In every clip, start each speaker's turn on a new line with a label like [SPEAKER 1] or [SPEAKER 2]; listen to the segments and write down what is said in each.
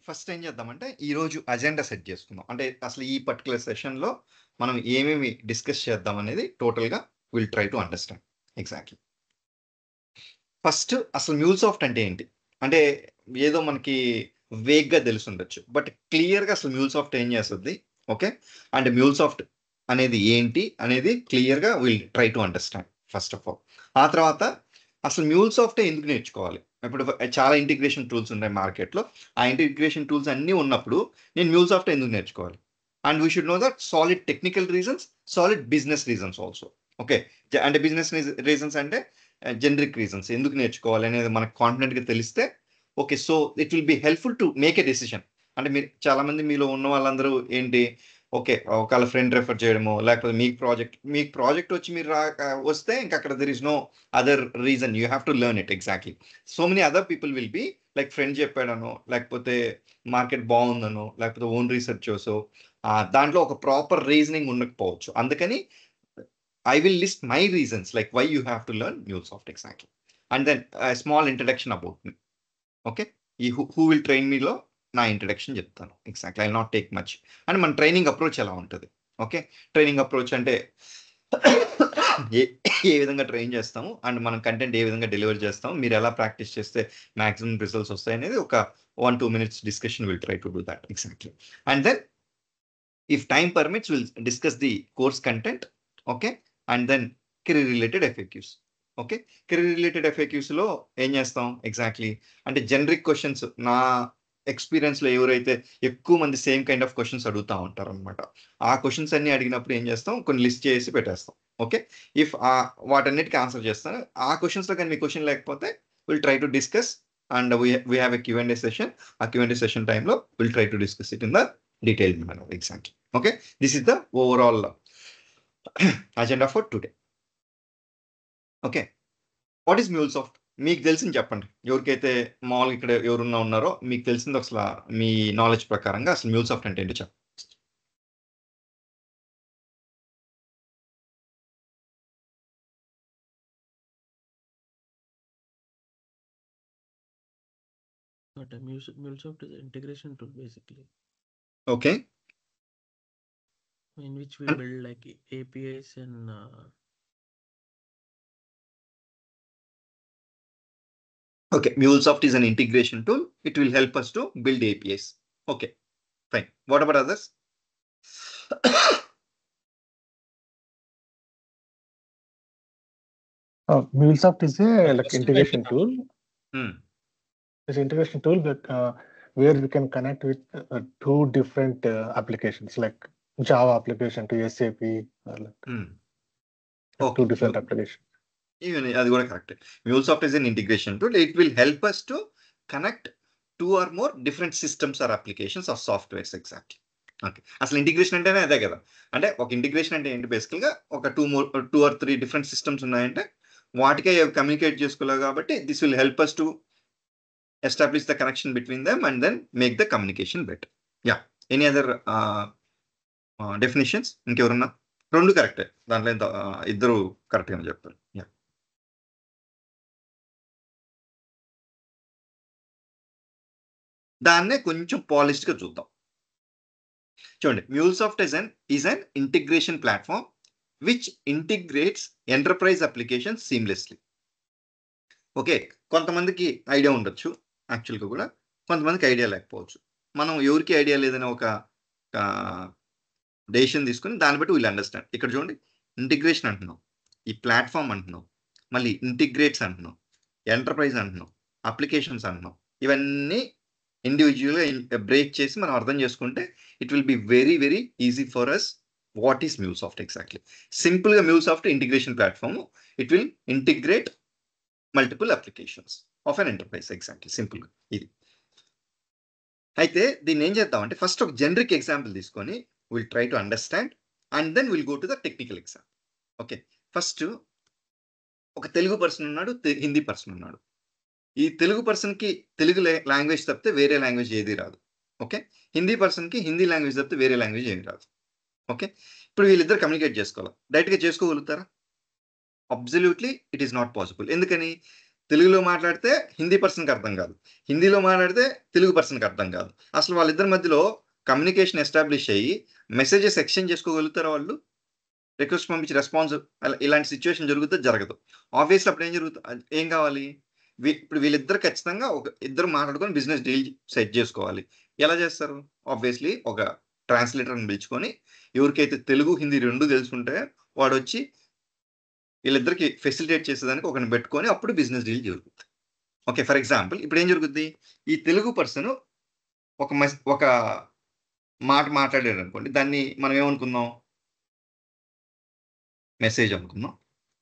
[SPEAKER 1] First ఏం చేద్దామంటే, ఈరోజు అజెండా సెట్ చేసుకుందాం. అంటే అసలు ఈ పర్టిక్యులర్ సెషన్‌లో మనం ఏమేమి డిస్కస్ చేద్దాం అనేది టోటల్‌గా will try to understand. Exactly. First అసలు మ్యూల్సాఫ్ట్ అంటే ఏంటి? అంటే ఏదో మనకి వేగ్‌గా తెలిసుండొచ్చు. బట్ క్లియర్‌గా అసలు మ్యూల్సాఫ్ట్ ఏం చేస్తది? ఓకే. అండ్ మ్యూల్సాఫ్ట్ అనేది ఏంటి? అనేది క్లియర్‌గా will try to understand first of all. ఆ తర్వాత అసలు మ్యూల్సాఫ్టే ఎందుకు నేర్చుకోవాలి? ఇప్పుడు చాలా ఇంటిగ్రేషన్ టూల్స్ ఉన్నాయి మార్కెట్‌లో. ఆ ఇంటిగ్రేషన్ టూల్స్ అన్నీ ఉన్నప్పుడు నేను మ్యూల్సాఫ్ట్ ఎందుకు నేర్చుకోవాలి? And we should know that solid technical reasons, solid business reasons also. Okay. అంటే బిజినెస్ రీజన్స్ అంటే జనరిక్ రీజన్స్ ఎందుకు నేర్చుకోవాలి అనేది మనకు కాన్ఫిడెంట్‌గా తెలిస్తే okay. So it will be helpful to make a decision. అంటే మీరు చాలా మంది మీలో ఉన్న వాళ్ళందరూ ఏంటి ఓకే. ఒకళ్ళ ఫ్రెండ్ రిఫర్ చేయడమో, లేకపోతే మీకు ప్రాజెక్ట్ వచ్చి మీరు వస్తే ఇంక అక్కడ there is no other reason. You have to learn it exactly. So many other people will be like friend చెప్పాడనో, లేకపోతే మార్కెట్ బావుందనో, లేకపోతే ఓన్ రిసర్చర్సో దాంట్లో ఒక ప్రాపర్ రీజనింగ్ ఉండకపోవచ్చు. అందుకని I will list my reasons like why you have to learn MuleSoft exactly. And then a small introduction about me. Okay. Who will train me లో నా introduction చెప్తాను. Exactly I not take much. And మన training approach ఎలా ఉంటుంది? Okay. Training approach అంటే ఏ ఏ విధంగా train చేస్తాము and మనం కంటెంట్ ఏ విధంగా డెలివర్ చేస్తాము, మీరు ఎలా ప్రాక్టీస్ చేస్తే మాక్సిమం రిజల్ట్స్ వస్తాయి అనేది ఒక 1-2 minutes discussion will try to do that exactly. And then if time permits, we'll discuss the course content. Okay. And then career related FAQs. Okay. Career related FAQs లో ఏం చేస్తాం exactly అంటే generic questions నా experience లో ఎవరైతే ఎక్కువ మంది same kind of questions అడుగుతా ఉంటారు అనమాట. ఆ క్వశ్చన్స్ అన్ని అడిగినప్పుడు ఏం చేస్తాం కొన్ని లిస్ట్ చేసి పెట్టేస్తాం. ఓకే. ఇఫ్ వాటన్నిటికీ ఆన్సర్ చేస్తాను ఆ క్వశ్చన్స్ లో కానీ మీ క్వశ్చన్ లేకపోతే will try to discuss and we have a Q&A session. ఆ Q&A సెషన్ టైంలో will try to discuss it in the detailed manner exactly. Okay, this is the overall agenda for today. Okay, what is MuleSoft? మీకు తెలిసింది చెప్పండి. ఎవరికైతే మామూలుగా ఇక్కడ ఎవరున్నా ఉన్నారో మీకు తెలిసింది అసలు మీ నాలెడ్జ్ ప్రకారంగా అసలు MuleSoft అంటే ఏంటో చెప్పండి.
[SPEAKER 2] But MuleSoft is an integration tool basically,
[SPEAKER 1] Okay.
[SPEAKER 2] in which we build like APIs and
[SPEAKER 1] Okay, MuleSoft is an integration tool. It will help us to build APIs. Okay, fine. What about others?
[SPEAKER 3] MuleSoft is a like integration tool. It's an integration tool that where we can connect with two different applications like Java application to SAP or like
[SPEAKER 1] Okay.
[SPEAKER 3] two different applications.
[SPEAKER 1] Even అది కూడా correct. MuleSoft is an integration tool. It will help us to connect two or more different systems or applications or softwares exactly. Okay. అసలు integration అంటేనే అదే కదా. అంటే ఒక integration అంటే ఏంటి బేసికల్గా ఒక 2 or 3 డిఫరెంట్ సిస్టమ్స్ ఉన్నాయంటే వాటికే కమ్యూనికేట్ చేసుకోలేదు కాబట్టి this will help us to establish the connection between them and then make the communication better. Yeah. Any other definitions? ఇంకెవరున్నా? రెండు కరెక్టే. దాంట్లో ఇద్దరు కరెక్ట్గానే చెప్పారు. యా. దాన్నే కొంచెం పాలిష్డ్గా చూద్దాం. చూడండి, MuleSoft is an integration platform which integrates enterprise applications seamlessly. Okay. కొంతమందికి ఐడియా ఉండొచ్చు యాక్చువల్గా కూడా, కొంతమందికి ఐడియా లేకపోవచ్చు. మనం ఎవరికి ఐడియా లేదని ఒక డెసిషన్ తీసుకుని దాన్ని బట్టి వీళ్ళు అండర్స్టాండ్. ఇక్కడ చూడండి, ఇంటిగ్రేషన్ అంటున్నాం, ఈ ప్లాట్ఫామ్ అంటున్నాం, మళ్ళీ ఇంటిగ్రేట్స్ అంటున్నాం, ఎంటర్ప్రైజ్ అంటున్నాం, అప్లికేషన్స్ అంటున్నాం. ఇవన్నీ ఇండివిజువల్గా బ్రేక్ చేసి మనం అర్థం చేసుకుంటే it will be very very easy for us. What is MuleSoft exactly? సింపుల్గా MuleSoft integration platform. It will integrate multiple applications of an enterprise exactly. సింపుల్గా ఇది. అయితే దీన్ని ఏం చేద్దామంటే ఫస్ట్ ఒక జనరిక్ ఎగ్జాంపుల్ తీసుకొని will try to understand and then will go to the technical example. Okay. First ఒక తెలుగు పర్సన్ ఉన్నాడు, హిందీ పర్సన్ ఉన్నాడు. ఈ తెలుగు పర్సన్కి తెలుగు లాంగ్వేజ్ తప్పితే వేరే లాంగ్వేజ్ ఏది రాదు. ఓకే. హిందీ పర్సన్కి హిందీ లాంగ్వేజ్ తప్పితే వేరే లాంగ్వేజ్ ఏది రాదు. ఓకే. ఇప్పుడు వీళ్ళిద్దరు కమ్యూనికేట్ చేసుకోవాలి. డైరెక్ట్గా చేసుకోగలుగుతారా? Absolutely it is not possible. ఎందుకని? తెలుగులో మాట్లాడితే హిందీ పర్సన్కి అర్థం కాదు, హిందీలో మాట్లాడితే తెలుగు పర్సన్కి అర్థం కాదు. అసలు వాళ్ళిద్దరి మధ్యలో కమ్యూనికేషన్ ఎస్టాబ్లిష్ అయ్యి మెసేజెస్ ఎక్స్చేంజ్ చేసుకోగలుగుతారా వాళ్ళు? రిక్వెస్ట్ పంపించి రెస్పాన్స్ ఇలాంటి సిచ్యువేషన్ జరుగుతుందో జరగదు. ఆబ్వియస్లీ అప్పుడు ఏం జరుగుతుంది, ఏం కావాలి, ఇప్పుడు వీళ్ళిద్దరు ఖచ్చితంగా ఇద్దరు మాట్లాడుకొని బిజినెస్ డీల్ సెట్ చేసుకోవాలి. ఎలా చేస్తారు? ఆబ్వియస్లీ ఒక ట్రాన్స్లేటర్ని పిలుచుకొని, ఎవరికైతే తెలుగు హిందీ రెండు తెలుసుంటే వాడు వచ్చి వీళ్ళిద్దరికి ఫెసిలిటేట్ చేసేదానికి ఒకరిని పెట్టుకొని అప్పుడు బిజినెస్ డీల్ జరుగుతుంది. ఓకే, ఫర్ ఎగ్జాంపుల్ ఇప్పుడు ఏం జరుగుద్ది, ఈ తెలుగు పర్సన్ ఒక మాట మాట్లాడాడు అనుకోండి, దాన్ని మనం ఏమనుకుందాం, మెసేజ్ అనుకుందాం.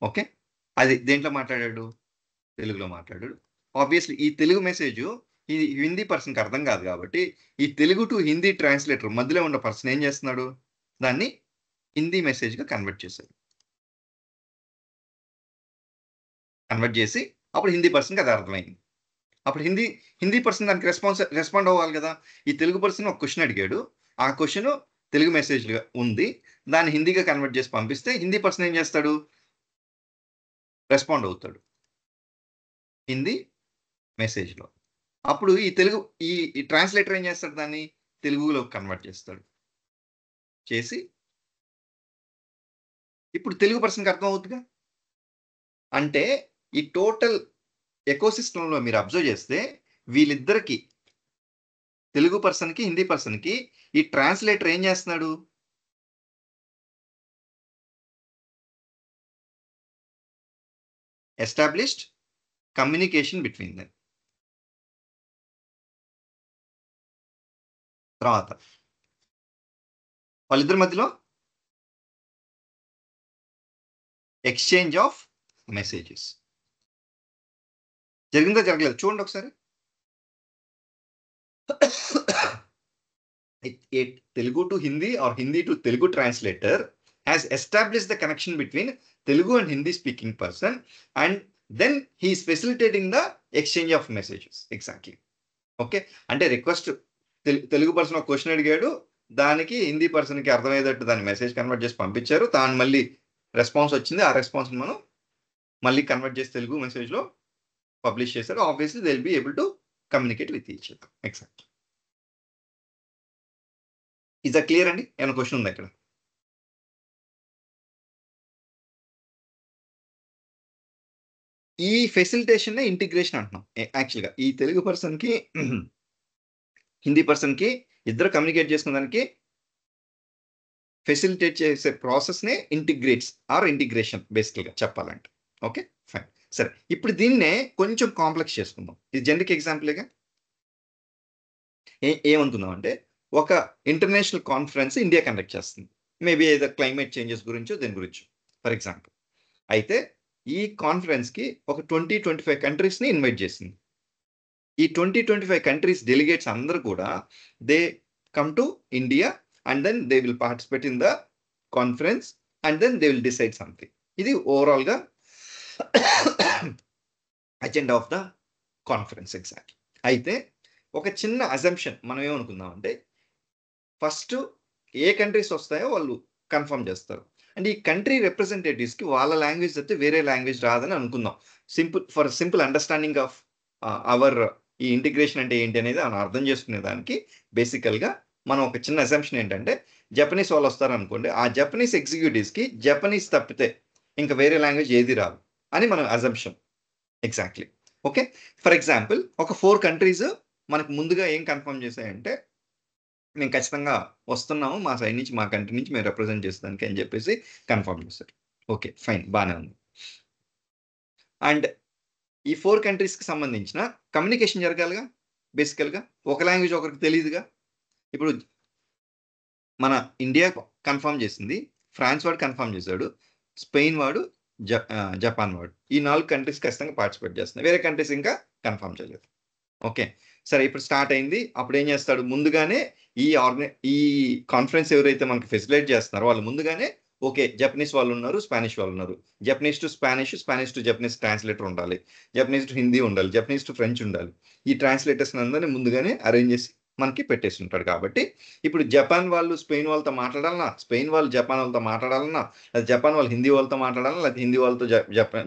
[SPEAKER 1] ఓకే, అది దేంట్లో మాట్లాడాడు, తెలుగులో మాట్లాడాడు. ఆబ్వియస్లీ ఈ తెలుగు మెసేజ్ ఈ హిందీ పర్సన్కి అర్థం కాదు కాబట్టి ఈ తెలుగు టు హిందీ ట్రాన్స్లేటర్ మధ్యలో ఉన్న పర్సన్ ఏం చేస్తున్నాడు, దాన్ని హిందీ మెసేజ్గా కన్వర్ట్ చేసి అప్పుడు హిందీ పర్సన్కి అది అర్థమైంది. అప్పుడు హిందీ పర్సన్ దానికి రెస్పాండ్ అవ్వాలి కదా. ఈ తెలుగు పర్సన్ ఒక క్వశ్చన్ అడిగాడు, ఆ క్వశ్చన్ తెలుగు మెసేజ్గా ఉంది, దాన్ని హిందీగా కన్వర్ట్ చేసి పంపిస్తే హిందీ పర్సన్ ఏం చేస్తాడు, రెస్పాండ్ అవుతాడు హిందీ మెసేజ్లో. అప్పుడు ఈ ట్రాన్స్లేటర్ ఏం చేస్తాడు, దాన్ని తెలుగులో కన్వర్ట్ చేసి ఇప్పుడు తెలుగు పర్సన్కి అర్థం అవుతుందిగా. అంటే ఈ టోటల్ ఎకోసిస్టంలో మీరు అబ్జర్వ్ చేస్తే వీళ్ళిద్దరికి, తెలుగు పర్సన్కి హిందీ పర్సన్కి, ఈ ట్రాన్స్లేటర్ ఏం చేస్తున్నాడు, ఎస్టాబ్లిష్డ్ కమ్యూనికేషన్ బిట్వీన్ దెమ్. తర్వాత వాళ్ళిద్దరి మధ్యలో ఎక్స్చేంజ్ ఆఫ్ మెసేజెస్ జరిగిందో జరగలేదు చూడండి ఒకసారి. Telugu to Hindi or Hindi to Telugu translator has established the connection between Telugu and Hindi speaking person, and then he is facilitating the exchange of messages. Exactly. Okay, అంటే request Telugu person ఒక question అడిగాడు, దానికి హిందీ పర్సన్కి అర్థమయ్యేటట్టు దాన్ని message convert చేసి పంపించారు, దాని మళ్ళీ రెస్పాన్స్ వచ్చింది, ఆ రెస్పాన్స్ మనం మళ్ళీ కన్వర్ట్ చేసి తెలుగు మెసేజ్లో పబ్లిష్ చేశారు. Obviously they will be able to communicate with each other. Exactly. Is that clear అండి? ఏమైనా క్వశ్చన్ ఉందా ఇక్కడ? ఈ ఫెసిలిటేషన్ ఇంటిగ్రేషన్ అంటున్నాం. యాక్చువల్గా ఈ తెలుగు పర్సన్కి హిందీ పర్సన్కి ఇద్దరు కమ్యూనికేట్ చేసుకునేదానికి ఫెసిలిటేట్ చేసే ప్రాసెస్నే ఇంటిగ్రేషన్ బేసికల్గా చెప్పాలంటే. ఓకే ఫైన్, సరే. ఇప్పుడు దీన్నే కొంచెం కాంప్లెక్స్ చేసుకుందాం. ఇది జనరిక్ ఎగ్జాంపుల్గా ఏమనుకుందాం అంటే, ఒక ఇంటర్నేషనల్ కాన్ఫరెన్స్ ఇండియా కండక్ట్ చేస్తుంది, మేబీ ఏదో క్లైమేట్ చేంజెస్ గురించో దేని గురించో ఫర్ ఎగ్జాంపుల్. అయితే ఈ కాన్ఫరెన్స్కి ఒక 20-25 కంట్రీస్ని ఇన్వైట్ చేసింది. ఈ 20-25 కంట్రీస్ డెలిగేట్స్ అందరూ కూడా they come to India and then they will participate in the conference and then they will decide something. ఇది ఓవరాల్గా agenda of the conference. Exactly. అయితే ఒక చిన్న అజంప్షన్ మనం ఏమనుకుందాం అంటే, ఫస్ట్ ఏ కంట్రీస్ వస్తాయో వాళ్ళు కన్ఫర్మ్ చేస్తారు, అండ్ ఈ కంట్రీ రిప్రజెంటేటివ్స్కి వాళ్ళ లాంగ్వేజ్ అయితే వేరే లాంగ్వేజ్ రాదని అనుకుందాం. సింపుల్ అండర్స్టాండింగ్ ఆఫ్ అవర్ ఈ ఇంటిగ్రేషన్ అంటే ఏంటి అనేది మనం అర్థం చేసుకునే దానికి బేసికల్గా మనం ఒక చిన్న అజంప్షన్ ఏంటంటే, జపనీస్ వాళ్ళు వస్తారనుకోండి, ఆ జపనీస్ ఎగ్జిక్యూటివ్స్కి జపనీస్ తప్పితే ఇంకా వేరే లాంగ్వేజ్ ఏది రాదు అని మనం assumption. Exactly. Okay, for example ఒక 4 కంట్రీస్ మనకు ముందుగా ఏం కన్ఫర్మ్ చేశాయంటే, మేము ఖచ్చితంగా వస్తున్నాము, మా సైడ్ నుంచి మా కంట్రీ నుంచి మేము రిప్రజెంట్ చేసేదానికి అని చెప్పేసి కన్ఫర్మ్ చేశారు. ఓకే ఫైన్, బాగానే ఉంది. అండ్ ఈ 4 కంట్రీస్కి సంబంధించిన కమ్యూనికేషన్ జరగాలిగా. బేసికల్గా ఒక లాంగ్వేజ్ ఒకరికి తెలియదుగా. ఇప్పుడు మన ఇండియా కన్ఫర్మ్ చేసింది, ఫ్రాన్స్ వాడు కన్ఫర్మ్ చేశాడు, స్పెయిన్ వాడు, జపాన్ వాడు, ఈ 4 కంట్రీస్ ఖచ్చితంగా పార్టిసిపేట్ చేస్తున్నాయి, వేరే కంట్రీస్ ఇంకా కన్ఫర్మ్ చేయలేదు. ఓకే సరే, ఇప్పుడు స్టార్ట్ అయింది. అప్పుడు ఏం చేస్తాడు, ముందుగానే ఈ కాన్ఫరెన్స్ ఎవరైతే మనకి ఫెసిలిటేట్ చేస్తున్నారో వాళ్ళు ముందుగానే, ఓకే జపనీస్ వాళ్ళు ఉన్నారు, స్పానిష్ వాళ్ళు ఉన్నారు, Japanese to Spanish, Spanish to Japanese translator ఉండాలి, జపనీస్ టు హిందీ ఉండాలి, జపనీస్ టు ఫ్రెంచ్ ఉండాలి. ఈ ట్రాన్స్లేటర్స్ అందరినీ ముందుగానే అరేంజ్ చేసి మనకి పెట్టేసి ఉంటాడు. కాబట్టి ఇప్పుడు జపాన్ వాళ్ళు స్పెయిన్ వాళ్ళతో మాట్లాడాలన్నా, స్పెయిన్ వాళ్ళు జపాన్ వాళ్ళతో మాట్లాడాలన్నా, లేదా జపాన్ వాళ్ళు హిందీ వాళ్ళతో మాట్లాడాలన్నా, లేదా హిందీ వాళ్ళతో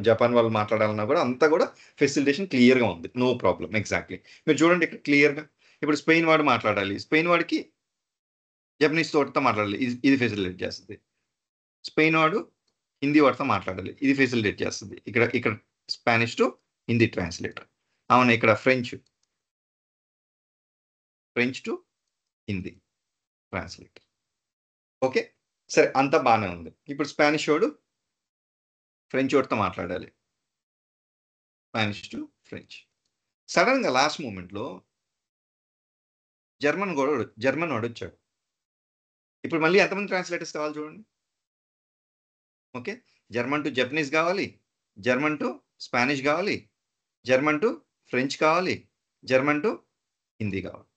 [SPEAKER 1] జపాన్ వాళ్ళు మాట్లాడాలన్నా కూడా అంతా కూడా ఫెసిలిటేషన్ క్లియర్గా ఉంది. No problem. ఎగ్జాక్ట్లీ మీరు చూడండి ఇక్కడ క్లియర్గా. ఇప్పుడు స్పెయిన్ వాడు మాట్లాడాలి, స్పెయిన్ వాడికి జపనీస్ తోటితో మాట్లాడాలి, ఇది ఫెసిలిటేట్ చేస్తుంది. స్పెయిన్ వాడు హిందీ వాడితో మాట్లాడాలి, ఇది ఫెసిలిటేట్ చేస్తుంది. ఇక్కడ స్పానిష్ టు హిందీ ట్రాన్స్లేటర్. అవును, ఇక్కడ French to Hindi translator. Okay, సరే, అంతా బాగానే ఉంది. ఇప్పుడు స్పానిష్ వాడు ఫ్రెంచ్ వాడితో మాట్లాడాలి, స్పానిష్ టు ఫ్రెంచ్. సడన్గా లాస్ట్ మూమెంట్లో జర్మన్ వాడు వచ్చాడు. ఇప్పుడు మళ్ళీ ఎంతమంది ట్రాన్స్లేటర్స్ కావాలి చూడండి. ఓకే, జర్మన్ టు జపనీస్ కావాలి, జర్మన్ టు స్పానిష్ కావాలి, జర్మన్ టు ఫ్రెంచ్ కావాలి, జర్మన్ టు హిందీ కావాలి.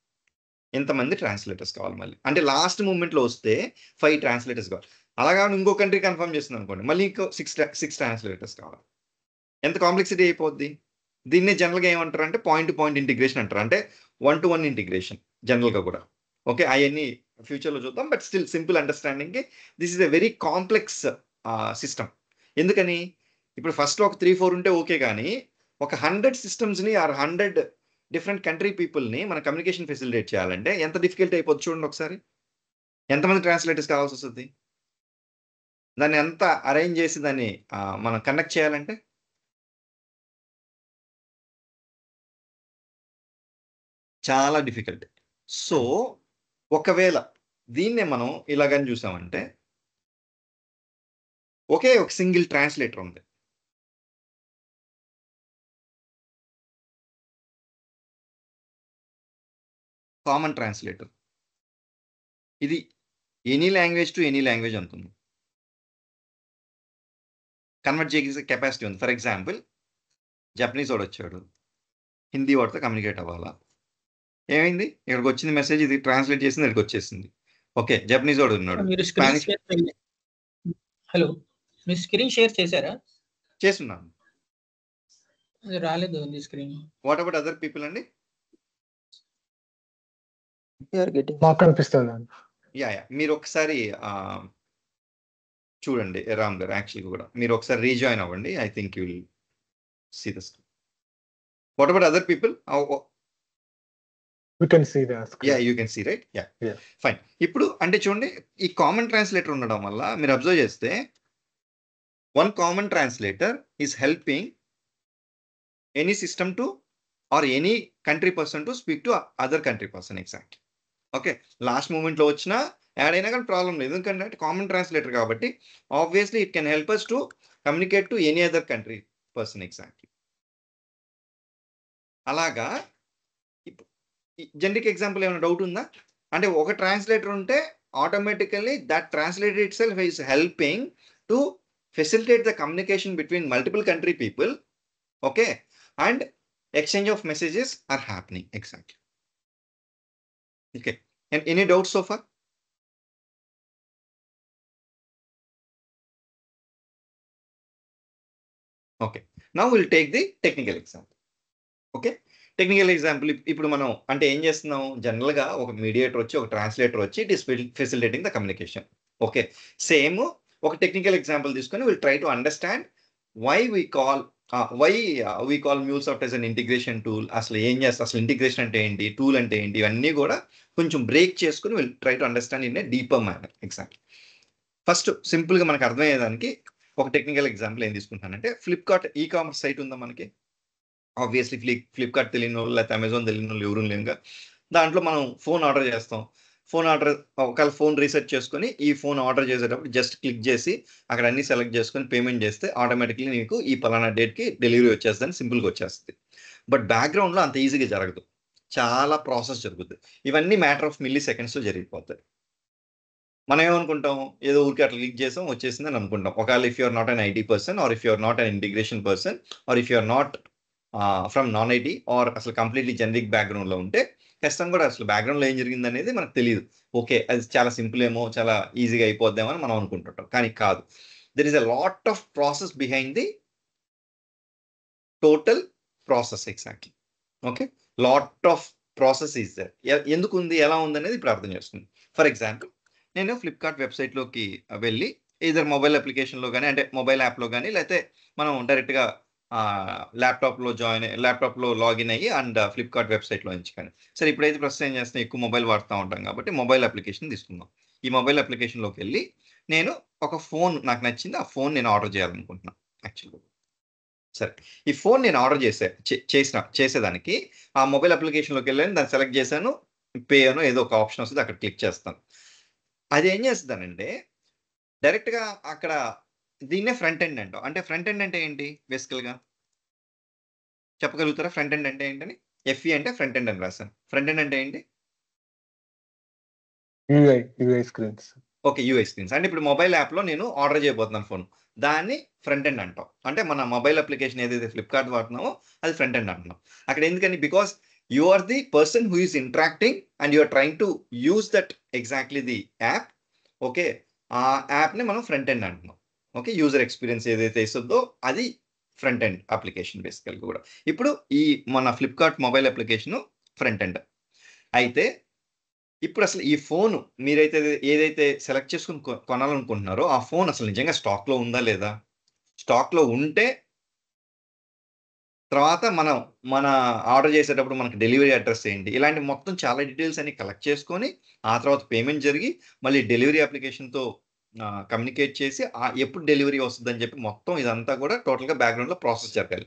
[SPEAKER 1] ఎంతమంది ట్రాన్స్లేటర్స్ కావాలి మళ్ళీ? అంటే లాస్ట్ మూమెంట్లో వస్తే 5 ట్రాన్స్లేటర్స్ కావాలి. అలాగా ఇంకో కంట్రీ కన్ఫర్మ్ చేస్తుంది అనుకోండి, మళ్ళీ ఇంకో 6 ట్రాన్స్లేటర్స్ కావాలి. ఎంత కాంప్లెక్సిటీ అయిపోద్ది. దీన్నే జనరల్గా ఏమంటారు అంటే పాయింట్ టు పాయింట్ ఇంటిగ్రేషన్ అంటారు, అంటే 1-to-1 ఇంటిగ్రేషన్ జనరల్గా కూడా. ఓకే, అవన్నీ ఫ్యూచర్లో చూద్దాం. బట్ స్టిల్ సింపుల్ అండర్స్టాండింగ్కి this is a very complex system. ఎందుకని ఇప్పుడు ఫస్ట్ ఒక 3-4 ఉంటే ఓకే, కానీ ఒక 100 సిస్టమ్స్ని ఆర్ 100 డిఫరెంట్ కంట్రీ పీపుల్ని మన కమ్యూనికేషన్ ఫెసిలిటేట్ చేయాలంటే ఎంత డిఫికల్ట్ అయిపోతుంది చూడండి ఒకసారి. ఎంతమంది ట్రాన్స్లేటర్స్ కావాల్సి వస్తుంది, దాన్ని ఎంత అరేంజ్ చేసి దాన్ని మనం కనెక్ట్ చేయాలంటే. చాలా డిఫికల్ట్. సో ఒకవేళ దీన్నే మనం ఇలాగని చూసామంటే ఒకే ఒక సింగిల్ ట్రాన్స్లేటర్ ఉంది. Common translator. ఇది any language to any language అంటుంది, కన్వర్ట్ చేసే కెపాసిటీ ఉంది. ఫర్ ఎగ్జాంపుల్ జపనీస్ వాడు వచ్చాడు, హిందీ వాడితో కమ్యూనికేట్ అవ్వాలా. ఏమైంది, ఇక్కడికి వచ్చింది మెసేజ్, ఇది ట్రాన్స్లేట్ చేసింది, ఇక్కడికి వచ్చేసింది. ఓకే, జపనీస్ వాడు ఉన్నాడు, స్పానిష్.
[SPEAKER 4] హలో, మీరు స్క్రీన్ షేర్ చేశారా?
[SPEAKER 1] చేస్తున్నాను,
[SPEAKER 4] రాలేదు screen.
[SPEAKER 1] What about other people అండి?
[SPEAKER 3] మాకు కనిపిస్తుంది.
[SPEAKER 1] యా, మీరు ఒకసారి చూడండి రామ్ గారు, యాక్చువల్గా కూడా మీరు ఒకసారి రీజాయిన్ అవ్వండి. I think you will see the screen. What about other people?
[SPEAKER 3] We can see the screen.
[SPEAKER 1] Yeah, you can see, right? Yeah. Fine. ఇప్పుడు అంటే చూడండి, ఈ కామన్ ట్రాన్స్లేటర్ ఉండడం వల్ల మీరు అబ్జర్వ్ చేస్తే one common translator is helping any system to or any country person to speak to other country person. Exactly. Okay, last మూమెంట్లో వచ్చినా యాడ్ అయినా కానీ ప్రాబ్లం లేదు, ఎందుకంటే కామన్ ట్రాన్స్లేటర్ కాబట్టి obviously it can help us to communicate to any other country person. Exactly. అలాగా generic example ఏమైనా doubt ఉందా? అంటే ఒక ట్రాన్స్లేటర్ ఉంటే automatically that translator itself is helping to facilitate the communication between multiple country people, okay, and exchange of messages are happening. Exactly. Okay, and any doubts so far? Okay, now we'll take the technical example. Okay, technical example. ఇప్పుడు మనం అంటే ఏం చేస్తున్నాం, జనరల్గా ఒక mediator వచ్చి ఒక translator వచ్చి it is facilitating the communication. Okay, same ఒక టెక్నికల్ ఎగ్జాంపుల్ తీసుకొని will try to understand why we call MuleSoft as an integration tool. అసలు ఏం చేస్తా, అసలు ఇంటిగ్రేషన్ అంటే ఏంటి, టూల్ అంటే ఏంటి, ఇవన్నీ కూడా కొంచెం బ్రేక్ చేసుకుని will try to understand in a deeper manner. Example first సింపుల్గా మనకు అర్థమయ్యేదానికి ఒక టెక్నికల్ ఎగ్జాంపుల్ ఏం తీసుకుంటానంటే, ఫ్లిప్కార్ట్ ఈ-కామర్స్ సైట్ ఉందా మనకి? ఆబ్వియస్లీ ఫ్లిప్కార్ట్ తెలియని వాళ్ళు లేకపోతే అమెజాన్ తెలియని వాళ్ళు ఎవరు లేవుగా. దాంట్లో మనం ఫోన్ ఆర్డర్ చేస్తాం. ఒకవేళ ఫోన్ రీసెర్చ్ చేసుకొని ఈ ఫోన్ ఆర్డర్ చేసేటప్పుడు జస్ట్ క్లిక్ చేసి అక్కడ అన్ని సెలెక్ట్ చేసుకొని పేమెంట్ చేస్తే ఆటోమేటిక్లీ నీకు ఈ పలానా డేట్కి డెలివరీ వచ్చేస్తుందని సింపుల్గా వచ్చేస్తుంది. బట్ బ్యాక్గ్రౌండ్లో అంత ఈజీగా జరగదు, చాలా ప్రాసెస్ జరుగుతుంది. ఇవన్నీ మ్యాటర్ ఆఫ్ మిల్లీ సెకండ్స్లో జరిగిపోతాయి. మనం ఏమనుకుంటాం, ఏదో ఊరికి అట్లా క్లిక్ చేసాం వచ్చేసింది అని అనుకుంటాం. ఒకవేళ if you're not an IT person or if you're not an integration person or if you're not from non IT or అసలు కంప్లీట్లీ జనరిక్ బ్యాక్గ్రౌండ్లో ఉంటే కష్టం కూడా అసలు బ్యాక్గ్రౌండ్లో ఏం జరిగింది అనేది మనకు తెలియదు. ఓకే, అది చాలా సింపుల్ ఏమో, చాలా ఈజీగా అయిపోద్దామో అని మనం అనుకుంటుంటాం, కానీ కాదు. There is a lot of process behind the total process. Exactly. Okay, lot of process is there, ఎందుకు ఉంది, ఎలా ఉంది అనేది ఇప్పుడు అర్థం చేసుకుంది. ఫర్ ఎగ్జాంపుల్, నేను ఫ్లిప్కార్ట్ వెబ్సైట్లోకి వెళ్ళి ఇద్దరు మొబైల్ అప్లికేషన్లో కానీ, అంటే మొబైల్ యాప్లో కానీ, లేకపోతే మనం డైరెక్ట్గా ల్యాప్టాప్లో లాగిన్ అయ్యి అండ్ ఫ్లిప్కార్ట్ వెబ్సైట్లో నుంచి కానీ. సరే, ఇప్పుడైతే ప్రస్తుతం ఏం చేస్తాం, ఎక్కువ మొబైల్ వాడుతూ ఉంటాం కాబట్టి మొబైల్ అప్లికేషన్ తీసుకుందాం. ఈ మొబైల్ అప్లికేషన్లోకి వెళ్ళి నేను ఒక ఫోన్ నాకు నచ్చింది, ఆ ఫోన్ నేను ఆర్డర్ చేయాలనుకుంటున్నాను యాక్చువల్గా. సరే, ఈ ఫోన్ నేను ఆర్డర్ చేసేదానికి ఆ మొబైల్ అప్లికేషన్లోకి వెళ్ళాను, దాన్ని సెలెక్ట్ చేశాను, పే అనో ఏదో ఒక ఆప్షన్ వస్తుంది, అక్కడ క్లిక్ చేస్తాను. అది ఏం చేస్తుందనంటే డైరెక్ట్గా అక్కడ దీన్నే ఫ్రంట్ ఎండ్ అంటాం. అంటే ఫ్రంట్ ఎండ్ అంటే ఏంటి బేసికల్గా చెప్పగలుగుతారా? ఫ్రంట్ ఎండ్ అంటే ఏంటని? ఎఫ్ఈ అంటే ఫ్రంట్ ఎండ్ అని రాశాను. ఫ్రంట్ ఎండ్ అంటే ఏంటి?
[SPEAKER 3] UI screens.
[SPEAKER 1] Okay, UI screens. అంటే ఇప్పుడు మొబైల్ యాప్లో నేను ఆర్డర్ చేయబోతున్నాను ఫోన్, దాన్ని ఫ్రంట్ ఎండ్ అంటాం. అంటే మన మొబైల్ అప్లికేషన్ ఏదైతే ఫ్లిప్కార్ట్ వాడుతున్నామో అది ఫ్రంట్ ఎండ్ అంటున్నాం. అక్కడ ఎందుకని? Because you are the person who is interacting and you are trying to use that exactly the app. Okay, ఆ యాప్ని మనం ఫ్రంట్ ఎండ్ అంటున్నాం. ఓకే, యూజర్ ఎక్స్పీరియన్స్ ఏదైతే ఇస్తుందో అది ఫ్రంట్ ఎండ్ అప్లికేషన్ బేసికల్గా కూడా. ఇప్పుడు ఈ మన Flipkart mobile application front end. అయితే ఇప్పుడు అసలు ఈ ఫోన్ మీరైతే ఏదైతే సెలెక్ట్ చేసుకుని కొనాలనుకుంటున్నారో ఆ ఫోన్ అసలు నిజంగా స్టాక్లో ఉందా లేదా? స్టాక్లో ఉంటే తర్వాత మన ఆర్డర్ చేసేటప్పుడు మనకి డెలివరీ అడ్రస్ ఏంటి, ఇలాంటి మొత్తం చాలా డీటెయిల్స్ అన్ని కలెక్ట్ చేసుకొని ఆ తర్వాత పేమెంట్ జరిగి మళ్ళీ డెలివరీ అప్లికేషన్తో కమ్యూనికేట్ చేసి ఎప్పుడు డెలివరీ వస్తుందని చెప్పి మొత్తం ఇదంతా కూడా టోటల్గా బ్యాక్గ్రౌండ్లో ప్రాసెస్ జరగాలి.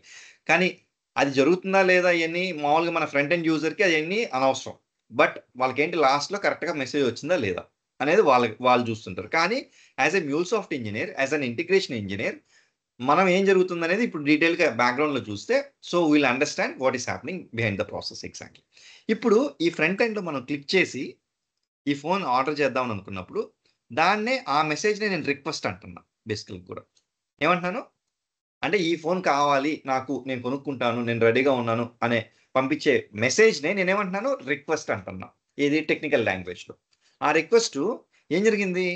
[SPEAKER 1] కానీ అది జరుగుతుందా లేదా ఇవన్నీ మామూలుగా మన ఫ్రంట్ ఎండ్ యూజర్కి అవన్నీ అనవసరం. బట్ వాళ్ళకేంటి లాస్ట్లో కరెక్ట్గా మెసేజ్ వచ్చిందా లేదా అనేది వాళ్ళు చూస్తుంటారు. కానీ as a MuleSoft engineer, as an integration engineer, మనం ఏం జరుగుతుంది అనేది ఇప్పుడు డీటెయిల్గా బ్యాక్గ్రౌండ్లో చూస్తే so will understand what is happening behind the process exactly. ఇప్పుడు ఈ ఫ్రంట్ ఎండ్లో మనం క్లిక్ చేసి ఈ ఫోన్ ఆర్డర్ చేద్దామని అనుకున్నప్పుడు దాన్నే ఆ మెసేజ్ని నేను రిక్వెస్ట్ అంటున్నా బేసికల్గా కూడా. ఏమంటున్నాను అంటే ఈ ఫోన్ కావాలి నాకు, నేను కొనుక్కుంటాను, నేను రెడీగా ఉన్నాను అనే పంపించే మెసేజ్నే నేనేమంటున్నాను రిక్వెస్ట్ అంటున్నా. ఇది టెక్నికల్ లాంగ్వేజ్లో. ఆ రిక్వెస్ట్ ఏం జరిగింది,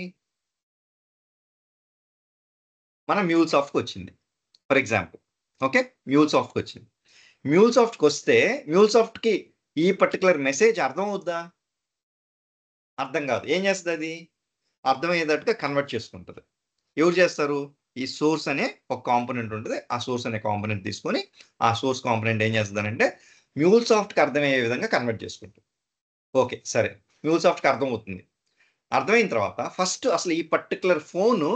[SPEAKER 1] మన మ్యూల్సాఫ్ట్కి వచ్చింది ఫర్ ఎగ్జాంపుల్. ఓకే, మ్యూల్సాఫ్ట్కి వచ్చింది. మ్యూల్సాఫ్ట్కి వస్తే మ్యూల్సాఫ్ట్కి ఈ పర్టికులర్ మెసేజ్ అర్థం అవుద్దా? అర్థం కాదు. ఏం చేస్తుంది అది? అర్థమయ్యేటట్టుగా కన్వర్ట్ చేసుకుంటుంది. ఎవరు చేస్తారు? ఈ సోర్స్ అనే ఒక కాంపోనెంట్ ఉంటుంది. ఆ సోర్స్ అనే కాంపోనెంట్ తీసుకొని ఆ సోర్స్ కాంపోనెంట్ ఏం చేస్తుందంటే మ్యూల్సాఫ్ట్కి అర్థమయ్యే విధంగా కన్వర్ట్ చేసుకుంటుంది. ఓకే, సరే, మ్యూల్సాఫ్ట్కి అర్థమవుతుంది. అర్థమైన తర్వాత ఫస్ట్ అసలు ఈ పర్టికులర్ ఫోను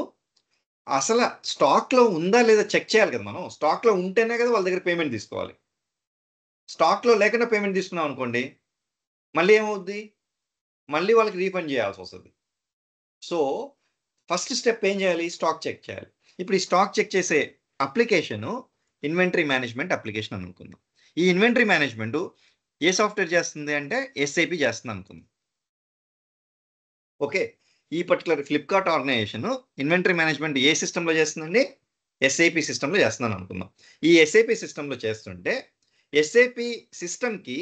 [SPEAKER 1] అసలు స్టాక్లో ఉందా లేదా చెక్ చేయాలి కదా. మనం స్టాక్లో ఉంటేనే కదా వాళ్ళ దగ్గర పేమెంట్ తీసుకోవాలి. స్టాక్లో లేకుండా పేమెంట్ తీసుకున్నాం అనుకోండి మళ్ళీ ఏమవుద్ది, మళ్ళీ వాళ్ళకి రీఫండ్ చేయాల్సి వస్తుంది. సో ఫస్ట్ స్టెప్ ఏం చేయాలి? స్టాక్ చెక్ చేయాలి. ఇప్పుడు ఈ స్టాక్ చెక్ చేసే అప్లికేషను ఇన్వెంటరీ మేనేజ్మెంట్ అప్లికేషన్ అనుకుందాం. ఈ ఇన్వెంటరీ మేనేజ్మెంట్ ఏ సాఫ్ట్వేర్ చేస్తుంది అంటే ఎస్ఐపి చేస్తుంది అనుకుందాం. ఓకే, ఈ particular Flipkart organization inventory management ఏ సిస్టంలో చేస్తుందండి? ఎస్ఐపి సిస్టంలో చేస్తున్నాను అనుకుందాం. ఈ ఎస్ఐపి సిస్టంలో చేస్తుంటే ఎస్ఐపి సిస్టమ్కి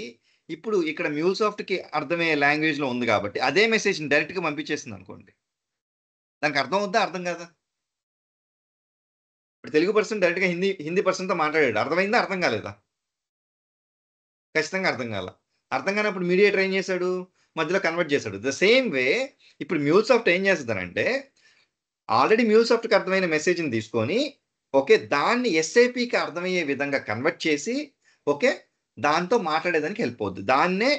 [SPEAKER 1] ఇప్పుడు ఇక్కడ మ్యూల్సాఫ్ట్కి అర్థమయ్యే లాంగ్వేజ్లో ఉంది కాబట్టి అదే మెసేజ్ని డైరెక్ట్గా పంపించేస్తుంది అనుకోండి, దానికి అర్థం అవుద్దా అర్థం కాదా? ఇప్పుడు తెలుగు పర్సన్ డైరెక్ట్గా హిందీ పర్సన్తో మాట్లాడాడు, అర్థమైందా అర్థం కాలేదా? ఖచ్చితంగా అర్థం కాల. అర్థం కానప్పుడు మీడియేటర్ ఏం చేశాడు? మధ్యలో కన్వర్ట్ చేశాడు. ద సేమ్ వే ఇప్పుడు మ్యూల్సాఫ్ట్ ఏం చేస్తుందంటే ఆల్రెడీ మ్యూల్సాఫ్ట్కి అర్థమైన మెసేజ్ని తీసుకొని ఓకే దాన్ని ఎస్ఐపికి అర్థమయ్యే విధంగా కన్వర్ట్ చేసి ఓకే దాంతో మాట్లాడేదానికి హెల్ప్ అవుద్ది. దాన్నే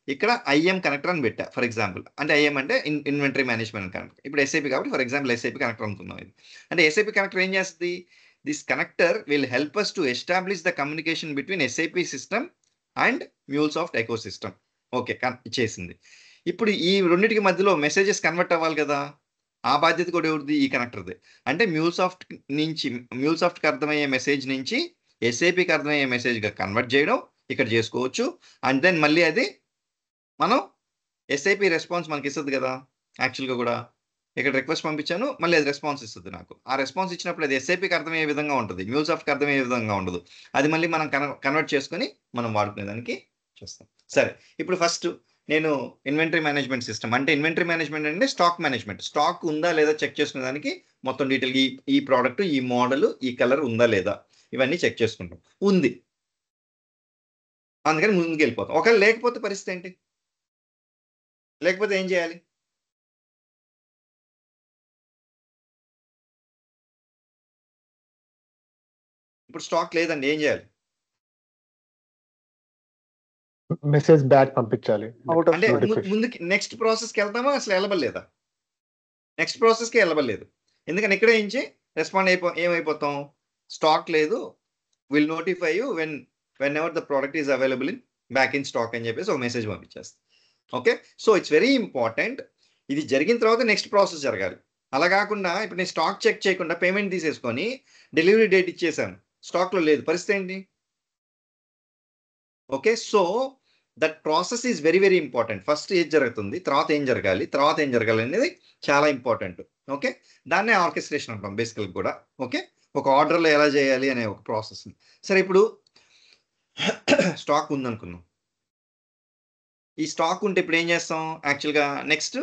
[SPEAKER 1] ఇక్కడ ఐఎం కనెక్టర్ అని పెట్టా ఫర్ ఎగ్జాంపుల్. అంటే ఐఎం అంటే ఇన్వెంటరీ మేనేజ్మెంట్ కనెక్టర్. ఇప్పుడు ఎస్ఐపి కాబట్టి ఫర్ ఎగ్జాంపుల్ ఎస్ఐపి కనెక్టర్ అనుకుందాం. ఇది అంటే ఎస్ఐపి కనెక్టర్ ఏం చేస్తుంది? This connector will help us to establish the communication between SIP system and MuleSoft ecosystem. Okay, చేసింది. ఇప్పుడు ఈ రెండింటికి మధ్యలో మెసేజెస్ కన్వర్ట్ అవ్వాలి కదా, ఆ బాధ్యత కూడా ఎవరిది? ఈ కనెక్టర్ది. అంటే మ్యూల్సాఫ్ట్కి అర్థమయ్యే మెసేజ్ నుంచి ఎస్ఐపికి అర్థమయ్యే మెసేజ్గా కన్వర్ట్ చేయడం ఇక్కడ చేసుకోవచ్చు. అండ్ దెన్ మళ్ళీ అది మనం ఎస్ఐపి రెస్పాన్స్ మనకి ఇస్తుంది కదా. యాక్చువల్గా కూడా ఇక్కడ రిక్వెస్ట్ పంపించాను, మళ్ళీ అది రెస్పాన్స్ ఇస్తుంది నాకు. ఆ రెస్పాన్స్ ఇచ్చినప్పుడు అది ఎస్ఐపికి అర్థమయ్యే విధంగా ఉంటుంది, మ్యూల్సాఫ్ట్కి అర్థమయ్యే విధంగా ఉండదు. అది మళ్ళీ మనం కన్వర్ట్ చేసుకొని మనం వాడుకునేదానికి చూస్తాం. సరే, ఇప్పుడు ఫస్ట్ నేను ఇన్వెంటరీ మేనేజ్మెంట్ సిస్టమ్ అంటే ఇన్వెంటరీ మేనేజ్మెంట్ అంటే స్టాక్ మేనేజ్మెంట్. స్టాక్ ఉందా లేదా చెక్ చేసుకునేదానికి మొత్తం డీటెయిల్ ఈ ప్రోడక్ట్, ఈ మోడల్, ఈ కలర్ ఉందా లేదా ఇవన్నీ చెక్ చేసుకుంటాం. ఉంది. అందుకని ముందుకు వెళ్ళిపోతాం. ఒకవేళ లేకపోతే పరిస్థితి ఏంటి? లేకపోతే ఏం చేయాలి? ఇప్పుడు స్టాక్ లేదండి, ఏం చేయాలి?
[SPEAKER 3] మెసేజ్ బ్యాక్ పంపించాలి.
[SPEAKER 5] అవుట్ ఆఫ్
[SPEAKER 1] అంటే
[SPEAKER 3] notification.
[SPEAKER 1] ముందుకి నెక్స్ట్ ప్రాసెస్కి వెళ్తామా? అసలు వెళ్ళబడలేదా? నెక్స్ట్ ప్రాసెస్కి వెళ్ళబడలేదు. ఎందుకని ఇక్కడే నుంచి రెస్పాండ్ ఏమైపోతాం? స్టాక్ లేదు, will notify you whenever the product is available in back in stock అని చెప్పేసి ఒక మెసేజ్ పంపించేస్తాం. Okay, so it's very important. ఇది జరిగిన తర్వాత నెక్స్ట్ ప్రాసెస్ జరగాలి. అలా కాకుండా ఇప్పుడు నేను స్టాక్ చెక్ చేయకుండా పేమెంట్ తీసేసుకొని డెలివరీ డేట్ ఇచ్చేసాను, స్టాక్లో లేదు, పరిస్థితి ఏంటి? Okay, so that process is very very important. First ఏది జరుగుతుంది, తర్వాత ఏం జరగాలి, తర్వాత ఏం జరగాలి అనేది చాలా ఇంపార్టెంట్. ఓకే, దాన్నే ఆర్కెస్ట్రేషన్ అంటాం బేసికల్ కూడా. ఓకే, ఒక ఆర్డర్లో ఎలా చేయాలి అనే ఒక ప్రాసెస్. సరే, ఇప్పుడు స్టాక్ ఉందనుకున్నాం. ఈ స్టాక్ ఉంటే ఇప్పుడు ఏం చేస్తాం? యాక్చువల్గా నెక్స్ట్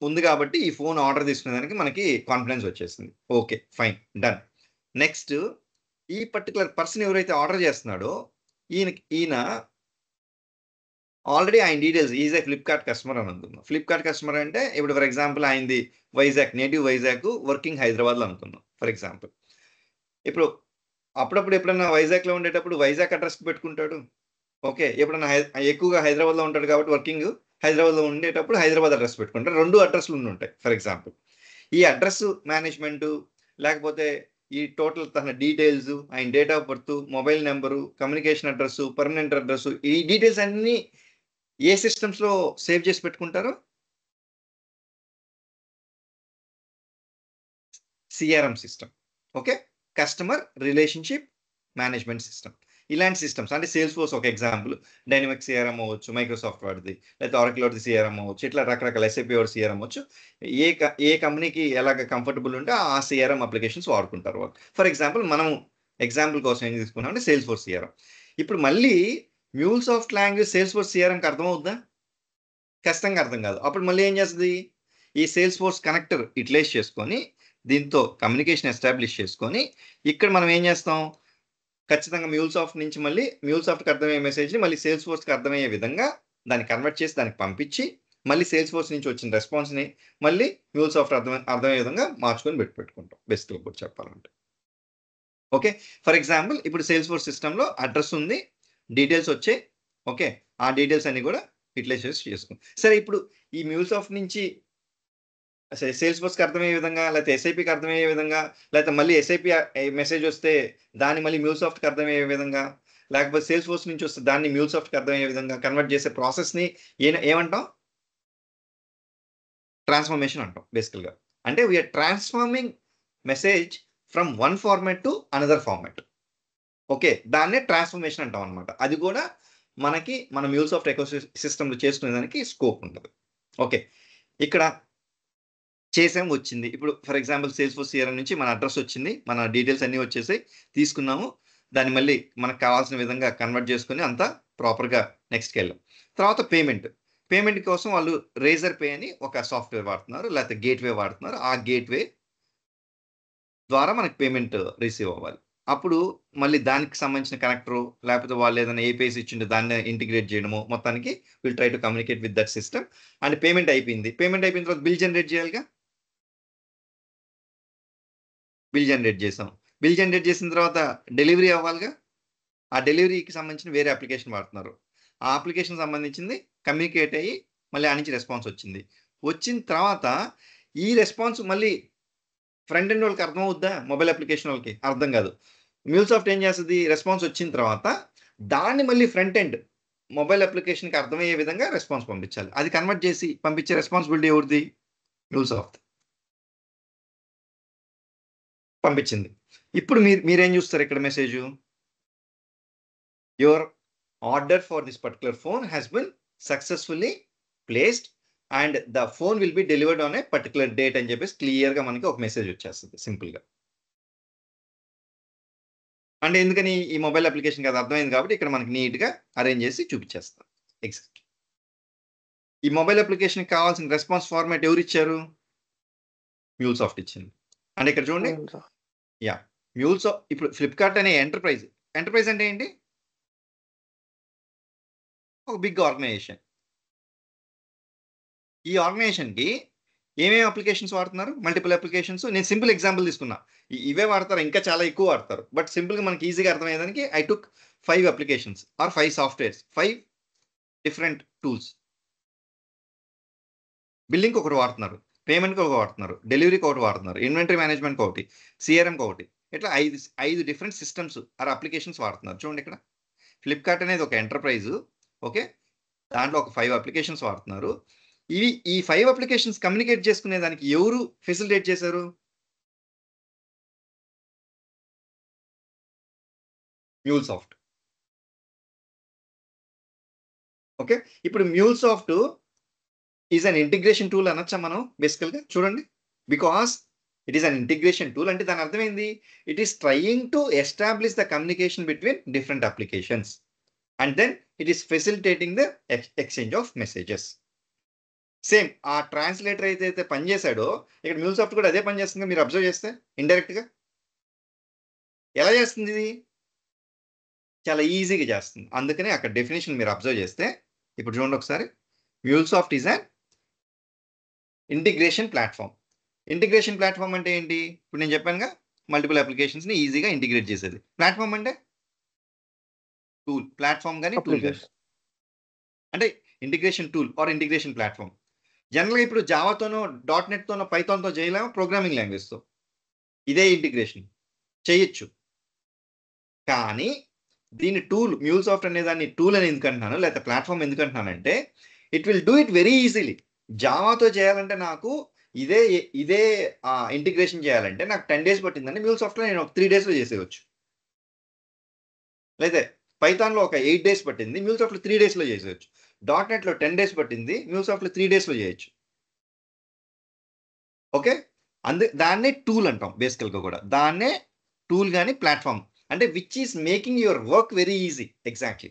[SPEAKER 1] ఉంది కాబట్టి ఈ ఫోన్ ఆర్డర్ తీసుకునేదానికి మనకి కాన్ఫిడెన్స్ వచ్చేసింది. Okay, fine, done. నెక్స్ట్ ఈ పర్టికులర్ పర్సన్ ఎవరైతే ఆర్డర్ చేస్తున్నాడో ఈయన ఆల్రెడీ ఆయన details is a Flipkart customer అని అనుకుందాం. ఫ్లిప్కార్ట్ కస్టమర్ అంటే ఇప్పుడు ఫర్ ఎగ్జాంపుల్ ఆయనది వైజాగ్, నేటివ్ వైజాగ్, వర్కింగ్ హైదరాబాద్లో అనుకుందాం ఫర్ ఎగ్జాంపుల్. ఇప్పుడు అప్పుడప్పుడు ఎప్పుడన్నా వైజాగ్లో ఉండేటప్పుడు వైజాగ్ అడ్రస్కి పెట్టుకుంటాడు. ఓకే, ఎప్పుడన్నా ఎక్కువగా హైదరాబాద్లో ఉంటాడు కాబట్టి వర్కింగ్ హైదరాబాద్లో ఉండేటప్పుడు హైదరాబాద్ అడ్రస్ పెట్టుకుంటారు. 2 అడ్రస్లు ఉండి ఉంటాయి ఫర్ ఎగ్జాంపుల్. ఈ అడ్రస్ మేనేజ్మెంటు, లేకపోతే ఈ టోటల్ తన డీటెయిల్స్, ఆయన date of birth, mobile number, communication address, permanent address, ఈ డీటెయిల్స్ అన్నీ ఏ సిస్టమ్స్లో సేవ్ చేసి పెట్టుకుంటారు? CRM system. Okay, customer relationship management system. ఇలాంటి సిస్టమ్స్ అంటే సేల్స్ ఫోర్స్ ఒక ఎగ్జాంపుల్, డైనమిక్ సిఆర్ఎం అవ్వచ్చు, మైక్రోసాఫ్ట్ వాడిది, లేకపోతే ఆరకిల్ వాడిది సిఆర్ఎం అవ్వచ్చు, ఇట్లా రకరకాల ఎస్ఏపీ వాడి సిఆర్ఎం అవ్వచ్చు. ఏ కంపెనీకి ఎలాగ కంఫర్టబుల్ ఉంటే ఆ సిఆర్ఎం అప్లికేషన్స్ వాడుకుంటారు వాళ్ళు. ఫర్ ఎగ్జాంపుల్ మనం ఎగ్జాంపుల్ కోసం ఏం తీసుకున్నాం అంటే సేల్స్ ఫోర్స్ సిఆర్ఎం. ఇప్పుడు మళ్ళీ మ్యూల్సాఫ్ట్ లాంగ్వేజ్ సేల్స్ ఫోర్స్ సిఆర్ఎంకి అర్థమవుద్దా? ఖచ్చితంగా అర్థం కాదు. అప్పుడు మళ్ళీ ఏం చేస్తుంది? ఈ సేల్స్ ఫోర్స్ కనెక్టర్ యూటిలైజ్ చేసుకొని దీంతో కమ్యూనికేషన్ ఎస్టాబ్లిష్ చేసుకొని ఇక్కడ మనం ఏం చేస్తాం? ఖచ్చితంగా మ్యూల్సాఫ్ట్ నుంచి మళ్ళీ మ్యూల్సాఫ్ట్కి అర్థమయ్యే మెసేజ్ని మళ్ళీ సేల్స్ ఫోర్స్కి అర్థమయ్యే విధంగా దాన్ని కన్వర్ట్ చేసి దానికి పంపించి మళ్ళీ సేల్స్ ఫోర్స్ నుంచి వచ్చిన రెస్పాన్స్ని మళ్ళీ మ్యూల్సాఫ్ట్ అర్థమయ్యే విధంగా మార్చుకొని పెట్టుకుంటాం బేసిక్గా కూడా చెప్పాలంటే. ఓకే, ఫర్ ఎగ్జాంపుల్ ఇప్పుడు సేల్స్ ఫోర్స్ సిస్టంలో అడ్రస్ ఉంది, డీటెయిల్స్ వచ్చాయి. ఓకే, ఆ డీటెయిల్స్ అన్ని కూడా యూటిలైజ్ చేసుకుంటాం. సరే, ఇప్పుడు ఈ మ్యూల్సాఫ్ట్ నుంచి సేల్స్ ఫోర్స్కి అర్థమయ్యే విధంగా, లేకపోతే ఎస్ఐపికి అర్థమయ్యే విధంగా, లేకపోతే మళ్ళీ ఎస్ఐపి మెసేజ్ వస్తే దాన్ని మళ్ళీ మ్యూల్సాఫ్ట్కి అర్థమయ్యే విధంగా, లేకపోతే సేల్స్ ఫోర్స్ నుంచి వస్తే దాన్ని మ్యూల్సాఫ్ట్కి అర్థమయ్యే విధంగా కన్వర్ట్ చేసే ప్రాసెస్ని ఏమంటాం? ట్రాన్స్ఫర్మేషన్ అంటాం బేసికల్గా. అంటే we're transforming message from one format to another format. Okay, దాన్నే ట్రాన్స్ఫర్మేషన్ అంటాం అనమాట. అది కూడా మనకి మన మ్యూల్సాఫ్ట్ ఎకో సిస్టంలో చేసుకునేదానికి స్కోప్ ఉంటుంది. ఓకే, ఇక్కడ చేసాం, వచ్చింది. ఇప్పుడు for example sales force CRM నుంచి మన అడ్రస్ వచ్చింది, మన డీటెయిల్స్ అన్నీ వచ్చేసాయి, తీసుకున్నాము, దాన్ని మళ్ళీ మనకు కావాల్సిన విధంగా కన్వర్ట్ చేసుకొని అంతా ప్రాపర్గా నెక్స్ట్కి వెళ్ళాం. తర్వాత పేమెంట్ కోసం వాళ్ళు రేజర్ పే అని ఒక సాఫ్ట్వేర్ వాడుతున్నారు, లేకపోతే గేట్వే వాడుతున్నారు. ఆ గేట్వే ద్వారా మనకి పేమెంట్ రిసీవ్ అవ్వాలి. అప్పుడు మళ్ళీ దానికి సంబంధించిన కనెక్టరు, లేకపోతే వాళ్ళు ఏదైనా ఏపీఐస్ ఇచ్చిండే దాన్ని ఇంటిగ్రేట్ చేయడము, మొత్తానికి will try to communicate with that system. And payment అయిపోయింది తర్వాత బిల్ జనరేట్ చేయాలిగా. బిల్ జనరేట్ చేసాం, బిల్ జనరేట్ చేసిన తర్వాత డెలివరీ అవ్వాలిగా. ఆ డెలివరీకి సంబంధించిన వేరే అప్లికేషన్ వాడుతున్నారు, ఆ అప్లికేషన్ సంబంధించింది కమ్యూనికేట్ అయ్యి మళ్ళీ ఆ నుంచి రెస్పాన్స్ వచ్చింది. వచ్చిన తర్వాత ఈ రెస్పాన్స్ మళ్ళీ ఫ్రంట్ ఎండ్ వాళ్ళకి అర్థమవుద్దా? మొబైల్ అప్లికేషన్ వాళ్ళకి అర్థం కాదు. మ్యూల్సాఫ్ట్ ఏం చేస్తుంది? రెస్పాన్స్ వచ్చిన తర్వాత దాన్ని మళ్ళీ ఫ్రంట్ ఎండ్ మొబైల్ అప్లికేషన్కి అర్థమయ్యే విధంగా రెస్పాన్స్ పంపించాలి. అది కన్వర్ట్ చేసి పంపించే రెస్పాన్సిబిలిటీ ఎవరిది? మ్యూల్సాఫ్ట్. పంపించింది. ఇప్పుడు మీరేం చూస్తారు ఇక్కడ message? Your order for this particular phone has been successfully placed and the phone will be delivered on a particular date అని చెప్పేసి క్లియర్గా మనకి ఒక మెసేజ్ వచ్చేస్తుంది సింపుల్గా. అంటే ఎందుకని? ఈ మొబైల్ అప్లికేషన్ కదా అర్థమైంది కాబట్టి ఇక్కడ మనకి నీట్గా అరేంజ్ చేసి చూపించేస్తాం. ఎగ్జాక్ట్ ఈ మొబైల్ అప్లికేషన్కి కావాల్సిన రెస్పాన్స్ ఫార్మాట్ ఎవరు ఇచ్చారు? మ్యూల్సాఫ్ట్ ఇచ్చింది. అంటే ఇక్కడ చూడండి, యా మ్యూల్సాఫ్ట్. ఇప్పుడు ఫ్లిప్కార్ట్ అనే ఎంటర్ప్రైజ్ అంటే ఏంటి? ఒక బిగ్ ఆర్గనైజేషన్. ఈ ఆర్గనైజేషన్కి ఏమేమి అప్లికేషన్స్ వాడుతున్నారు? Multiple applications. నేను సింపుల్ ఎగ్జాంపుల్ తీసుకున్నా. ఇవే వాడతారు, ఇంకా చాలా ఎక్కువ వాడతారు. బట్ సింపుల్గా మనకి ఈజీగా అర్థమయ్యేదానికి I took 5 applications or 5 softwares, 5 different tools. బిల్లింగ్కి ఒకటి వాడుతున్నారు, పేమెంట్కి ఒకటి వాడుతున్నారు, డెలివరీకి ఒకటి వాడుతున్నారు, ఇన్వెంటరీ మేనేజ్మెంట్కి ఒకటి, సిఆర్ఎంకి ఒకటి. ఇట్లా 5 డిఫరెంట్ సిస్టమ్స్ ఆర్ అప్లికేషన్స్ వాడుతున్నారు. చూడండి ఇక్కడ ఫ్లిప్కార్ట్ అనేది ఒక ఎంటర్ప్రైజ్. ఓకే, దాంట్లో ఒక 5 అప్లికేషన్స్ వాడుతున్నారు. ఈ 5 అప్లికేషన్స్ కమ్యూనికేట్ చేసుకునే దానికి ఎవరు ఫెసిలిటేట్ చేశారు? మ్యూల్సాఫ్ట్. ఓకే, ఇప్పుడు MuleSoft is an integration tool అనొచ్చా మనం బేసికల్గా? చూడండి, because it is an integration tool అంటే దాని అర్థం ఏంది? It is trying to establish the communication between different applications and then it is facilitating the exchange of messages. Same ఆ translator అయితే పనిచేశాడో ఇక్కడ మ్యూల్సాఫ్ట్ కూడా అదే పని చేస్తుంది. మీరు అబ్జర్వ్ చేస్తే ఇండైరెక్ట్గా ఎలా చేస్తుంది? ఇది చాలా ఈజీగా చేస్తుంది. అందుకనే అక్కడ డెఫినేషన్ మీరు అబ్జర్వ్ చేస్తే ఇప్పుడు చూడండి ఒకసారి. MuleSoft is an integration platform. Integration platform అంటే ఏంటి? ఇప్పుడు నేను చెప్పానుగా, మల్టిపుల్ అప్లికేషన్స్ని ఈజీగా ఇంటిగ్రేట్ చేసేది. ప్లాట్ఫామ్ అంటే టూల్. ప్లాట్ఫామ్ కానీ టూల్ కానీ అంటే integration tool or integration platform. జనరల్గా ఇప్పుడు జావాతోనో, .NETతోనో, పైథాన్తో చేయలేము, ప్రోగ్రామింగ్ లాంగ్వేజ్తో. ఇదే ఇంటిగ్రేషన్ చేయొచ్చు. కానీ దీని టూల్, మ్యూల్సాఫ్ట్ అనే దాన్ని టూల్ అని ఎందుకు అంటున్నాను, లేకపోతే ప్లాట్ఫామ్ ఎందుకు అంటున్నానంటే it will do it very easily. జావాతో చేయాలంటే నాకు ఇదే ఇంటిగ్రేషన్ చేయాలంటే నాకు 10 days పట్టిందండి, మ్యూల్సాఫ్ట్లో నేను ఒక 3 daysలో చేసేయచ్చు. లేదా పైథాన్లో ఒక 8 days పట్టింది, మ్యూల్సాఫ్ట్లో 3 daysలో చేసేయచ్చు. .NETలో 10 days పట్టింది, మ్యూల్సాఫ్ట్లో 3 daysలో చేయొచ్చు. ఓకే, దాన్నే టూల్ అంటాం బేసికల్గా కూడా. దాన్నే టూల్ కానీ ప్లాట్ఫామ్ అంటే which is making your work very easy. Exactly.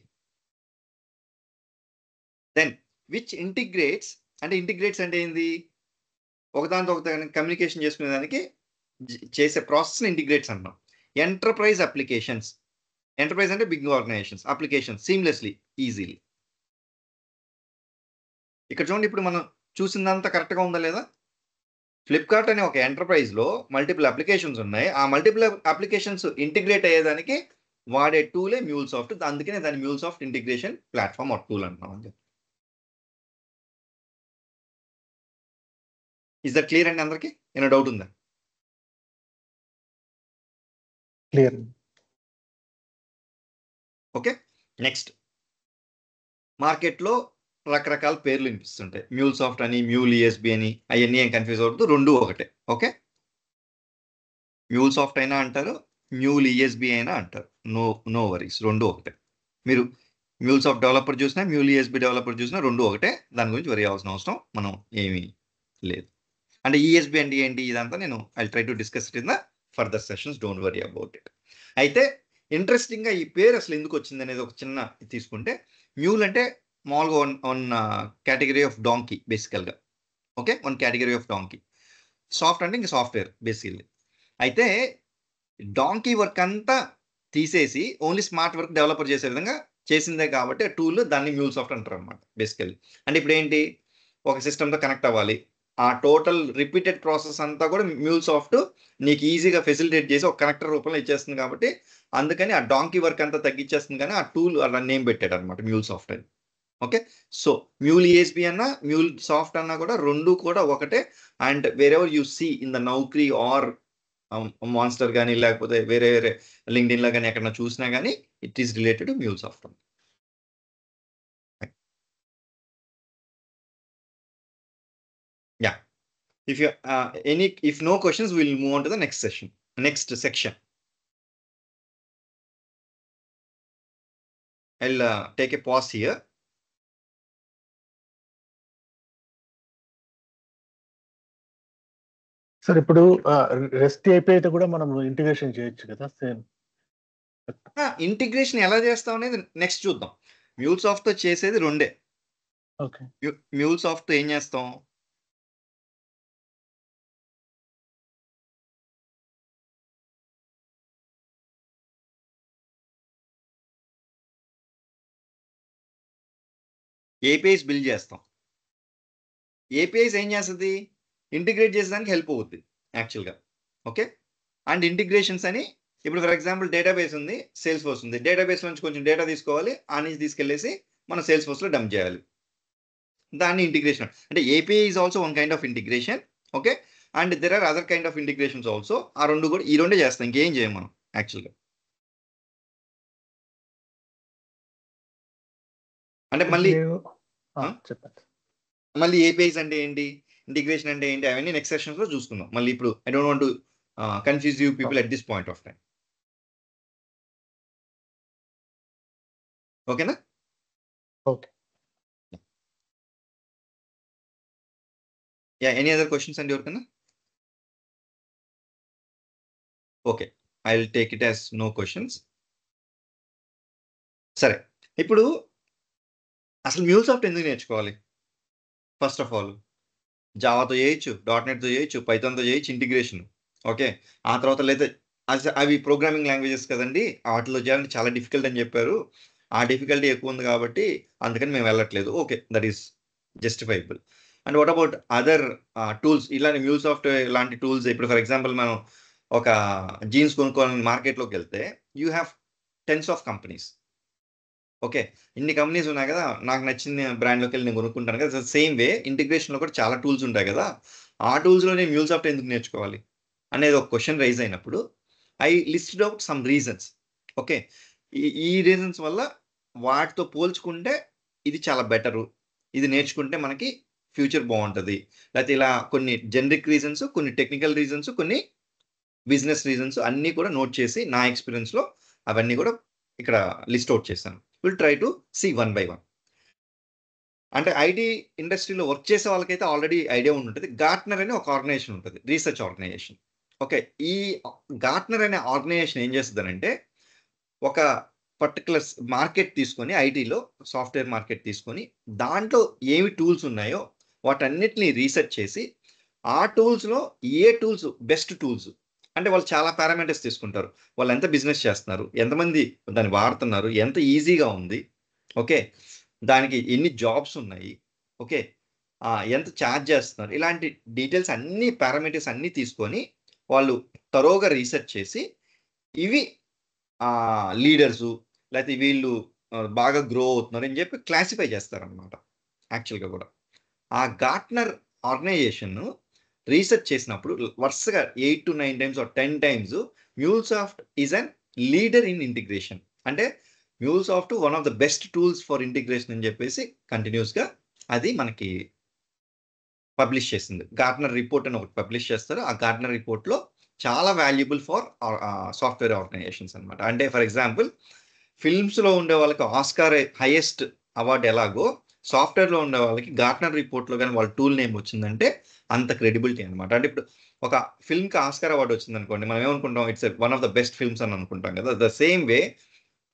[SPEAKER 1] Then which integrates అంటే ఏంది? ఒకదానితో ఒకదాని కమ్యూనికేషన్ చేసుకునే దానికి చేసే ప్రాసెస్ని ఇంటిగ్రేట్స్ అంటాం. Enterprise applications. ఎంటర్ప్రైజ్ అంటే big organizations. Applications seamlessly, easily. ఇక్కడ చూడండి, ఇప్పుడు మనం చూసిందంతా కరెక్ట్గా ఉందా లేదా? ఫ్లిప్కార్ట్ అనే ఒక ఎంటర్ప్రైజ్లో మల్టిపుల్ అప్లికేషన్స్ ఉన్నాయి. ఆ మల్టిపుల్ అప్లికేషన్స్ ఇంటిగ్రేట్ అయ్యేదానికి వాడే టూలే మ్యూల్సాఫ్ట్. అందుకనే దాన్ని మ్యూల్సాఫ్ట్ ఇంటిగ్రేషన్ ప్లాట్ఫామ్ ఆర్ టూల్ అంటున్నాం. ఇస్ దట్ క్లియర్ అండి అందరికి? ఏమైనా డౌట్ ఉందా?
[SPEAKER 3] క్లియర్.
[SPEAKER 1] Okay, next. మార్కెట్లో రకరకాల పేర్లు వినిపిస్తుంటాయి. మ్యూల్సాఫ్ట్ అని, మ్యూల్ ఈఎస్బి అని. అవన్నీ ఏం కన్ఫ్యూజ్ అవ్వద్దు, రెండు ఒకటే. ఓకే, మ్యూల్సాఫ్ట్ అయినా అంటారు, మ్యూల్ ఈఎస్బి అయినా అంటారు. నో వరీస్, రెండు ఒకటే. మీరు మ్యూల్సాఫ్ట్ డెవలపర్ చూసినా, మ్యూల్ ఈఎస్బి డెవలపర్ చూసినా రెండు ఒకటే. దాని గురించి వరీ అవ్వాల్సిన అవసరం మనం ఏమీ లేదు. అంటే ఈఎస్బి అంటే ఏంటి, ఇదంతా నేను I try to discuss it in the further sessions. Don't worry about it. అయితే ఇంట్రెస్టింగ్గా ఈ పేరు అసలు ఎందుకు వచ్చింది అనేది ఒక చిన్న తీసుకుంటే, మ్యూల్ అంటే మామూలుగా వన్ కేటగిరీ ఆఫ్ డాంకీ బేసికల్గా. Okay, one category of donkey. Soft అంటే ఇంకా సాఫ్ట్వేర్ బేసికల్లీ. అయితే డాంకీ వర్క్ అంతా తీసేసి ఓన్లీ స్మార్ట్ వర్క్ డెవలపర్ చేసే విధంగా చేసిందే కాబట్టి ఆ టూల్ దాన్ని మ్యూల్సాఫ్ట్ అంటారు అనమాట బేసికల్లీ. అంటే ఇప్పుడు ఏంటి, ఒక సిస్టమ్తో కనెక్ట్ అవ్వాలి, ఆ టోటల్ రిపీటెడ్ ప్రాసెస్ అంతా కూడా మ్యూల్సాఫ్ట్ నీకు ఈజీగా ఫెసిలిటేట్ చేసి ఒక కనెక్టర్ రూపంలో ఇచ్చేస్తుంది. కాబట్టి అందుకని ఆ డాంకీ వర్క్ అంతా తగ్గించేస్తుంది, కానీ ఆ టూల్ అలా నేమ్ పెట్టాడు అనమాట మ్యూల్సాఫ్ట్ అని. ఓకే, సో మ్యూల్ ఈఎస్బి అన్నా మ్యూల్ సాఫ్ట్ అన్నా కూడా రెండు కూడా ఒకటే. And wherever you see in the Naukri or Monster కానీ, లేకపోతే వేరే లింక్డ్ఇన్లో కానీ ఎక్కడన్నా చూసినా కానీ it is related to MuleSoft. Yeah. If no questions, we'll move on to the next section. I'll take a pause here.
[SPEAKER 3] Sir ఇప్పుడు రెస్ట్ API కూడా మనం ఇంటిగ్రేషన్ చేయొచ్చు కదా సేమ్?
[SPEAKER 1] ఇంటిగ్రేషన్ ఎలా చేస్తాం అనేది నెక్స్ట్ చూద్దాం. మ్యూల్సాఫ్ట్తో చేసేది రెండే.
[SPEAKER 3] ఓకే,
[SPEAKER 1] మ్యూల్సాఫ్ట్తో ఏం చేస్తాం, ఏపీఐస్ బిల్డ్ చేస్తాం. ఏపీఐస్ ఏం చేస్తుంది? ఇంటిగ్రేట్ చేసేదానికి హెల్ప్ అవుద్ది యాక్చువల్గా. ఓకే, అండ్ ఇంటిగ్రేషన్స్ అని ఇప్పుడు ఫర్ ఎగ్జాంపుల్ డేటాబేస్ ఉంది, సేల్స్ ఫోర్స్ ఉంది. డేటాబేస్ నుంచి కొంచెం డేటా తీసుకోవాలి, ఆ నుంచి తీసుకెళ్లేసి మనం సేల్స్ ఫోర్స్లో డంప్ చేయాలి. దాన్ని ఇంటిగ్రేషన్ అంటే API is also one kind of integration. Okay, and there are other kind of integrations also. ఆ రెండు కూడా ఈ రెండే చేస్తాం, ఇంకేం చేయం మనం యాక్చువల్గా. అంటే మళ్ళీ
[SPEAKER 3] చెప్పండి.
[SPEAKER 1] మళ్ళీ ఏపీఐస్ అంటే ఏంటి, ఇంటిగ్రేషన్ అంటే ఏంటి, అవన్నీ నెక్స్ట్ సెషన్స్ లో చూసుకుందాం. మళ్ళీ ఇప్పుడు I don't want to confuse you people at this point of time. ఓకేనా?
[SPEAKER 3] Okay.
[SPEAKER 1] Yeah, any other questions అండి ఎవరికైనా? Okay, I will take it as no questions. సరే, ఇప్పుడు అసలు మ్యూల్సాఫ్ట్ ఎందుకు నేర్చుకోవాలి? ఫస్ట్ ఆఫ్ ఆల్ జావాతో చేయొచ్చు, .NETతో చేయొచ్చు, పైథాన్తో చేయొచ్చు ఇంటిగ్రేషన్. ఓకే, ఆ తర్వాత లేదా అవి ప్రోగ్రామింగ్ లాంగ్వేజెస్ కదండి, వాటిలో చేయాలంటే చాలా డిఫికల్ట్ అని చెప్పారు. ఆ డిఫికల్టీ ఎక్కువ ఉంది కాబట్టి అందుకని మేము వెళ్ళట్లేదు. Okay, that is justifiable. And what about other tools? ఇలాంటి మ్యూల్సాఫ్ట్ లాంటి టూల్స్, ఇప్పుడు ఫర్ ఎగ్జాంపుల్ మనం ఒక జీన్స్ కొనుక్కోవాలని మార్కెట్లోకి వెళ్తే you have tens of companies. Okay, ఇన్ని కంపెనీస్ ఉన్నాయి కదా, నాకు నచ్చిన బ్రాండ్లోకి వెళ్ళి నేను కొనుక్కుంటాను కదా. సేమ్ వే ఇంటిగ్రేషన్లో కూడా చాలా టూల్స్ ఉంటాయి కదా, ఆ టూల్స్లో నేను మ్యూల్సాఫ్ట్ ఎందుకు నేర్చుకోవాలి అనేది ఒక క్వశ్చన్ రైజ్ అయినప్పుడు I listed out some reasons. Okay, ఈ రీజన్స్ వల్ల వాటితో పోల్చుకుంటే ఇది చాలా బెటరు, ఇది నేర్చుకుంటే మనకి ఫ్యూచర్ బాగుంటుంది. లేకపోతే ఇలా కొన్ని జనరిక్ రీజన్స్, కొన్ని టెక్నికల్ రీజన్స్, కొన్ని బిజినెస్ రీజన్స్ అన్నీ కూడా నోట్ చేసి నా ఎక్స్పీరియన్స్లో అవన్నీ కూడా ఇక్కడ లిస్ట్ అవుట్ చేశాను. Will try to see one by one. అంటే ఐటీ ఇండస్ట్రీలో వర్క్ చేసే వాళ్ళకైతే ఆల్రెడీ ఐడియా ఉంటుంది. గార్ట్నర్ అనే ఒక ఆర్గనైజేషన్ ఉంటుంది, రీసెర్చ్ ఆర్గనైజేషన్. ఓకే, ఈ గార్ట్నర్ అనే ఆర్గనైజేషన్ ఏం చేస్తుందనంటే ఒక పర్టికులర్ మార్కెట్ తీసుకొని, ఐటీలో సాఫ్ట్వేర్ మార్కెట్ తీసుకొని దాంట్లో ఏమి టూల్స్ ఉన్నాయో వాటన్నిటిని రీసెర్చ్ చేసి ఆ టూల్స్లో ఏ టూల్స్ బెస్ట్ టూల్స్ అంటే వాళ్ళు చాలా పారామీటర్స్ తీసుకుంటారు. వాళ్ళు ఎంత బిజినెస్ చేస్తున్నారు, ఎంతమంది దాన్ని వాడుతున్నారు, ఎంత ఈజీగా ఉంది, ఓకే, దానికి ఎన్ని జాబ్స్ ఉన్నాయి, ఓకే, ఎంత ఛార్జ్ చేస్తున్నారు, ఇలాంటి డీటెయిల్స్ అన్ని పారామీటర్స్ అన్నీ తీసుకొని వాళ్ళు తరోగా రీసెర్చ్ చేసి ఇవి లీడర్సు లేకపోతే వీళ్ళు బాగా గ్రో అవుతున్నారు అని చెప్పి క్లాసిఫై చేస్తారనమాట యాక్చువల్గా కూడా. ఆ గార్ట్నర్ ఆర్గనైజేషన్ రీసెర్చ్ చేసినప్పుడు వరుసగా 8 to 9 times or 10 times MuleSoft is an leader in integration. అంటే MuleSoft one of the best tools for integration అని చెప్పేసి కంటిన్యూస్గా అది మనకి పబ్లిష్ చేసింది. గార్ట్నర్ రిపోర్ట్ అని ఒకటి పబ్లిష్ చేస్తారు. ఆ గార్ట్నర్ రిపోర్ట్లో చాలా వాల్యుబుల్ ఫర్ సాఫ్ట్వేర్ ఆర్గనైజేషన్స్ అనమాట. అంటే ఫర్ ఎగ్జాంపుల్ ఫిల్మ్స్లో ఉండే వాళ్ళకి ఆస్కార్ హైయెస్ట్ అవార్డు ఎలాగో సాఫ్ట్వేర్లో ఉండే వాళ్ళకి గార్ట్నర్ రిపోర్ట్లో కానీ వాళ్ళ టూల్ నేమ్ వచ్చిందంటే అంత క్రెడిబిలిటీ అనమాట. అంటే ఇప్పుడు ఒక ఫిల్మ్కి ఆస్కార్ అవార్డు వచ్చింది అనుకోండి, మనం ఏమనుకుంటాం, it's one of the best films అని అనుకుంటాం కదా. ద సేమ్ వే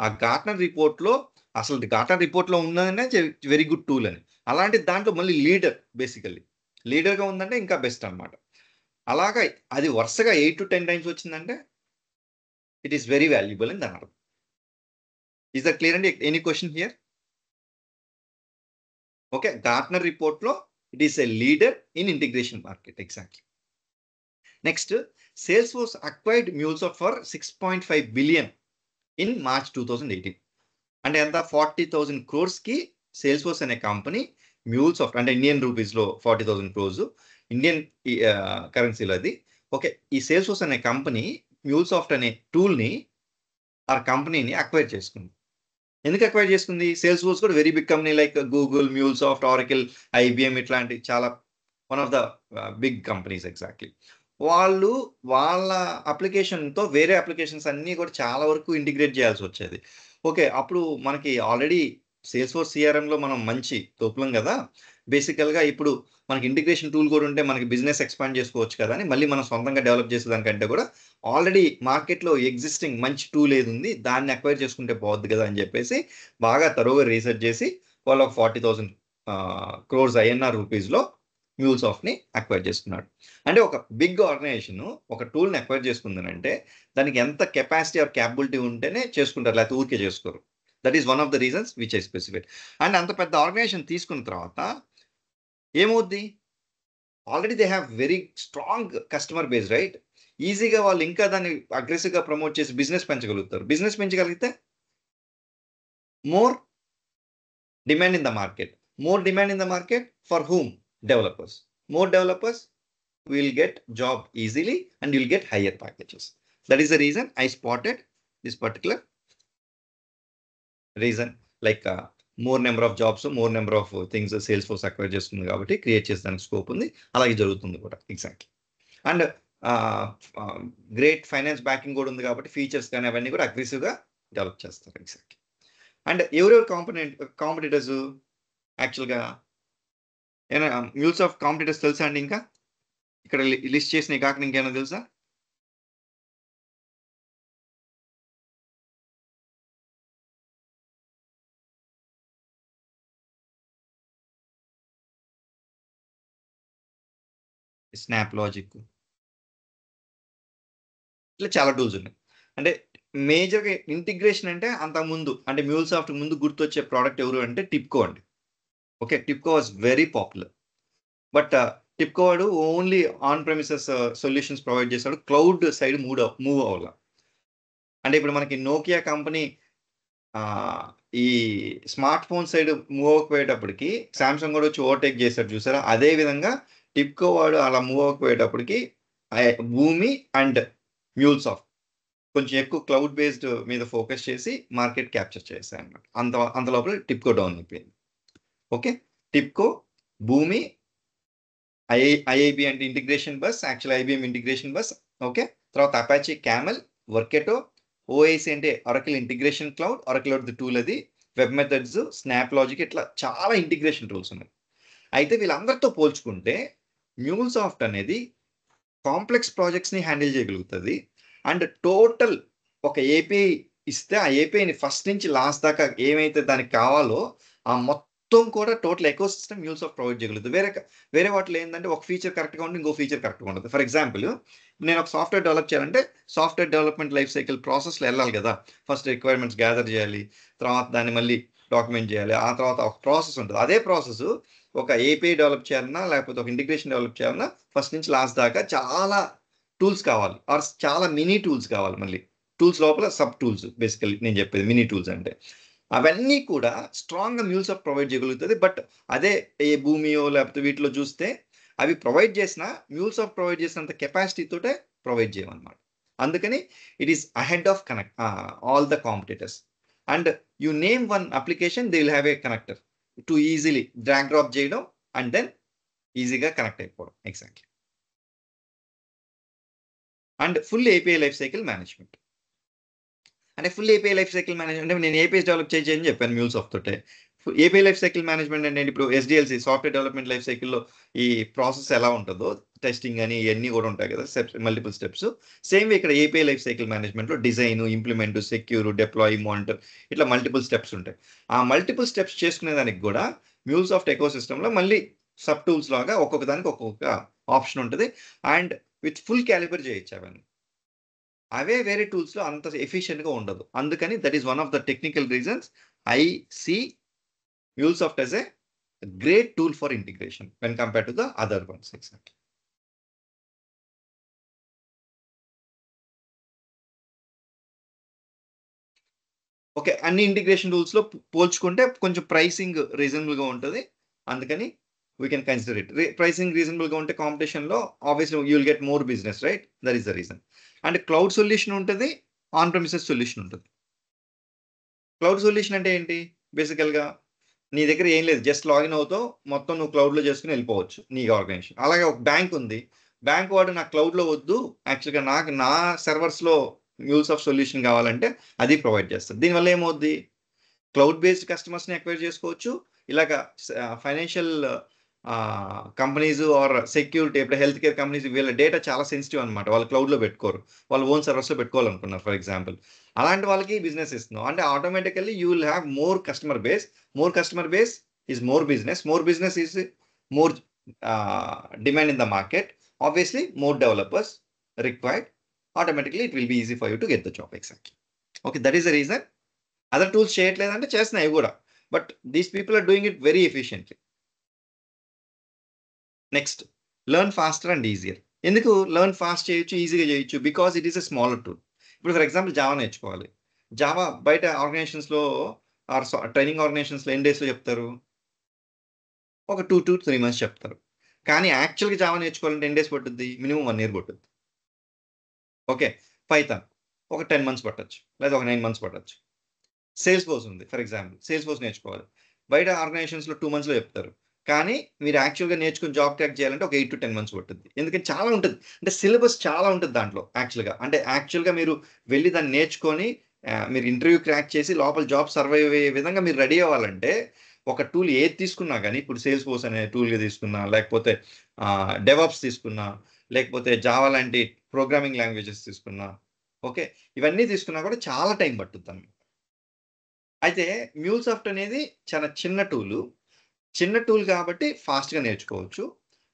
[SPEAKER 1] ఆ గార్ట్నర్ రిపోర్ట్లో అసలు గార్ట్నర్ రిపోర్ట్లో ఉన్నదనే వెరీ గుడ్ టూల్ అని, అలాంటి దాంట్లో మళ్ళీ లీడర్ బేసికల్లీ లీడర్గా ఉందంటే ఇంకా బెస్ట్ అనమాట. అలాగా అది వరుసగా 8 to 10 times వచ్చిందంటే ఇట్ ఈస్ వెరీ వాల్యుబుల్ అని దాని అర్థం. ఈజ్ దట్ క్లియర్ అండి? Any question here? Okay, Gartner రిపోర్ట్లో it is a leader in integration market exactly. Next, Salesforce acquired MuleSoft for 6.5 billion in March 2018. అంటే ఎంత? 40,000 crores Salesforce అనే కంపెనీ MuleSoft అంటే ఇండియన్ రూపీస్లో 40,000 crores ఇండియన్ కరెన్సీలో అది. ఓకే, ఈ సేల్స్ ఫోర్స్ అనే కంపెనీ MuleSoft అనే టూల్ని ఆ కంపెనీని అక్వైర్ చేసుకుంది. ఎందుకు అక్వైర్ చేసుకుంది? సేల్స్ ఫోర్స్ కూడా very big company like Google, MuleSoft, Oracle, IBM ఇట్లాంటి చాలా one of the big companies exactly. వాళ్ళు వాళ్ళ అప్లికేషన్తో వేరే అప్లికేషన్స్ అన్నీ కూడా చాలా వరకు ఇంటిగ్రేట్ చేయాల్సి వచ్చేది. ఓకే, అప్పుడు మనకి ఆల్రెడీ సేల్స్ ఫోర్స్ సిఆర్ఎంలో మనం మంచి తోపులం కదా. బేసికల్గా ఇప్పుడు మనకి ఇంటిగ్రేషన్ టూల్ కూడా ఉంటే మనకి బిజినెస్ ఎక్స్పాండ్ చేసుకోవచ్చు కదా అని మళ్ళీ మనం సొంతంగా డెవలప్ చేసేదానికంటే కూడా ఆల్రెడీ మార్కెట్లో ఎగ్జిస్టింగ్ మంచి టూల్ ఏది ఉంది దాన్ని అక్వైర్ చేసుకుంటే బాగుంది కదా అని చెప్పేసి బాగా తరోగా రీసెర్చ్ చేసి వాళ్ళు ఒక 40,000 crores INR రూపీస్లో MuleSoftని అక్వైర్ చేసుకున్నాడు. అంటే ఒక బిగ్ ఆర్గనైజేషన్ ఒక టూల్ని అక్వైర్ చేసుకుందనంటే దానికి ఎంత కెపాసిటీ ఆర్ క్యాపబిలిటీ ఉంటేనే చేసుకుంటారు, లేకపోతే ఊరికే చేసుకోరు. That is one of the reasons which I specified. And అంత పెద్ద ఆర్గనైజేషన్ తీసుకున్న తర్వాత ఏమవుద్ది, already they have very strong customer base, right? ఈజీగా వాళ్ళు ఇంకా దాన్ని అగ్రెసివ్గా ప్రమోట్ చేసి బిజినెస్ పెంచగలుగుతారు. బిజినెస్ పెంచగలిగితే more demand in the market. More demand in the market for whom? Developers. More developers will get job easily and you'll get higher packages. That is the reason I spotted this particular reason, like more number of jobs, more number of things Salesforce acquire చేస్తుంది కాబట్టి create చేసేదానికి scope ఉంది. అలాగే జరుగుతుంది కూడా exactly. And great finance backing కూడా ఉంది కాబట్టి ఫీచర్స్ కానీ అవన్నీ కూడా అగ్రెసివ్గా డెవలప్ చేస్తారు ఎగ్జాక్ట్లీ. అండ్ ఎవరెవరు కాంపిటీటర్స్ యాక్చువల్గా ఏమైనా మ్యూల్సాఫ్ట్ కాంపిటీటర్స్ తెలుసా అండి? ఇంకా ఇక్కడ లిస్ట్ చేసిన కాక ఇంకేమైనా తెలుసా? స్నాప్ లాజిక్, ఇట్లా చాలా టూల్స్ ఉన్నాయి. అంటే మేజర్గా ఇంటిగ్రేషన్ అంటే అంతకుముందు అంటే మ్యూల్సాఫ్ట్ ముందు గుర్తొచ్చే ప్రోడక్ట్ ఎవరు అంటే టిప్కో అండి. Okay, TIBCO was very popular. But TIBCO వాడు only on premises solutions provide చేస్తాడు, క్లౌడ్ సైడ్ మూవ్ అవ్వాల. అంటే ఇప్పుడు మనకి నోకియా కంపెనీ ఈ స్మార్ట్ ఫోన్ సైడ్ మూవ్ అవ్వకపోయేటప్పటికి శాంసంగ్ కూడా వచ్చి ఓవర్టేక్ చేశాడు చూసారా? అదే విధంగా టిప్కో వాడు అలా మూవ్ అవ్వకపోయేటప్పటికి భూమి అండ్ మ్యూల్సాఫ్ట్ కొంచెం ఎక్కువ క్లౌడ్ బేస్డ్ మీద ఫోకస్ చేసి మార్కెట్ క్యాప్చర్ చేశాయి అన్నమాట. అంత లోపల టిప్కో డౌన్ అయిపోయింది. ఓకే, టిప్కో, భూమి, ఐఐబి అంటే integration bus, actual IBM integration bus. Okay, తర్వాత అపాచీ క్యామెల్, వర్కెటో, ఓఐసి అంటే oracle integration cloud, oracle tool అది, వెబ్ మెథడ్స్, స్నాప్ లాజిక్, ఇట్లా చాలా ఇంటిగ్రేషన్ టూల్స్ ఉన్నాయి. అయితే వీళ్ళందరితో పోల్చుకుంటే మ్యూల్సాఫ్ట్ అనేది కాంప్లెక్స్ ప్రాజెక్ట్స్ని హ్యాండిల్ చేయగలుగుతుంది. అండ్ టోటల్ ఒక ఏపీఐ ఇస్తే ఆ ఏపీఐని ఫస్ట్ నుంచి లాస్ట్ దాకా ఏమైతే దానికి కావాలో ఆ మొత్తం కూడా టోటల్ ఎకో సిస్టమ్ మ్యూల్సాఫ్ట్ ప్రొవైడ్ చేయగలుగుతుంది. వేరే వాటిలో ఏంటంటే ఒక ఫీచర్ కరెక్ట్గా ఉంటుంది, ఇంకో ఫీచర్ కరెక్ట్గా ఉంటుంది. ఫర్ ఎగ్జాంపుల్, నేను ఒక సాఫ్ట్వేర్ డెవలప్ చేయాలంటే సాఫ్ట్వేర్ డెవలప్మెంట్ లైఫ్ సైకిల్ ప్రాసెస్లో వెళ్ళాలి కదా. ఫస్ట్ రిక్వైర్మెంట్స్ గ్యాదర్ చేయాలి, తర్వాత దాన్ని మళ్ళీ డాక్యుమెంట్ చేయాలి, ఆ తర్వాత ఒక ప్రాసెస్ ఉంటుంది. అదే ప్రాసెస్ ఒక ఏపీఐ డెవలప్ చేయాలన్నా లేకపోతే ఒక ఇంటిగ్రేషన్ డెవలప్ చేయాలన్నా ఫస్ట్ నుంచి లాస్ట్ దాకా చాలా టూల్స్ కావాలి, ఆర్ చాలా మినీ టూల్స్ కావాలి. మళ్ళీ టూల్స్ లోపల సబ్ టూల్స్, బేసికల్లీ నేను చెప్పేది మినీ టూల్స్ అంటే అవన్నీ కూడా స్ట్రాంగ్గా మ్యూల్సాఫ్ట్ ప్రొవైడ్ చేయగలుగుతుంది. బట్ అదే ఏ భూమియో లేకపోతే వీటిలో చూస్తే అవి ప్రొవైడ్ చేసిన మ్యూల్సాఫ్ట్ ప్రొవైడ్ చేసినంత కెపాసిటీతోటే ప్రొవైడ్ చేయమన్నమాట. అందుకని it is ahead of connect all the competitors. And you name one application, they will have a connector to easily drag drop చేయడం అండ్ దెన్ ఈజీగా కనెక్ట్ అయిపోవడం exactly. And full API life cycle management. అంటే full API life cycle management అంటే నేను APIs develop చేయని చెప్పాను మ్యూల్సాఫ్ట్ తోటే. API life cycle management అంటే ఇప్పుడు ఎస్డిఎల్సి సాఫ్ట్వేర్ డెవలప్మెంట్ లైఫ్ సైకిల్లో ఈ ప్రాసెస్ ఎలా ఉంటుందో, టెస్టింగ్ అని ఇవన్నీ కూడా ఉంటాయి కదా, స్టెప్స్, మల్టిపుల్ స్టెప్స్. సేమ్ ఇక్కడ ఏపీఐ లైఫ్ సైకిల్ మేనేజ్మెంట్లో design, implement, secure, deploy, monitor, ఇట్లా మల్టిపుల్ స్టెప్స్ ఉంటాయి. ఆ మల్టిపుల్ స్టెప్స్ చేసుకునే దానికి కూడా మ్యూల్సాఫ్ట్ ఎకో సిస్టంలో మళ్ళీ సబ్ టూల్స్ లాగా ఒక్కొక్క దానికి ఒక్కొక్క ఆప్షన్ ఉంటుంది. అండ్ విత్ ఫుల్ క్యాలిబర్ చేయొచ్చు అవన్నీ. అవే వేరే టూల్స్లో అంత ఎఫిషియెంట్గా ఉండదు. అందుకని that is one of the technical reasons I see MuleSoft as a great tool for integration when compared to the other ones. Exactly. Okay, అన్ని ఇంటిగ్రేషన్ టూల్స్లో పోల్చుకుంటే కొంచెం ప్రైసింగ్ రీజనబుల్గా ఉంటుంది. అందుకని we can consider it. Pricing రీజనబుల్గా ఉంటే కాంపిటీషన్లో obviously you will get more business, right? That is the reason. And cloud solution ఉంటుంది, ఆన్ ప్రెమిసెస్ సొల్యూషన్ ఉంటుంది. క్లౌడ్ సొల్యూషన్ అంటే ఏంటి? బేసికల్గా నీ దగ్గర ఏం లేదు, జస్ట్ లాగిన్ అవుతావు, మొత్తం నువ్వు క్లౌడ్లో చేసుకుని వెళ్ళిపోవచ్చు నీ ఆర్గనైజేషన్. అలాగే ఒక బ్యాంక్ ఉంది, బ్యాంక్ వాడు నా క్లౌడ్లో వద్దు, యాక్చువల్గా నాకు నా సర్వర్స్లో మ్యూల్సాఫ్ట్ సొల్యూషన్ కావాలంటే అది ప్రొవైడ్ చేస్తుంది. దీనివల్ల ఏమవుద్ది, క్లౌడ్ బేస్డ్ కస్టమర్స్ని అక్వైర్ చేసుకోవచ్చు. ఇలాగ ఫైనాన్షియల్ కంపెనీస్ ఆర్ సెక్యూరిటీ, ఇప్పుడు హెల్త్ కేర్ కంపెనీస్, వీళ్ళ డేటా చాలా సెన్సిటివ్ అనమాట, వాళ్ళు క్లౌడ్లో పెట్టుకోరు, వాళ్ళు ఓన్ సర్వర్స్లో పెట్టుకోవాలనుకున్నారు ఫర్ ఎగ్జాంపుల్. అలాంటి వాళ్ళకి బిజినెస్ ఇస్తున్నాం అంటే automatically you will have more customer base. More customer base is more business. More business is more demand in the market. Obviously more developers required. Automatically it will be easy for you to get the job. Exactly. Okay, that is the reason other tools చేయట్లేదంటే చేస్తున్నాయి అవి కూడా. But these people are doing it very efficiently. Next, learn faster and easier. ఎందుకు learn fast చేయొచ్చు, ఈజీగా చేయొచ్చు? Because it is a smaller tool. ఇప్పుడు for example Java నేర్చుకోవాలి. జావా బయట ఆర్గనైజేషన్స్లో ఆర్ ట్రైనింగ్ ఆర్గనైజేషన్స్లో ఎన్ని డేస్లో చెప్తారు? ఒక 2 to 3 months చెప్తారు. కానీ యాక్చువల్గా జావా నేర్చుకోవాలంటే ఎన్ని డేస్ పట్టుద్ది? మినిమం 1 year పట్టుద్ది. ఓకే. పైథాన్ ఒక 10 months పట్టొచ్చు, లేదా ఒక 9 months పట్టొచ్చు. సేల్స్ ఫోర్స్ ఉంది ఫర్ ఎగ్జాంపుల్, సేల్స్ ఫోర్స్ నేర్చుకోవాలి. బయట ఆర్గనైజేషన్స్లో 2 monthsలో చెప్తారు. కానీ మీరు యాక్చువల్గా నేర్చుకుని జాబ్ క్రాక్ చేయాలంటే ఒక 8 to 10 months పట్టుద్ది. ఎందుకంటే చాలా ఉంటుంది, అంటే సిలబస్ చాలా ఉంటుంది దాంట్లో యాక్చువల్గా. అంటే యాక్చువల్గా మీరు వెళ్ళి దాన్ని నేర్చుకొని మీరు ఇంటర్వ్యూ క్రాక్ చేసి లోపల జాబ్ సర్వైవ్ అయ్యే విధంగా మీరు రెడీ అవ్వాలంటే ఒక టూల్ ఏది తీసుకున్నా కానీ, ఇప్పుడు సేల్స్ ఫోర్స్ అనే టూల్గా తీసుకున్నా, లేకపోతే డెవాప్స్ తీసుకున్నా, లేకపోతే జావా లాంటి ప్రోగ్రామింగ్ లాంగ్వేజెస్ తీసుకున్నా, ఓకే, ఇవన్నీ తీసుకున్నా కూడా చాలా టైం పట్టుద్ది అన్నమాట. అయితే మ్యూల్సాఫ్ట్ అనేది చాలా చిన్న టూల్ కాబట్టి ఫాస్ట్గా నేర్చుకోవచ్చు.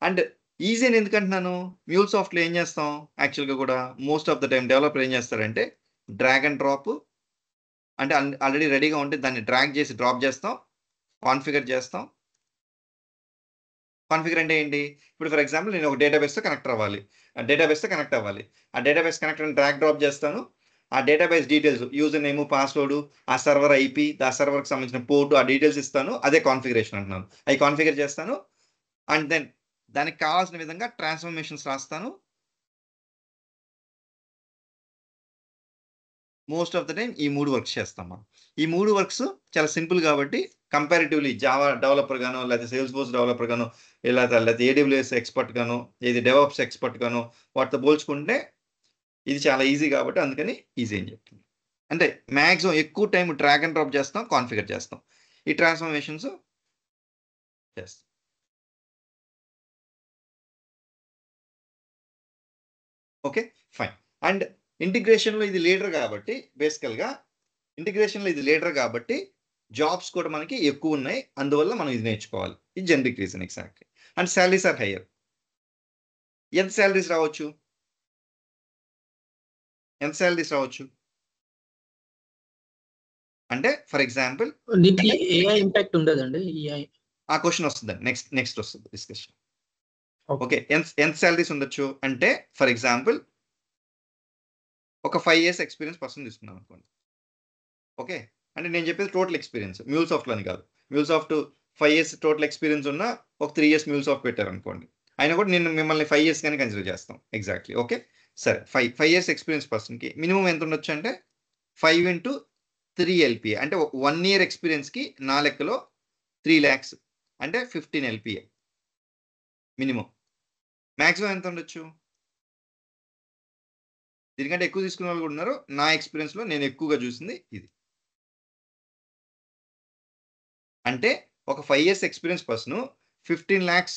[SPEAKER 1] అండ్ ఈజీ అని ఎందుకంటున్నాను? మ్యూల్సాఫ్ట్లో ఏం చేస్తాం యాక్చువల్గా కూడా most of the time developer ఏం చేస్తారంటే డ్రాగ్ అండ్ డ్రాప్, అంటే ఆల్రెడీ రెడీగా ఉంటే దాన్ని డ్రాగ్ చేసి డ్రాప్ చేస్తాం, కాన్ఫిగర్ చేస్తాం. కాన్ఫిగర్ అంటే ఏంటి? ఇప్పుడు ఫర్ ఎగ్జాంపుల్ నేను ఒక డేటాబేస్తో కనెక్ట్ అవ్వాలి. ఆ డేటాబేస్ కనెక్టర్ డ్రాగ్ డ్రాప్ చేస్తాను. ఆ database details, user name, password, ఆ సర్వర్ ఐపీ, ఆ సర్వర్కి సంబంధించిన పోర్టు, ఆ డీటెయిల్స్ ఇస్తాను. అదే కాన్ఫిగరేషన్ అంటున్నాను. అవి కాన్ఫిగర్ చేస్తాను. అండ్ దెన్ దానికి కావాల్సిన విధంగా ట్రాన్స్ఫర్మేషన్స్ రాస్తాను. మోస్ట్ ఆఫ్ ద టైం ఈ 3 వర్క్స్ చేస్తాం మనం. ఈ 3 వర్క్స్ చాలా సింపుల్ కాబట్టి కంపారిటివ్లీ జావా డెవలపర్ గానో, లేకపోతే సేల్స్ ఫోర్స్ డెవలపర్ గానో, లేకపోతే ఏడబ్ల్యూఎస్ ఎక్స్పర్ట్ గానో, ఇది డెవాప్స్ ఎక్స్పర్ట్ గానో వాటితో పోల్చుకుంటే ఇది చాలా ఈజీ కాబట్టి అందుకని ఈజీ అని చెప్తుంది. అంటే మ్యాక్సిమం ఎక్కువ టైం డ్రాగ్ అండ్ డ్రాప్ చేస్తాం, కాన్ఫిగర్ చేస్తాం, ఈ ట్రాన్స్ఫర్మేషన్స్ చేస్తాం. Okay, fine. అండ్ ఇంటిగ్రేషన్లో ఇది లీడర్ కాబట్టి, బేసికల్గా ఇంటిగ్రేషన్లో ఇది లీడర్ కాబట్టి జాబ్స్ కూడా మనకి ఎక్కువ ఉన్నాయి, అందువల్ల మనం ఇది నేర్చుకోవాలి. ఇది generic reason exactly. And salaries are higher. ఎంత శాలరీస్ రావచ్చు? అంటే ఫర్ ఎగ్జాంపుల్
[SPEAKER 4] దీనికి ఏఐ ఇంపాక్ట్ ఉండదండి?
[SPEAKER 1] ఆ క్వశ్చన్ వస్తుందండి, నెక్స్ట్ వస్తుంది డిస్కషన్. ఓకే, ఎంత శాలరీస్ ఉండొచ్చు అంటే ఫర్ ఎగ్జాంపుల్ ఒక 5 years ఎక్స్పీరియన్స్ పర్సన్ తీసుకున్నాం అనుకోండి. ఓకే, అంటే నేను చెప్పేది టోటల్ ఎక్స్పీరియన్స్, మ్యూల్సాఫ్ట్లో అని కాదు. మ్యూల్సాఫ్ట్ 5 years టోటల్ ఎక్స్పీరియన్స్ ఉన్న ఒక 3 years మ్యూల్సాఫ్ట్ పెట్టారు అనుకోండి, అయినా కూడా నేను మిమ్మల్ని 5 years కానీ కన్సిడర్ చేస్తాం. ఎగ్జాక్ట్లీ. ఓకే, సరే. 5 years ఎక్స్పీరియన్స్ పర్సన్కి మినిమం ఎంత ఉండొచ్చు అంటే 5 into 3 LPA, అంటే 1 year ఎక్స్పీరియన్స్కి నా లెక్కలో 3 lakhs, అంటే 15 LPA మినిమం. మ్యాక్సిమం ఎంత ఉండొచ్చు? దీనికంటే ఎక్కువ తీసుకునే వాళ్ళు కూడా ఉన్నారు. నా ఎక్స్పీరియన్స్లో నేను ఎక్కువగా చూసింది ఇది. అంటే ఒక 5 years experience person 15 lakhs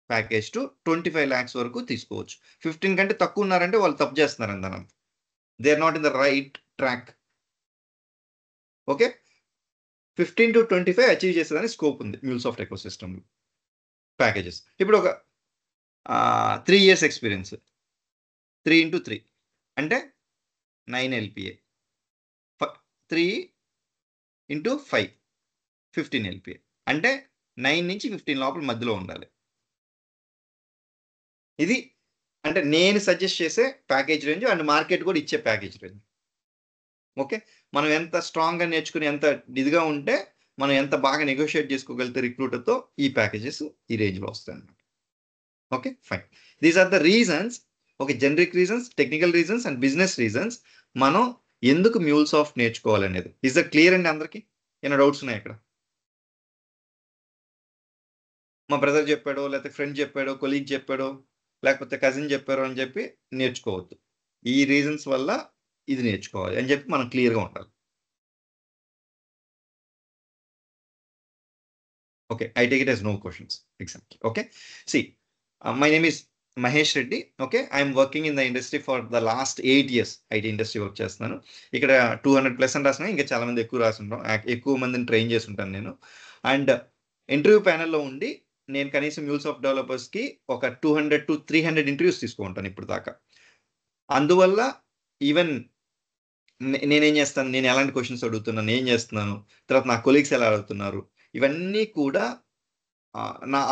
[SPEAKER 1] package to 25 lakhs వరకు తీసుకోవచ్చు. 15 కంటే తక్కువ ఉన్నారంటే వాళ్ళు తప్పు చేస్తున్నారండి, దాని they are not in the right track. Okay, 15 to 25 achieve చేసేదానికి స్కోప్ ఉంది మ్యూల్సాఫ్ట్ ఎకోసిస్టమ్లో ప్యాకేజెస్. ఇప్పుడు ఒక 3 years ఎక్స్పీరియన్స్, 3 into 3 అంటే 9 LPA, 3 into 5 15 LPA, అంటే 9 నుంచి 15 లోపల మధ్యలో ఉండాలి. ఇది అంటే నేను సజెస్ట్ చేసే ప్యాకేజ్ రేంజ్ అండ్ మార్కెట్ కూడా ఇచ్చే ప్యాకేజ్ రేంజ్. ఓకే, మనం ఎంత స్ట్రాంగ్గా నేర్చుకుని ఎంత ఇదిగా ఉంటే మనం ఎంత బాగా నెగోషియేట్ చేసుకోగలిగితే రిక్రూటర్తో ఈ ప్యాకేజెస్ ఈ రేంజ్లో వస్తాయి అన్నమాట. Okay, fine. These are the reasons. Okay, generic reasons, technical reasons and business reasons మనం ఎందుకు మ్యూల్సాఫ్ట్ నేర్చుకోవాలనేది. ఈజ్ ద క్లియర్ అండి అందరికీ? ఏమైనా డౌట్స్ ఉన్నాయి ఇక్కడ? మా బ్రదర్ చెప్పాడో, లేకపోతే ఫ్రెండ్ చెప్పాడో, కొలీగ్ చెప్పాడో, లేకపోతే కజిన్ చెప్పారో అని చెప్పి నేర్చుకోవద్దు. ఈ రీజన్స్ వల్ల ఇది నేర్చుకోవాలి అని చెప్పి మనం క్లియర్గా ఉండాలి. Okay, I take it as no questions. Exactly. Okay, see, my name is Mahesh Reddy. Okay, I'm working in the industry for the last 8 years. IT industry work చేస్తున్నాను. ఇక్కడ 200+ అని రాసిన, ఇంకా చాలా మంది ఎక్కువ రాసుంటాం, ఎక్కువ మందిని ట్రైన్ చేస్తుంటాను నేను. అండ్ ఇంటర్వ్యూ ప్యానెల్లో ఉండి నేను కనీసం మ్యూల్సాఫ్ట్ డెవలపర్స్కి ఒక 200 to 300 ఇంటర్వ్యూస్ తీసుకుంటాను ఇప్పుడు దాకా. అందువల్ల ఈవెన్ నేనేం చేస్తాను, నేను ఎలాంటి క్వశ్చన్స్ అడుగుతున్నాను, ఏం చేస్తున్నాను, తర్వాత నా కొలీగ్స్ ఎలా అడుగుతున్నారు, ఇవన్నీ కూడా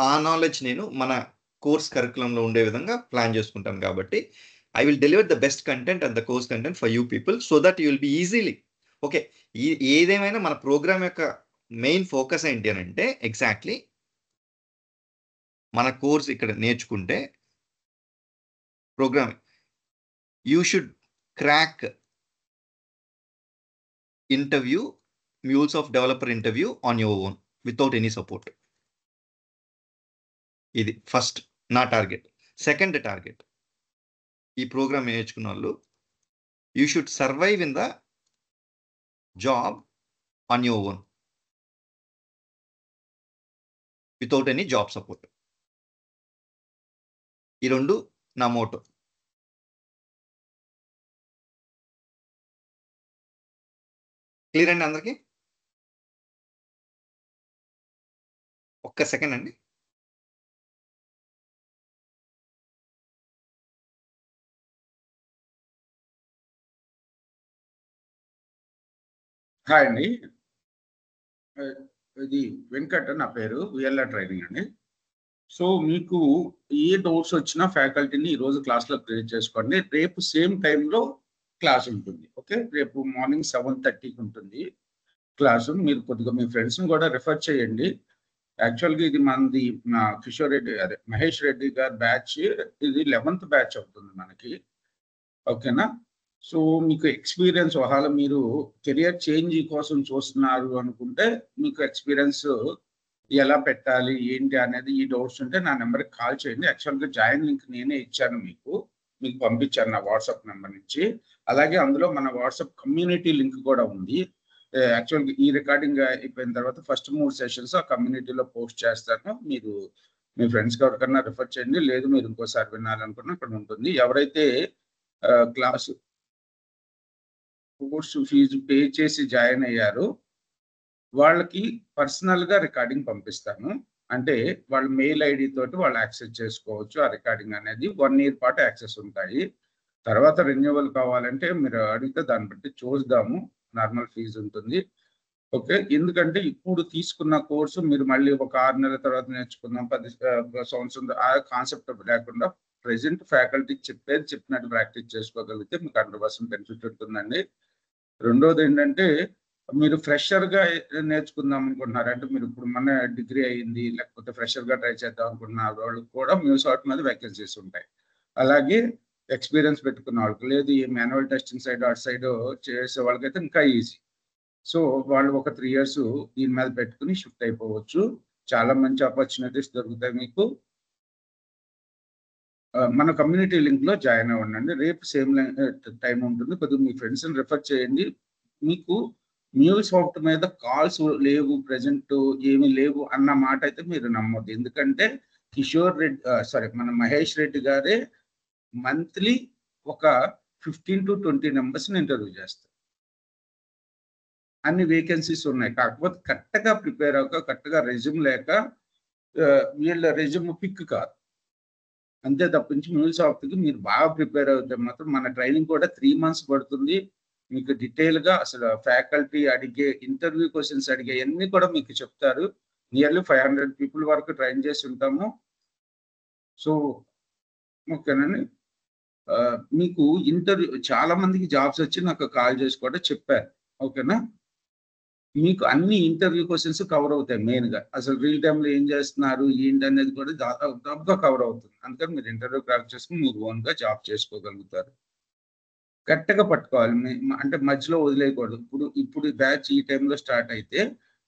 [SPEAKER 1] ఆ నాలెడ్జ్ నేను మన కోర్స్ కరికులంలో ఉండే విధంగా ప్లాన్ చేసుకుంటాను. కాబట్టి I will deliver the best content and the course content for you people so that you will be easily okay. ఏదేమైనా మన ప్రోగ్రామ్ యొక్క మెయిన్ ఫోకస్ ఏంటి అని అంటే ఎగ్జాక్ట్లీ మన కోర్స్ ఇక్కడ నేర్చుకుంటే program you should crack interview MuleSoft developer interview on your own without any support. ఇది ఫస్ట్ నా టార్గెట్. సెకండ్ టార్గెట్, ఈ ప్రోగ్రామ్ నేర్చుకున్న వాళ్ళు you should survive in the job on your own without any job support. ఈ రెండు నా Moto. Clear అండి అందరికి? ఒక్క సెకండ్ అండి.
[SPEAKER 5] హాయ్ అండి, ఇది వెంకట్ నా పేరు, విఎల్ఆర్ ట్రైనింగ్ అండి. సో మీకు ఏ డౌట్స్ వచ్చినా ఫ్యాకల్టీని ఈరోజు క్లాస్లో క్రియేట్ చేసుకోండి. రేపు సేమ్ టైంలో క్లాస్ ఉంటుంది. ఓకే, రేపు మార్నింగ్ 7:30కి ఉంటుంది క్లాసు. మీరు కొద్దిగా మీ ఫ్రెండ్స్ని కూడా రిఫర్ చేయండి. యాక్చువల్గా ఇది మనది నా కిషోర్ రెడ్డి, అదే మహేష్ రెడ్డి గారి బ్యాచ్, ఇది 11th బ్యాచ్ అవుతుంది మనకి. ఓకేనా? సో మీకు ఎక్స్పీరియన్స్, ఒకవేళ మీరు కెరియర్ చేంజ్ కోసం చూస్తున్నారు అనుకుంటే మీకు ఎక్స్పీరియన్స్ ఎలా పెట్టాలి ఏంటి అనేది ఈ డౌట్స్ ఉంటే నా నెంబర్కి కాల్ చేయండి. యాక్చువల్గా జాయిన్ లింక్ నేనే ఇచ్చాను, మీకు పంపించాను నా వాట్సాప్ నెంబర్ నుంచి. అలాగే అందులో మన వాట్సాప్ కమ్యూనిటీ లింక్ కూడా ఉంది. యాక్చువల్గా ఈ రికార్డింగ్ అయిపోయిన తర్వాత ఫస్ట్ 3 సెషన్స్ ఆ కమ్యూనిటీలో పోస్ట్ చేస్తాను. మీరు మీ ఫ్రెండ్స్కి ఎవరికన్నా రిఫర్ చేయండి, లేదు మీరు ఇంకోసారి వినాలనుకున్నా అక్కడ ఉంటుంది. ఎవరైతే క్లాసు కోర్స్ ఫీజు పే చేసి జాయిన్ అయ్యారు వాళ్ళకి పర్సనల్గా రికార్డింగ్ పంపిస్తాను. అంటే వాళ్ళ మెయిల్ ఐడి తోటి వాళ్ళు యాక్సెస్ చేసుకోవచ్చు. ఆ రికార్డింగ్ అనేది 1 year పాటు యాక్సెస్ ఉంటాయి. తర్వాత రెన్యువల్ కావాలంటే మీరు అడిగితే దాన్ని బట్టి చూద్దాము, నార్మల్ ఫీజు ఉంటుంది. ఓకే, ఎందుకంటే ఇప్పుడు తీసుకున్న కోర్సు మీరు మళ్ళీ ఒక 6 నెలల తర్వాత నేర్చుకుందాం, 10 సంవత్సరం ఆ కాన్సెప్ట్ లేకుండా ప్రెసెంట్ ఫ్యాకల్టీ చెప్పినట్టు ప్రాక్టీస్ చేసుకోగలిగితే మీకు 100% బెనిఫిట్ ఉంటుందండి. రెండోది ఏంటంటే మీరు ఫ్రెషర్గా నేర్చుకుందాం అనుకుంటున్నారు అంటే, మీరు ఇప్పుడు మన డిగ్రీ అయ్యింది లేకపోతే ఫ్రెషర్గా ట్రై చేద్దాం అనుకుంటున్న వాళ్ళకి కూడా MuleSoft మీద వేకెన్సీస్ ఉంటాయి. అలాగే ఎక్స్పీరియన్స్ పెట్టుకున్న వాళ్ళకి, లేదు ఈ మాన్యువల్ టెస్టింగ్ సైడ్ అటు సైడ్ చేసే వాళ్ళకైతే ఇంకా ఈజీ. సో వాళ్ళు ఒక 3 years దీని మీద పెట్టుకుని షిఫ్ట్ అయిపోవచ్చు. చాలా మంచి ఆపర్చునిటీస్ దొరుకుతాయి మీకు. మన కమ్యూనిటీ లింక్లో జాయిన్ అవ్వండి. రేపు సేమ్ టైం ఉంటుంది. కొద్దిగా మీ ఫ్రెండ్స్ని రిఫర్ చేయండి. మీకు MuleSoft మీద కాల్స్ లేవు, ప్రెజెంట్ ఏమీ లేవు అన్న మాట అయితే మీరు నమ్మొద్దు. ఎందుకంటే కిషోర్ రెడ్డి, మన మహేష్ రెడ్డి గారే మంత్లీ ఒక 15 to 20 మెంబర్స్ని ఇంటర్వ్యూ చేస్తారు. అన్ని వేకెన్సీస్ ఉన్నాయి. కాకపోతే కరెక్ట్గా ప్రిపేర్ అవ్వక, కరెక్ట్గా రెజ్యూమ్ లేక వీళ్ళ రెజ్యూమ్ పిక్ కాదు. అంతే తప్పించి MuleSoftకి మీరు బాగా ప్రిపేర్ అవుతే మాత్రం మన ట్రైనింగ్ కూడా 3 months పడుతుంది. మీకు డీటెయిల్గా అసలు ఫ్యాకల్టీ అడిగే ఇంటర్వ్యూ క్వశ్చన్స్ అడిగే అన్నీ కూడా మీకు చెప్తారు. నియర్లీ 500 people వరకు ట్రైన్ చేసి ఉంటాము. సో ఓకేనండి, మీకు ఇంటర్వ్యూ చాలా మందికి జాబ్స్ వచ్చి నాకు కాల్ చేసి కూడా చెప్పారు. ఓకేనా, మీకు అన్ని ఇంటర్వ్యూ క్వశ్చన్స్ కవర్ అవుతాయి. మెయిన్గా అసలు రియల్ టైంలో ఏం చేస్తున్నారు ఏంటి అనేది కూడా దాదాపుగా కవర్ అవుతుంది. అందుకని మీరు ఇంటర్వ్యూ క్రాక్ చేసుకుని మీరు ఓన్గా జాబ్ చేసుకోగలుగుతారు. కరెక్ట్గా పట్టుకోవాలి, అంటే మధ్యలో వదిలేయకూడదు. ఇప్పుడు బ్యాచ్ ఈ టైంలో స్టార్ట్ అయితే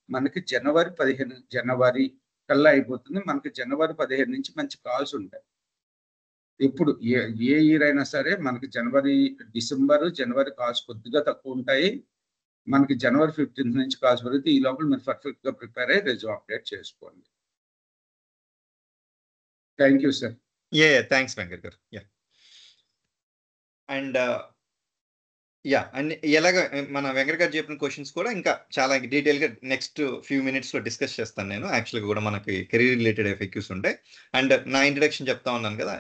[SPEAKER 5] మనకి జనవరి 15 కల్లా అయిపోతుంది. మనకి జనవరి 15 నుంచి మంచి కాల్స్ ఉంటాయి. ఇప్పుడు ఏ ఇయర్ అయినా సరే మనకి డిసెంబర్ జనవరి కాల్స్ కొద్దిగా తక్కువ ఉంటాయి. మనకి జనవరి 15 నుంచి కాల్స్ పెరిగితే ఈ లోపల మీరు పర్ఫెక్ట్గా ప్రిపేర్ అయ్యి రెజ్యూమ్ అప్డేట్ చేసుకోండి. Thank you sir.
[SPEAKER 1] Thanks Venkat garu. And yeah and ఎలాగ మన వెంకట్ గారు చెప్పిన క్వశ్చన్స్ కూడా ఇంకా చాలా డీటెయిల్గా నెక్స్ట్ ఫ్యూ మినిట్స్లో డిస్కస్ చేస్తాను నేను. యాక్చువల్గా కూడా మనకి కెరీర్ రిలేటెడ్ ఎఫెక్యూస్ ఉంటాయి. అండ్ నా ఇంట్రడక్షన్ చెప్తా ఉన్నాను కదా,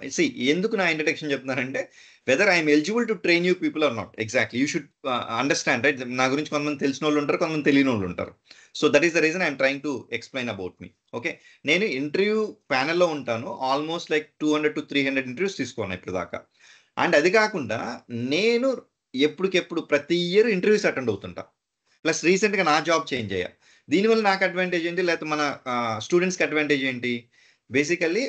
[SPEAKER 1] ఎందుకు నా ఇంట్రడక్షన్ చెప్తున్నానంటే whether I'm eligible to train you people or not. Exactly you should understand right. నా గురించి కొంతమంది తెలిసిన వాళ్ళు ఉంటారు, కొంతమంది తెలియని వాళ్ళు ఉంటారు. So that is the reason I'm trying to explain about me. Okay, నేను ఇంటర్వ్యూ ప్యానెల్లో ఉంటాను. ఆల్మోస్ట్ లైక్ 200 to 300 ఇంటర్వ్యూస్ తీసుకున్నాను ఇప్పుడు దాకా. అండ్ అది కాకుండా నేను ఎప్పటికెప్పుడు ప్రతి ఇయర్ ఇంటర్వ్యూస్ అటెండ్ అవుతుంటా. ప్లస్ రీసెంట్గా నా జాబ్ చేంజ్ అయ్యా. దీనివల్ల నాకు అడ్వాంటేజ్ ఏంటి, లేకపోతే మన స్టూడెంట్స్కి అడ్వాంటేజ్ ఏంటి? బేసికల్లీ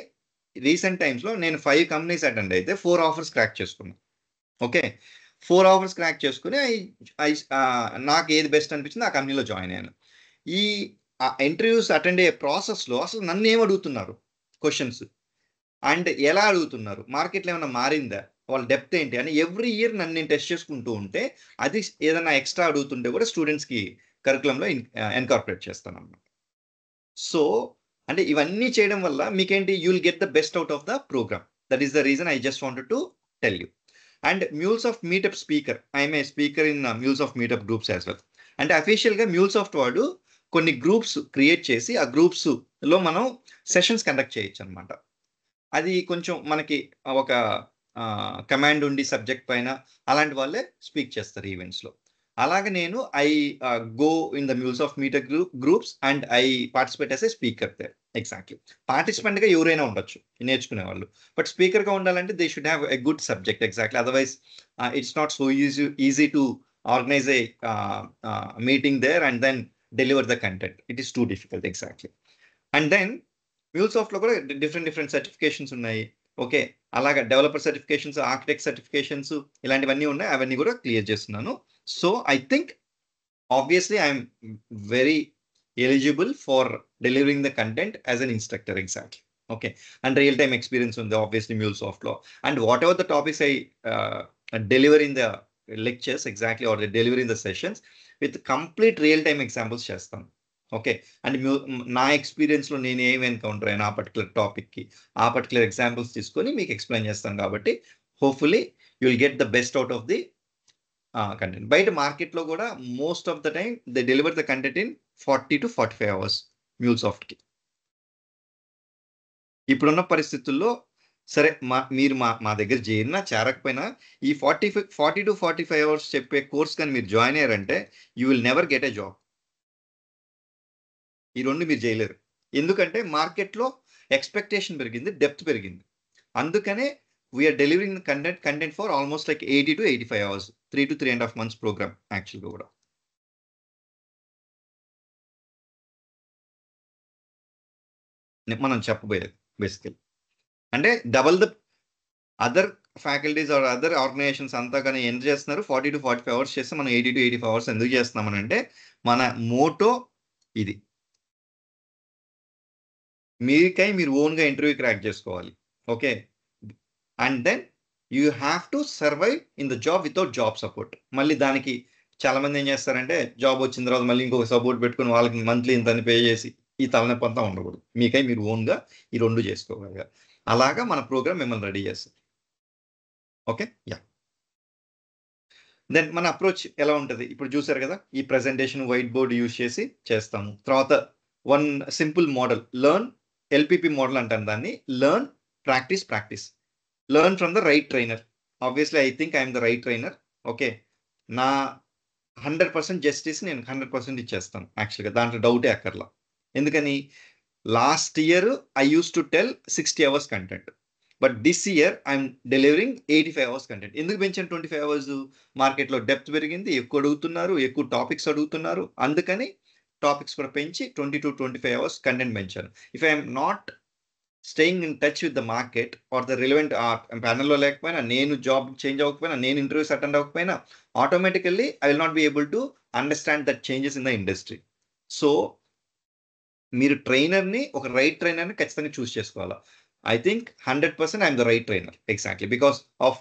[SPEAKER 1] రీసెంట్ టైమ్స్లో నేను 5 కంపెనీస్ అటెండ్ అయితే 4 ఆఫర్స్ క్రాక్ చేసుకున్నాను. ఓకే, 4 ఆఫర్స్ క్రాక్ చేసుకుని నాకు ఏది బెస్ట్ అనిపించింది ఆ కంపెనీలో జాయిన్ అయ్యాను. ఈ ఇంటర్వ్యూస్ అటెండ్ అయ్యే ప్రాసెస్లో అసలు నన్ను ఏం అడుగుతున్నారు క్వశ్చన్స్, అండ్ ఎలా అడుగుతున్నారు, మార్కెట్లో ఏమైనా మారిందా, వాళ్ళ డెప్త్ ఏంటి అని ఎవ్రీ ఇయర్ నన్ను నేను టెస్ట్ చేసుకుంటూ ఉంటే అది ఏదైనా ఎక్స్ట్రా అడుగుతుంటే కూడా స్టూడెంట్స్కి కరికులంలో ఎన్కార్పొరేట్ చేస్తాను అన్నమాట. సో అంటే ఇవన్నీ చేయడం వల్ల మీకేంటి, you will get the best out of the programme. That is the reason I just wanted to tell you. And MuleSoft meetup speaker, I'm a speaker in MuleSoft meetup groups as well. అంటే అఫీషియల్గా మ్యూల్సాఫ్ట్ వాడు కొన్ని groups create చేసి ఆ గ్రూప్స్లో మనం sessions conduct చేయొచ్చు అనమాట. అది కొంచెం మనకి ఒక కమాండ్ ఉండి సబ్జెక్ట్ పైన అలాంటి వాళ్ళే స్పీక్ చేస్తారు ఈవెంట్స్లో. అలాగే నేను I go in the MuleSoft meter groups and I participate as a speaker there. Exactly, పార్టిసిపెంట్గా ఎవరైనా ఉండొచ్చు నేర్చుకునే వాళ్ళు, బట్ స్పీకర్గా ఉండాలంటే they should have a good subject. Exactly, otherwise it's not so easy to organise a meeting there and then deliver the content. It is too difficult. Exactly. And then మ్యూల్సాఫ్ట్లో కూడా different certifications ఉన్నాయి. Okay, అలాగా developer certifications, architect certifications ఇలాంటివన్నీ ఉన్నాయి. అవన్నీ కూడా clear చేస్తున్నాను. So I think obviously I'm very eligible for delivering the content as an instructor. Exactly. Okay, and real time experience ఉంది ఆబ్వియస్లీ మ్యూల్సాఫ్ట్లో. And whatever the topics I deliver in the lectures exactly or deliver in the sessions with complete real time examples చేస్తాను. Okay, and నా ఎక్స్పీరియన్స్లో నేను ఏమి encounter అయినా ఆ particular టాపిక్కి ఆ పర్టికులర్ ఎగ్జాంపుల్స్ తీసుకొని మీకు ఎక్స్ప్లెయిన్ చేస్తాను. కాబట్టి hopefully you will get the best out of the content. బయట మార్కెట్లో కూడా most of the time they deliver the content in 40 to 45 hours మ్యూల్సాఫ్ట్కి. ఇప్పుడున్న పరిస్థితుల్లో సరే మీరు మా దగ్గర చేరకపోయినా ఈ 40 to 45 hours చెప్పే కోర్స్ కానీ మీరు జాయిన్ అయ్యారంటే you will never get a job. ఈ రెండు మీరు చేయలేరు. ఎందుకంటే మార్కెట్లో ఎక్స్పెక్టేషన్ పెరిగింది, డెప్త్ పెరిగింది. అందుకనే we're delivering content for almost like 80 to 85 hours, 3 to 3.5 months program యాక్చువల్గా కూడా. మనం చెప్పబోయేది బేసికల్ అంటే double the other faculties or other organisations అంతా కానీ ఎంత చేస్తున్నారు, 40 to 45 hours చేస్తే మనం 80 to 85 hours ఎందుకు చేస్తున్నామని అంటే మన మోటో ఇది. మీరు ఓన్గా ఇంటర్వ్యూ క్రాక్ చేసుకోవాలి. Okay, and then you have to survive in the job without job support. మళ్ళీ దానికి చాలామంది ఏం చేస్తారంటే జాబ్ వచ్చిన తర్వాత మళ్ళీ ఇంకొక సపోర్ట్ పెట్టుకుని వాళ్ళకి మంత్లీ ఇంత పే చేసి ఈ తలనొప్పి అంతా ఉండకూడదు. మీరు ఓన్గా ఈ రెండు చేసుకోగలగా. అలాగా మన ప్రోగ్రామ్ మిమ్మల్ని రెడీ చేస్తుంది. Okay, yeah. దెన్ మన అప్రోచ్ ఎలా ఉంటుంది ఇప్పుడు చూసారు కదా. ఈ ప్రెజెంటేషన్ వైట్ బోర్డ్ యూజ్ చేసి చేస్తాము. తర్వాత one simple model, learn LPP model అంటాను దాన్ని. Learn, practice. Learn from the right trainer. Obviously I think I'm the right trainer. Okay, నా 100% జస్టిస్ నేను 100% ఇచ్చేస్తాను యాక్చువల్గా, దాంట్లో డౌటే అక్కర్లా. ఎందుకని last year I use to tell 60 hours content, but this year I'm delivering 85 hours content. ఎందుకు పెంచాను 25 hours? మార్కెట్లో డెప్త్ పెరిగింది, ఎక్కువ అడుగుతున్నారు, ఎక్కువ టాపిక్స్ అడుగుతున్నారు. అందుకని టాపిక్స్ కూడా పెంచి 20 to 25 hours కంటెంట్ పెంచాను. If I'm not staying in touch with the market or the relevant ప్యానల్లో లేకపోయినా, నేను జాబ్ చేంజ్ అవ్వకపోయినా, నేను ఇంటర్వ్యూస్ అటెండ్ అవ్వకపోయినా, automatically I will not be able to understand that changes in the industry. So మీరు ట్రైనర్ని, ఒక రైట్ ట్రైనర్ని ఖచ్చితంగా చూస్ చేసుకోవాలా. I think 100% I'm the right trainer. Exactly, because of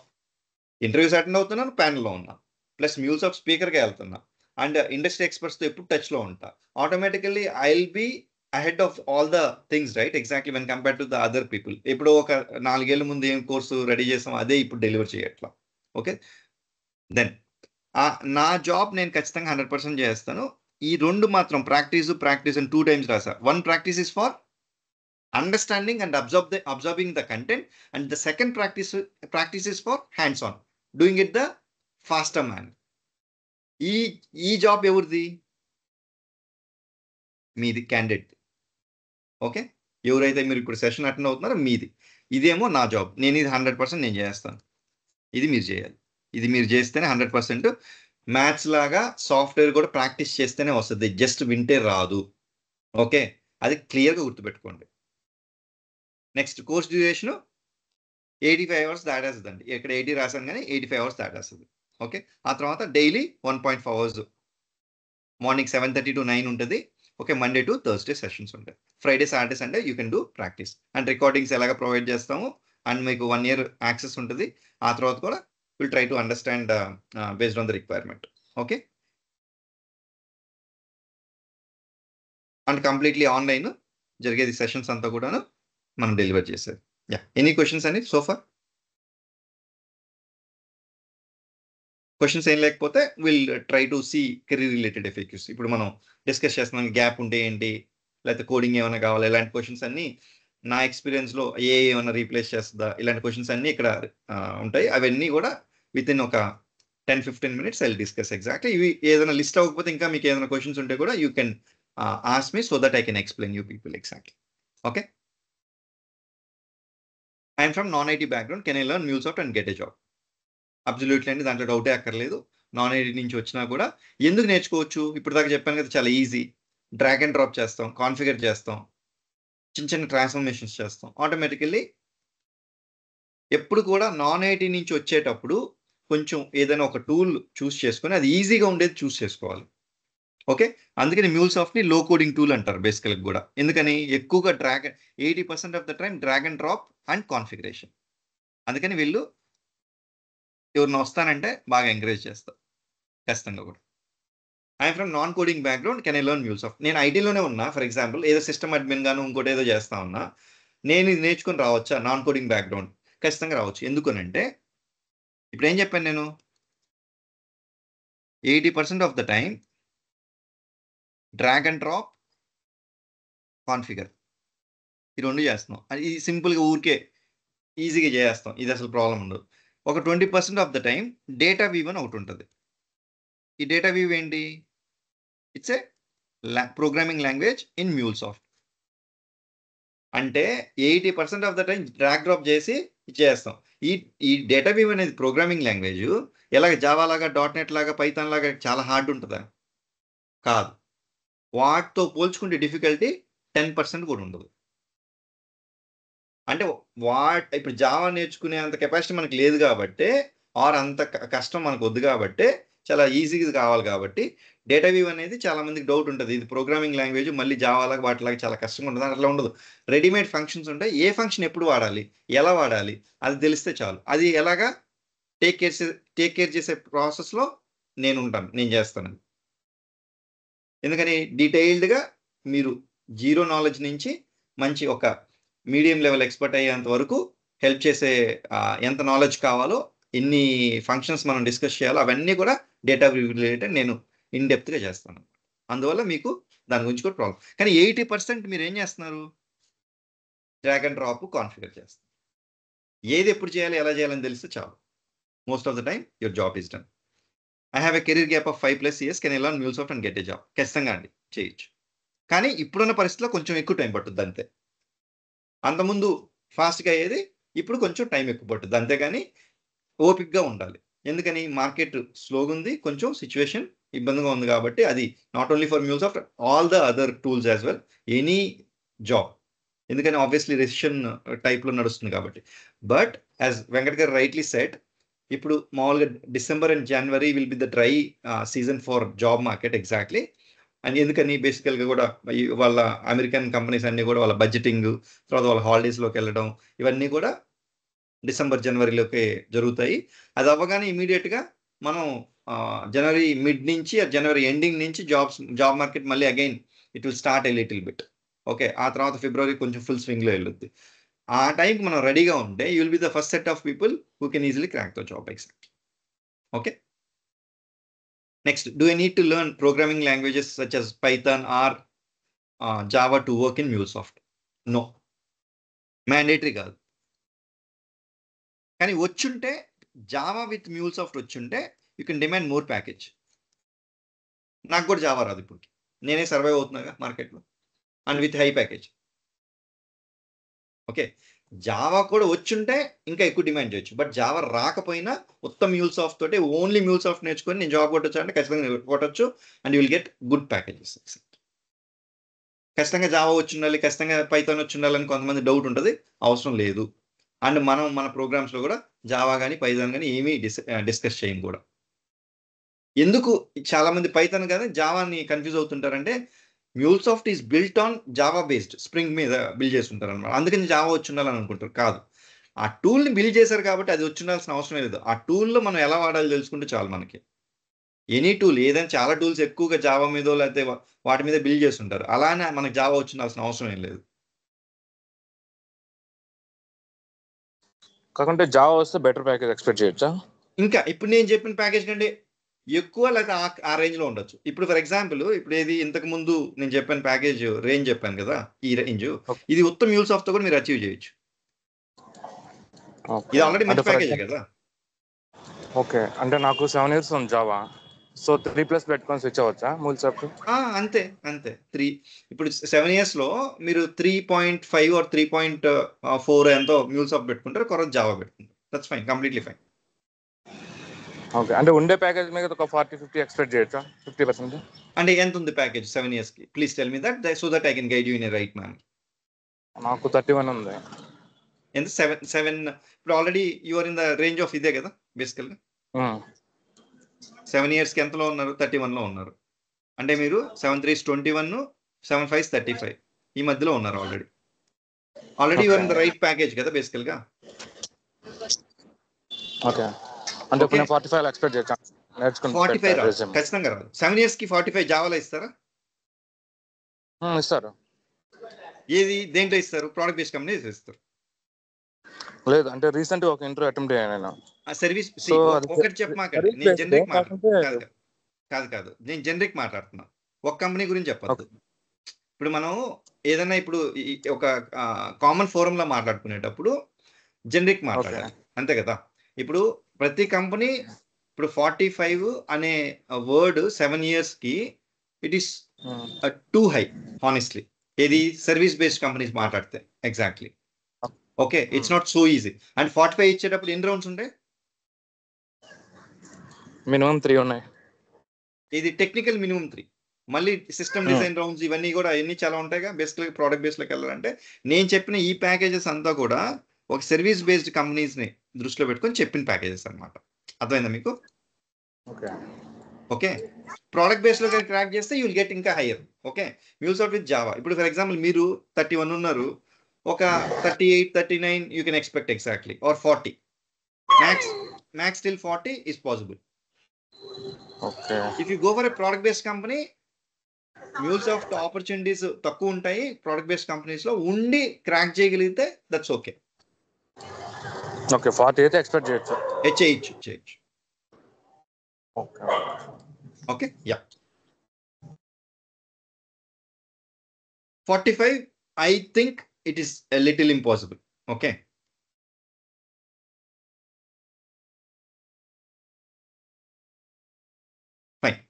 [SPEAKER 1] interviews attend అవుతున్నాను, ప్యానల్లో ఉన్నా, ప్లస్ మ్యూల్సాఫ్ట్ స్పీకర్గా వెళ్తున్నా, అండ్ ఇండస్ట్రీ ఎక్స్పర్ట్స్తో ఎప్పుడు టచ్లో ఉంటా. Automatically I will be ahead of all the things, right? Exactly, when compare to the other people. ఇప్పుడు ఒక 4 ఏళ్ళ ముందు ఏం కోర్సు రెడీ చేస్తాం అదే ఇప్పుడు డెలివర్ చేయట్లా. ఓకే, దెన్ నా జాబ్ నేను ఖచ్చితంగా 100% చేస్తాను. ఈ 2 మాత్రం ప్రాక్టీస్ అని 2 టైమ్స్ రాసా. 1 practice is for understanding and observing the content, and the second practice is for hands on doing it the faster man. ఈ జాబ్ ఎవరిది? మీది, క్యాండిడేట్. ఓకే, ఎవరైతే మీరు ఇప్పుడు సెషన్ అటెండ్ అవుతున్నారో మీది. ఇదేమో నా జాబ్, నేను ఇది 100% నేను చేస్తాను. ఇది మీరు చేయాలి. ఇది మీరు చేస్తేనే 100%. మ్యాథ్స్ లాగా సాఫ్ట్వేర్ కూడా ప్రాక్టీస్ చేస్తేనే వస్తుంది, జస్ట్ వింటే రాదు. ఓకే, అది క్లియర్గా గుర్తుపెట్టుకోండి. Next course duration 85 hours దాటేస్తుందండి. ఇక్కడ 80 రాసాను కానీ 85 hours దాటేస్తుంది. ఓకే, ఆ తర్వాత డైలీ 1.5 hours మార్నింగ్ 7:30 to 9 ఉంటుంది. Okay, Monday to Thursday sessions ఉంటాయి. Friday, Saturday, Sunday you can do practice. And recordings ఎలాగ ప్రొవైడ్ చేస్తాము, అండ్ మీకు 1 year యాక్సెస్ ఉంటుంది. ఆ తర్వాత కూడా will try to understand based on the requirement. Okay, and completely online జరిగేది సెషన్స్ అంతా కూడాను మనం డెలివర్ చేసేది. యా, ఎనీ క్వశ్చన్స్ అండి సోఫర్? క్వశ్చన్స్ ఏం లేకపోతే will try to see career related effects. ఇప్పుడు మనం డిస్కస్ చేస్తున్నాం, గ్యాప్ ఉంటే ఏంటి, లేకపోతే కోడింగ్ ఏమైనా కావాలి, ఇలాంటి క్వశ్చన్స్ అన్ని నా ఎక్స్పీరియన్స్లో ఏమైనా రీప్లేస్ చేస్తుందా, ఇలాంటి క్వశ్చన్స్ అన్ని ఇక్కడ ఉంటాయి. అవన్నీ కూడా విత్ ఇన్ ఒక 10-15 minutes ఐ డిస్కస్ ఎగ్జాక్ట్లీ. ఇవి ఏదైనా లిస్ట్ అవ్వకపోతే ఇంకా మీకు ఏదైనా క్వశ్చన్స్ ఉంటే కూడా you can ask me so that I can explain you people exactly. Okay, I'm from non IT background, can I learn MuleSoft and get a job? Absolutely అండి, దాంట్లో డౌటే అక్కర్లేదు. నాన్ ఐటీ నుంచి వచ్చినా కూడా ఎందుకు నేర్చుకోవచ్చు? ఇప్పుడు దాకా చెప్పాను కదా, చాలా ఈజీ. డ్రాగ్ అండ్ డ్రాప్ చేస్తాం, కాన్ఫిగర్ చేస్తాం, చిన్న చిన్న ట్రాన్స్ఫర్మేషన్స్ చేస్తాం. ఆటోమేటికల్లీ ఎప్పుడు కూడా నాన్ ఐటీ నుంచి వచ్చేటప్పుడు కొంచెం ఏదైనా ఒక టూల్ చూస్ చేసుకొని అది ఈజీగా ఉండేది చూస్ చేసుకోవాలి. ఓకే, అందుకని MuleSoftని లో కోడింగ్ టూల్ అంటారు బేసికల్గా కూడా. ఎందుకని? ఎక్కువగా 80% of the time drag and drop and configuration. అందుకని వీళ్ళు ఎవరిని వస్తానంటే బాగా ఎంకరేజ్ చేస్తారు ఖచ్చితంగా కూడా. I'm from non coding background, can I learn MuleSoft? నేను ఐటీలోనే ఉన్నా, ఫర్ ఎగ్జాంపుల్ ఏదో సిస్టమ్ అడ్మిన్ గాను ఇంకోటి ఏదో చేస్తా ఉన్నా, నేను ఇది నేర్చుకుని రావచ్చా? నాన్ కోడింగ్ బ్యాక్గ్రౌండ్ ఖచ్చితంగా రావచ్చు. ఎందుకనంటే ఇప్పుడు ఏం చెప్పాను నేను, 80% of the time drag and drop, configure, ఈ 2 చేస్తున్నాం. అది సింపుల్గా ఊరికే ఈజీగా చేస్తాం, ఇది అసలు ప్రాబ్లం ఉండదు. ఒక 20% of the time data weave అని ఒకటి ఉంటుంది. ఈ డేటా వీవ్ ఏంటి? It's a programming language in MuleSoft. అంటే 80% of the time drag drop చేసి ఇచ్చేస్తాం. ఈ డేటా వీవ్ అనేది ప్రోగ్రామింగ్ లాంగ్వేజ్ ఎలాగ జావా లాగా, .NET లాగా, పైథాన్ లాగా చాలా హార్డ్ ఉంటుందా? కాదు. వాటితో పోల్చుకుంటే డిఫికల్టీ 10% కూడా ఉండదు. అంటే ఇప్పుడు జావా నేర్చుకునే అంత కెపాసిటీ మనకు లేదు కాబట్టి, ఆర్ అంత కష్టం మనకు వద్దు కాబట్టి, చాలా ఈజీగా కావాలి కాబట్టి, డేటా వీవ్ అనేది చాలా మందికి డౌట్ ఉంటుంది, ఇది ప్రోగ్రామింగ్ లాంగ్వేజ్ మళ్ళీ జావాలాగా వాటిలాగా చాలా కష్టంగా ఉంటుంది. అట్లా ఉండదు. రెడీమేడ్ ఫంక్షన్స్ ఉంటాయి. ఏ ఫంక్షన్ ఎప్పుడు వాడాలి, ఎలా వాడాలి అది తెలిస్తే చాలు. అది ఎలాగా టేక్ కేర్ చేసే ప్రాసెస్లో నేను ఉంటాను, నేను చేస్తాను. ఎందుకని డీటెయిల్డ్గా మీరు జీరో నాలెడ్జ్ నుంచి మంచి ఒక మీడియం లెవెల్ ఎక్స్పర్ట్ అయ్యేంత వరకు హెల్ప్ చేసే ఎంత నాలెడ్జ్ కావాలో, ఎన్ని ఫంక్షన్స్ మనం డిస్కస్ చేయాలో అవన్నీ కూడా డేటా రిలేటెడ్ నేను ఇన్ డెప్త్గా చేస్తాను. అందువల్ల మీకు దాని గురించి కూడా ప్రాబ్లం. కానీ 80% మీరు ఏం చేస్తున్నారు? డ్రాగ్ అండ్ డ్రాప్, కాన్ఫిగర్ చేస్తారు. ఏది ఎప్పుడు చేయాలి, ఎలా చేయాలని తెలిస్తే చాలు. Most of the time your job is done. I have a career gap of 5+ years, can I learn MuleSoft and get a job? ఖచ్చితంగా అండి, చేయొచ్చు. కానీ ఇప్పుడున్న పరిస్థితిలో కొంచెం ఎక్కువ టైం పట్టుద్ది అంతే. అంతకుముందు ఫాస్ట్గా అయ్యేది, ఇప్పుడు కొంచెం టైం ఎక్కువ పట్టుద్ది అంతేగాని ఓపిక్గా ఉండాలి. ఎందుకని? మార్కెట్ స్లోగా ఉంది, కొంచెం సిచ్యువేషన్ ఇబ్బందిగా ఉంది కాబట్టి. అది not only for MuleSoft, all the other tools as well, any job. ఎందుకని? ఆబ్వియస్లీ రెసిషన్ టైప్లో నడుస్తుంది కాబట్టి. బట్ యాజ్ వెంకట్ గారు రైట్లీ సెట్, ఇప్పుడు మామూలుగా December and January will be the dry season for job market exactly. And ఎందుకని? బేసికల్గా కూడా వాళ్ళ అమెరికన్ కంపెనీస్ అన్నీ కూడా వాళ్ళ బడ్జెటింగ్, తర్వాత వాళ్ళ హాలిడేస్లోకి వెళ్ళడం, ఇవన్నీ కూడా డిసెంబర్ జనవరిలోకి జరుగుతాయి. అది అవ్వగానే ఇమీడియట్గా మనం జనవరి మిడ్ నుంచి జనవరి ఎండింగ్ నుంచి జాబ్ మార్కెట్ మళ్ళీ again it will start a little bit. Okay, ఆ తర్వాత ఫిబ్రవరి కొంచెం ఫుల్ స్వింగ్లో వెళ్ళొద్ది. ఆ టైంకి మనం రెడీగా ఉంటే you will be the first set of people who can easily crack the job exact. Okay. Next, do I need to learn programming languages such as Python or Java to work in MuleSoft? No, mandatory కాదు. కానీ వచ్చుంటే, Java with MuleSoft వచ్చుంటే you can demand more package. నాకు కూడా Java రాదు ఇప్పుడు, నేనే survive అవుతున్నాగా మార్కెట్లో, and with high package. Okay, Java కూడా వచ్చుంటే ఇంకా ఎక్కువ డిమాండ్ చేయొచ్చు. బట్ జావా రాకపోయినా ఉత్తమ MuleSoft తోటి, ఓన్లీ MuleSoft నేర్చుకొని నేను జాబ్ కొట్టచ్చు అంటే ఖచ్చితంగా కొట్టచ్చు, and you will get good packages. ఖచ్చితంగా జావా వచ్చి ఉండాలి, ఖచ్చితంగా పైథాన్ వచ్చి ఉండాలని కొంతమంది డౌట్ ఉంటుంది. అవసరం లేదు. అండ్ మనం మన ప్రోగ్రామ్స్లో కూడా జావా కానీ పైథాన్ కానీ ఏమీ డిస్కస్ చేయం కూడా. ఎందుకు చాలా మంది పైథాన్ కానీ జావాని కన్ఫ్యూజ్ అవుతుంటారంటే, MuleSoft is built on Java based, Spring మీద బిల్డ్ చేసి ఉంటారు అనమాట. అందుకని జావా వచ్చి ఉండాలని అనుకుంటారు. కాదు, ఆ టూల్ని బిల్డ్ చేశారు కాబట్టి అది వచ్చి ఉండాల్సిన అవసరం లేదు. ఆ టూల్లో మనం ఎలా వాడాలో తెలుసుకుంటే చాలు మనకి. ఎనీ టూల్, ఏదైనా చాలా టూల్స్ ఎక్కువగా జావా మీదో లేకపోతే వాటి మీద బిల్డ్ చేస్తుంటారు. అలానే మనకి జావా వచ్చి ఉండాల్సిన అవసరం ఏం లేదు.
[SPEAKER 6] కాకుంటే జావా వస్తే బెటర్ ప్యాకేజ్ ఎక్స్పెక్ట్ చేయొచ్చా?
[SPEAKER 1] ఇంకా ఇప్పుడు నేను చెప్పిన ప్యాకేజ్ కంటే ఎక్కువ లేకపోతే ఆ రేంజ్లో ఉండొచ్చు. ఇప్పుడు ఫర్ ఎగ్జాంపుల్, ఇప్పుడు ఏది ఇంతకు ముందు నేను చెప్పిన ప్యాకేజ్ రేంజ్ చెప్పాను కదా, ఈ రేంజ్, ఇది ఉత్తమ MuleSoft తో కూడా మీరు అచీవ్ చేయొచ్చు. ఇది ఆల్రెడీ మంచి ప్యాకేజ్ కదా.
[SPEAKER 6] ఓకే, అంటే నాకు 7 years ఉంది జావా, సో 3+ పెట్టుకొని స్విచ్ అవ్వచ్చా MuleSoft?
[SPEAKER 1] అంతే 3. ఇప్పుడు 7 years లో మీరు 3.5 or 3.4 ఎంతో MuleSoft పెట్టుకుంటారు, కొరత జావా పెట్టుకుంటారు. That's fine, completely fine.
[SPEAKER 6] Okay, అంటే ఉండే ప్యాకేజ్ మీద ఒక 40-50 ఎక్స్పెక్ట్ చేయొచ్చా? 50%?
[SPEAKER 1] అంటే ఎంత ఉంది ప్యాకేజ్ 7 years కి? Please tell me that, so that I can guide you in a right manner.
[SPEAKER 6] నాకు 31 ఉంది.
[SPEAKER 1] ఎంత? 7. ఇప్పుడు already you are in the range of ఇదే కదా బేసికల్గా. 7 years కి ఎంతలో ఉన్నారు? 31లో ఉన్నారు. అంటే మీరు 7 3s 21, 7 5s 35 ఈ మధ్యలో ఉన్నారు already you are in the right package కదా బేసికల్గా.
[SPEAKER 6] ఓకే, అంటే ఇప్పుడు 45 ఎక్స్పెక్ట్ చేయొచ్చా?
[SPEAKER 1] 45 రాదు, ఖచ్చితంగా రాదు. 7 years కి 45 జావాలో ఇస్తారా?
[SPEAKER 6] ఇస్తారు.
[SPEAKER 1] ఏది దేంట్లో ఇస్తారు? ప్రోడక్ట్ బేస్డ్ కంపెనీస్ ఇస్తారు.
[SPEAKER 6] లేదు, అంటే రీసెంట్ గా ఒక ఇంటర్వ్యూ అటెంప్ట్ అయ్యాను నేను.
[SPEAKER 1] సర్వీస్ ఒకటి చెప్పమాకండి, నేను జనరిక్ కాదు, నేను జనరిక్ మాట్లాడుతున్నా, ఒక కంపెనీ గురించి చెప్పద్దు. ఇప్పుడు మనం ఏదైనా ఇప్పుడు ఒక కామన్ ఫోరంలో మాట్లాడుకునేటప్పుడు జనరిక్ మాట్లాడాలి, అంతే కదా. ఇప్పుడు ప్రతి కంపెనీ ఇప్పుడు 45 అనే వర్డ్ 7 years కి it is two high honestly. ఏది సర్వీస్ బేస్డ్ కంపెనీస్ మాట్లాడితే exactly. Okay, it's not so easy. And 45 ఇచ్చేటప్పుడు ఎన్ని రౌండ్స్ ఉంటాయి?
[SPEAKER 6] మినిమం 3 ఉన్నాయి.
[SPEAKER 1] ఇది టెక్నికల్ మినిమం 3. మళ్ళీ సిస్టమ్ డిజైన్ రౌండ్స్ ఇవన్నీ కూడా అన్ని చాలా ఉంటాయిగా. బేసిక్గా ప్రోడక్ట్ బేస్లోకి వెళ్ళాలంటే నేను చెప్పిన ఈ ప్యాకేజెస్ అంతా కూడా ఒక సర్వీస్ బేస్డ్ కంపెనీస్ని దృష్టిలో పెట్టుకొని చెప్పిన ప్యాకేజెస్ అనమాట. అర్థమైందా మీకు? ఓకే, ప్రోడక్ట్ బేస్లో క్రాక్ చేస్తే యూ విల్ గెట్ ఇంకా higher. Okay, MuleSoft with Java. ఇప్పుడు ఫర్ ఎగ్జాంపుల్ మీరు 31 ఉన్నారు, ఒక 38 39 you can expect exactly, or 40. Max till 40 is possible. If you go for a product based company, MuleSoft opportunities తక్కువ ఉంటాయి. Product based కంపెనీస్లో ఉండి crack చేయగలిగితే దట్స్ ఓకే.
[SPEAKER 6] ఓకే, 40 అయితే ఎక్స్పెక్ట్ చేయొచ్చు.
[SPEAKER 1] చేయొచ్చు. Okay, yeah. 45 I think it is a little impossible. Okay, fine.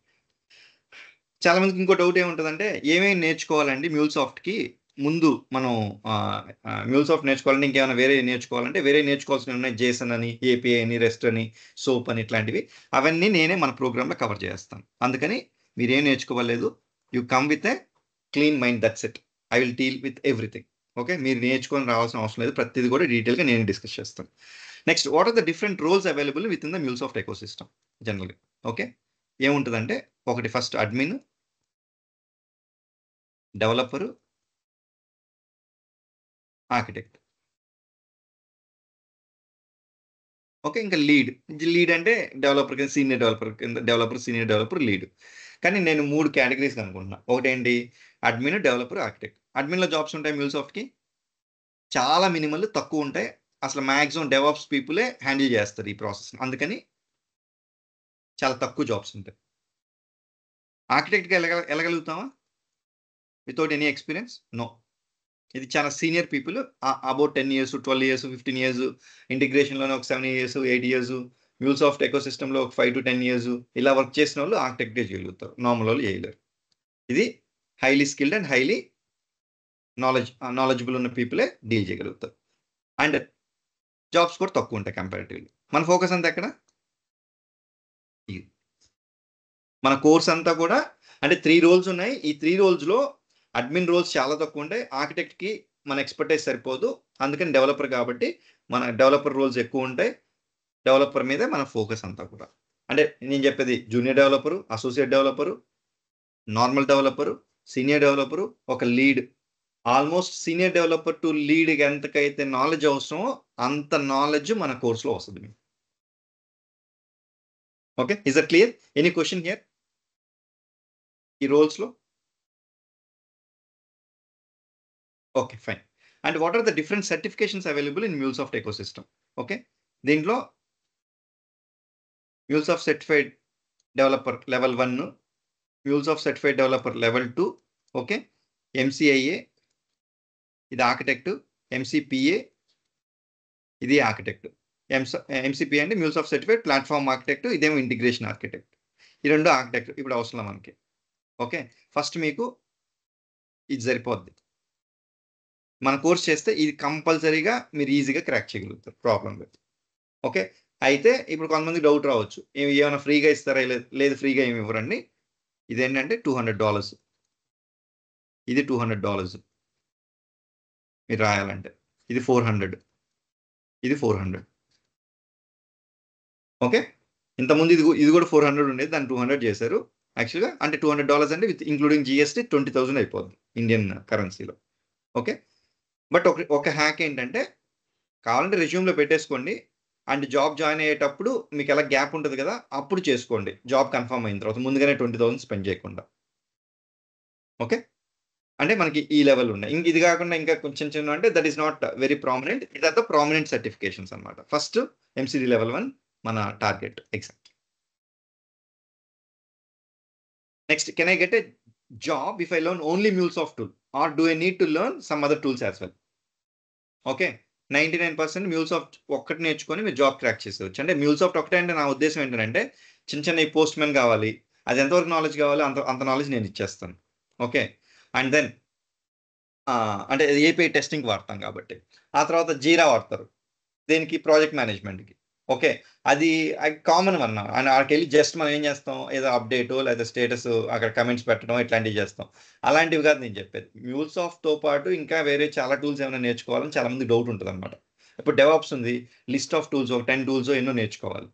[SPEAKER 1] చాలా మందికి ఇంకో డౌట్ ఏముంటుందంటే, ఏమేమి నేర్చుకోవాలండి MuleSoftకి ముందు? మనం MuleSoft నేర్చుకోవాలంటే ఇంకేమైనా వేరే నేర్చుకోవాలంటే, వేరే నేర్చుకోవాల్సిన ఉన్నాయి. JSON అని, API అని, REST అని, SOAP అని, ఇట్లాంటివి అవన్నీ నేనే మన ప్రోగ్రాంలో కవర్ చేస్తాను. అందుకని మీరేం నేర్చుకోవలేదు. You come with a clean mind, that's it. I will deal with everything. Okay, మీరు నేర్చుకొని రావాల్సిన అవసరం లేదు. ప్రతిదీ కూడా డీటెయిల్గా నేను డిస్కస్ చేస్తాను. Next, what are the different roles available with in the MuleSoft ecosystem జనరల్గా? ఓకే, ఏముంటుందంటే, ఒకటి first admin, developer, architect. Okay, ఇంకా లీడ్ అంటే డెవలపర్ కింద సీనియర్ డెవలపర్ లీడ్. కానీ నేను 3 కేటగిరీస్ అనుకుంటున్నా. ఒకటేంటి? Admin, developer, architect. అడ్మిన్లో జాబ్స్ ఉంటాయి MuleSoftకి చాలా మినిమల్, తక్కువ ఉంటాయి. అసలు మ్యాక్సిమం డెవాప్స్ పీపులే హ్యాండిల్ చేస్తారు ఈ ప్రాసెస్. అందుకని చాలా తక్కువ జాబ్స్ ఉంటాయి. ఆర్కిటెక్ట్గా వెళ్ళగలుగుతామా వితౌట్ ఎనీ ఎక్స్పీరియన్స్? నో. ఇది చాలా senior people, about 10 years 12 years 15 years, ఇంటిగ్రేషన్లోనే ఒక 7 years 8 years, మ్యూల్సాఫ్ట్ ఎకో సిస్టంలో ఒక 5 to 10 years ఇలా వర్క్ చేసిన వాళ్ళు ఆర్కిటెక్ట్గా చేయగలుగుతారు, నార్మల్ వాళ్ళు చేయలేరు. ఇది highly skilled and highly knowledgeable ఉన్న పీపులే డీల్ చేయగలుగుతారు. అండ్ జాబ్స్ కూడా తక్కువ ఉంటాయి కంపారిటివ్లీ. మన ఫోకస్ అంతా ఎక్కడ? మన కోర్స్ అంతా కూడా అంటే 3 roles ఉన్నాయి. ఈ 3 roles అడ్మిన్ రోల్స్ చాలా తక్కువ ఉంటాయి. ఆర్కిటెక్ట్కి మన ఎక్స్పర్టైజ్ సరిపోదు, అందుకని డెవలపర్ కాబట్టి మన డెవలపర్ రోల్స్ ఎక్కువ ఉంటాయి. డెవలపర్ మీదే మన ఫోకస్ అంతా కూడా. అంటే నేను చెప్పేది junior developer, associate developer, normal developer, senior developer, ఒక lead. Almost senior developer to lead ఎంతకైతే నాలెడ్జ్ అవసరమో అంత నాలెడ్జ్ మన కోర్సులో వస్తుంది. Okay, is that clear? Any question here ఈ రోల్స్లో? Okay, fine. And what are the different certifications available in MuleSoft ecosystem? Okay, దీంట్లో MuleSoft certified developer level 1, MuleSoft certified developer level 2, okay, MCIA ఇది architect, MCPA ఇది architect. MCPA అంటే మ్యూల్సాఫ్ట్ certified platform architect, ఇదేమో integration architect. ఈ రెండు architect ఇప్పుడు అవసరం మనకి. ఓకే, ఫస్ట్ మీకు ఇది సరిపోద్ది. మన కోర్స్ చేస్తే ఇది కంపల్సరీగా మీరు ఈజీగా క్రాక్ చేయగలుగుతారు, ప్రాబ్లం లేదు. ఓకే, అయితే ఇప్పుడు కొంతమంది డౌట్ రావచ్చు, ఏమైనా ఫ్రీగా ఇస్తారా? లేదు, ఫ్రీగా ఏమి ఇవ్వరండి. ఇదేంటంటే $200, ఇది $200 మీరు రాయాలంటే. ఇది 400, ఇది 400. ఓకే, ఇంతకుముందు ఇది కూడా 400 ఉండేది, దాన్ని 200 చేశారు యాక్చువల్గా. అంటే $200 అంటే విత్ ఇంక్లూడింగ్ జిఎస్టీ 20,000 అయిపోద్ది ఇండియన్ కరెన్సీలో. ఓకే, బట్ ఒక హ్యాక్ ఏంటంటే కావాలంటే రెజ్యూమ్లో పెట్టేసుకోండి, అండ్ జాబ్ జాయిన్ అయ్యేటప్పుడు మీకు ఎలా గ్యాప్ ఉంటుంది కదా, అప్పుడు చేసుకోండి. జాబ్ కన్ఫర్మ్ అయిన తర్వాత ముందుగానే 20,000 స్పెండ్ చేయకుండా. ఓకే, అంటే మనకి ఈ లెవెల్ ఉన్నాయి. ఇది కాకుండా ఇంకా కొంచెం చిన్న అంటే that is not very prominent. ఇదంతా ప్రామినెంట్ సర్టిఫికేషన్స్ అనమాట. ఫస్ట్ ఎంసీడీ లెవెల్ 1 మన target exam. Next, can I get a job if I learn only MuleSoft tool or do I need to learn some other tools as well? Okay, 99% MuleSoft ఒక్కటి నేర్చుకొని మీరు job crack చేసేవచ్చు. అంటే మ్యూల్సాఫ్ట్ ఒకటే అంటే నా ఉద్దేశం ఏంటంటే చిన్న పోస్ట్ మ్యాన్ కావాలి, అది ఎంతవరకు నాలెడ్జ్ కావాలి అంత నాలెడ్జ్ నేను ఇచ్చేస్తాను. ఓకే, అండ్ దెన్ అంటే ఏపీఐ టెస్టింగ్ వాడతాం కాబట్టి, ఆ తర్వాత జీరా వాడతారు దేనికి? ప్రాజెక్ట్ మేనేజ్మెంట్కి. ఓకే, అది కామన్ అన్న. అండ్ అక్కడికి వెళ్ళి జస్ట్ మనం ఏం చేస్తాం, ఏదో అప్డేట్ లేదా స్టేటస్ అక్కడ కమెంట్స్ పెట్టడం ఇట్లాంటివి చేస్తాం. అలాంటివి కాదు నేను చెప్పేది. మ్యూల్సాఫ్ట్తో పాటు ఇంకా వేరే చాలా టూల్స్ ఏమైనా నేర్చుకోవాలని చాలా మంది డౌట్ ఉంటుంది అనమాట. ఇప్పుడు డెవాప్స్ ఉంది, లిస్ట్ ఆఫ్ టూల్స్, ఒక 10 tools ఎన్నో నేర్చుకోవాలి.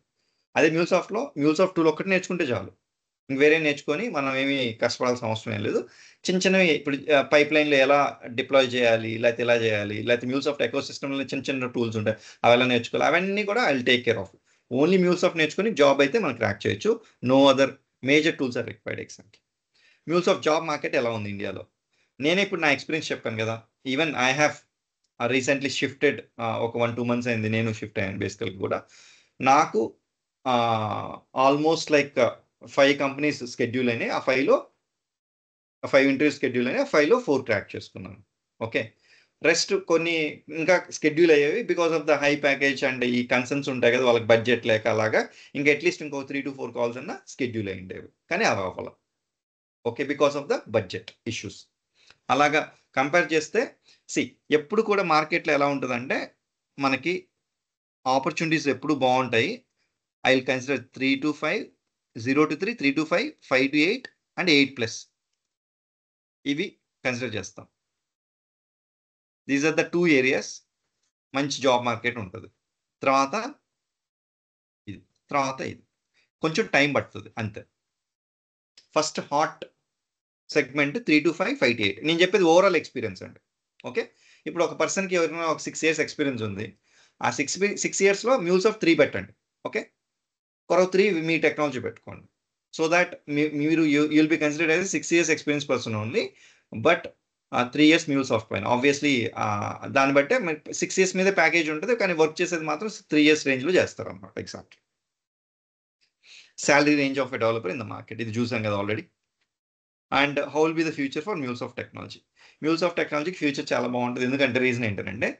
[SPEAKER 1] అదే మ్యూల్సాఫ్ట్ టూల్ ఒక్కటి నేర్చుకుంటే చాలు, ఇంక వేరే నేర్చుకొని మనం ఏమీ కష్టపడాల్సిన అవసరం ఏం లేదు. చిన్నవి ఇప్పుడు పైప్ లైన్లో ఎలా డిప్లాయ్ చేయాలి, లేకపోతే ఎలా చేయాలి, లేకపోతే మ్యూల్సాఫ్ట్ ఎకో సిస్టంలో చిన్న టూల్స్ ఉంటాయి, అవి ఎలా నేర్చుకోవాలి, అవన్నీ కూడా I will take care of. Only MuleSoft నేర్చుకొని జాబ్ అయితే మనం క్రాక్ చేయొచ్చు. No other major tools are required ఎగ్జామ్కి. మ్యూల్సాఫ్ట్ జాబ్ మార్కెట్ ఎలా ఉంది ఇండియాలో? నేనే ఇప్పుడు నా ఎక్స్పీరియన్స్ చెప్పాను కదా. Even I have recently shifted, ఒక 1-2 months అయింది నేను షిఫ్ట్ అయ్యాను బేసికల్గా కూడా. నాకు ఆల్మోస్ట్ లైక్ 5 companies స్కెడ్యూల్ అయినాయి. ఆ 5లో 5 ఇంటర్వ్యూస్ స్కెడ్యూల్ అయినాయి. ఆ 5లో 4 క్రాక్ చేసుకున్నాను. ఓకే, రెస్ట్ కొన్ని ఇంకా స్కెడ్యూల్ అయ్యేవి because of the high package and ఈ కన్సర్న్స్ ఉంటాయి కదా, వాళ్ళకి బడ్జెట్ లేక అలాగా. ఇంకా అట్లీస్ట్ ఇంకో 3 to 4 calls అన్నా స్కెడ్యూల్ అయి ఉండేవి, కానీ అవి అవ్వాలి. Okay, because of the budget issues. అలాగా కంపేర్ చేస్తే ఎప్పుడు కూడా మార్కెట్లో ఎలా ఉంటుందంటే మనకి ఆపర్చునిటీస్ ఎప్పుడు బాగుంటాయి. I will consider 3 to 5, 0 to 3, 3 to 5, 5 to 8 and 8+. ఇవి కన్సిడర్ చేస్తాం. దీస్ ఆర్ ద 2 areas మంచి జాబ్ మార్కెట్ ఉంటుంది. తర్వాత ఇది కొంచెం టైం పడుతుంది అంతే. First hot segment 3 to 5, 5 to 8. నేను చెప్పేది ఓవరాల్ ఎక్స్పీరియన్స్ అండి. ఓకే, ఇప్పుడు ఒక పర్సన్కి ఎవరైనా ఒక 6 years ఎక్స్పీరియన్స్ ఉంది, ఆ 6 yearsలో మ్యూల్సాఫ్ట్ 3 పెట్టండి. ఓకే, కొరవ 3 మీ టెక్నాలజీ పెట్టుకోండి. సో దాట్ మీరు you will be considered as 6 years experience person only, but 3 years మ్యూల్సాఫ్ట్ పైన. ఆబ్వియస్లీ దాన్ని బట్టే 6 years మీదే ప్యాకేజ్ ఉంటుంది, కానీ వర్క్ చేసేది మాత్రం 3 years రేంజ్లో చేస్తారు అన్నమాట. Exactly salary range of a developer in the market ఇది చూసాం కదా already. And how will be the future for MuleSoft technology. MuleSoft టెక్నాలజీకి ఫ్యూచర్ చాలా బాగుంటుంది. ఎందుకంటే రీజన్ ఏంటంటే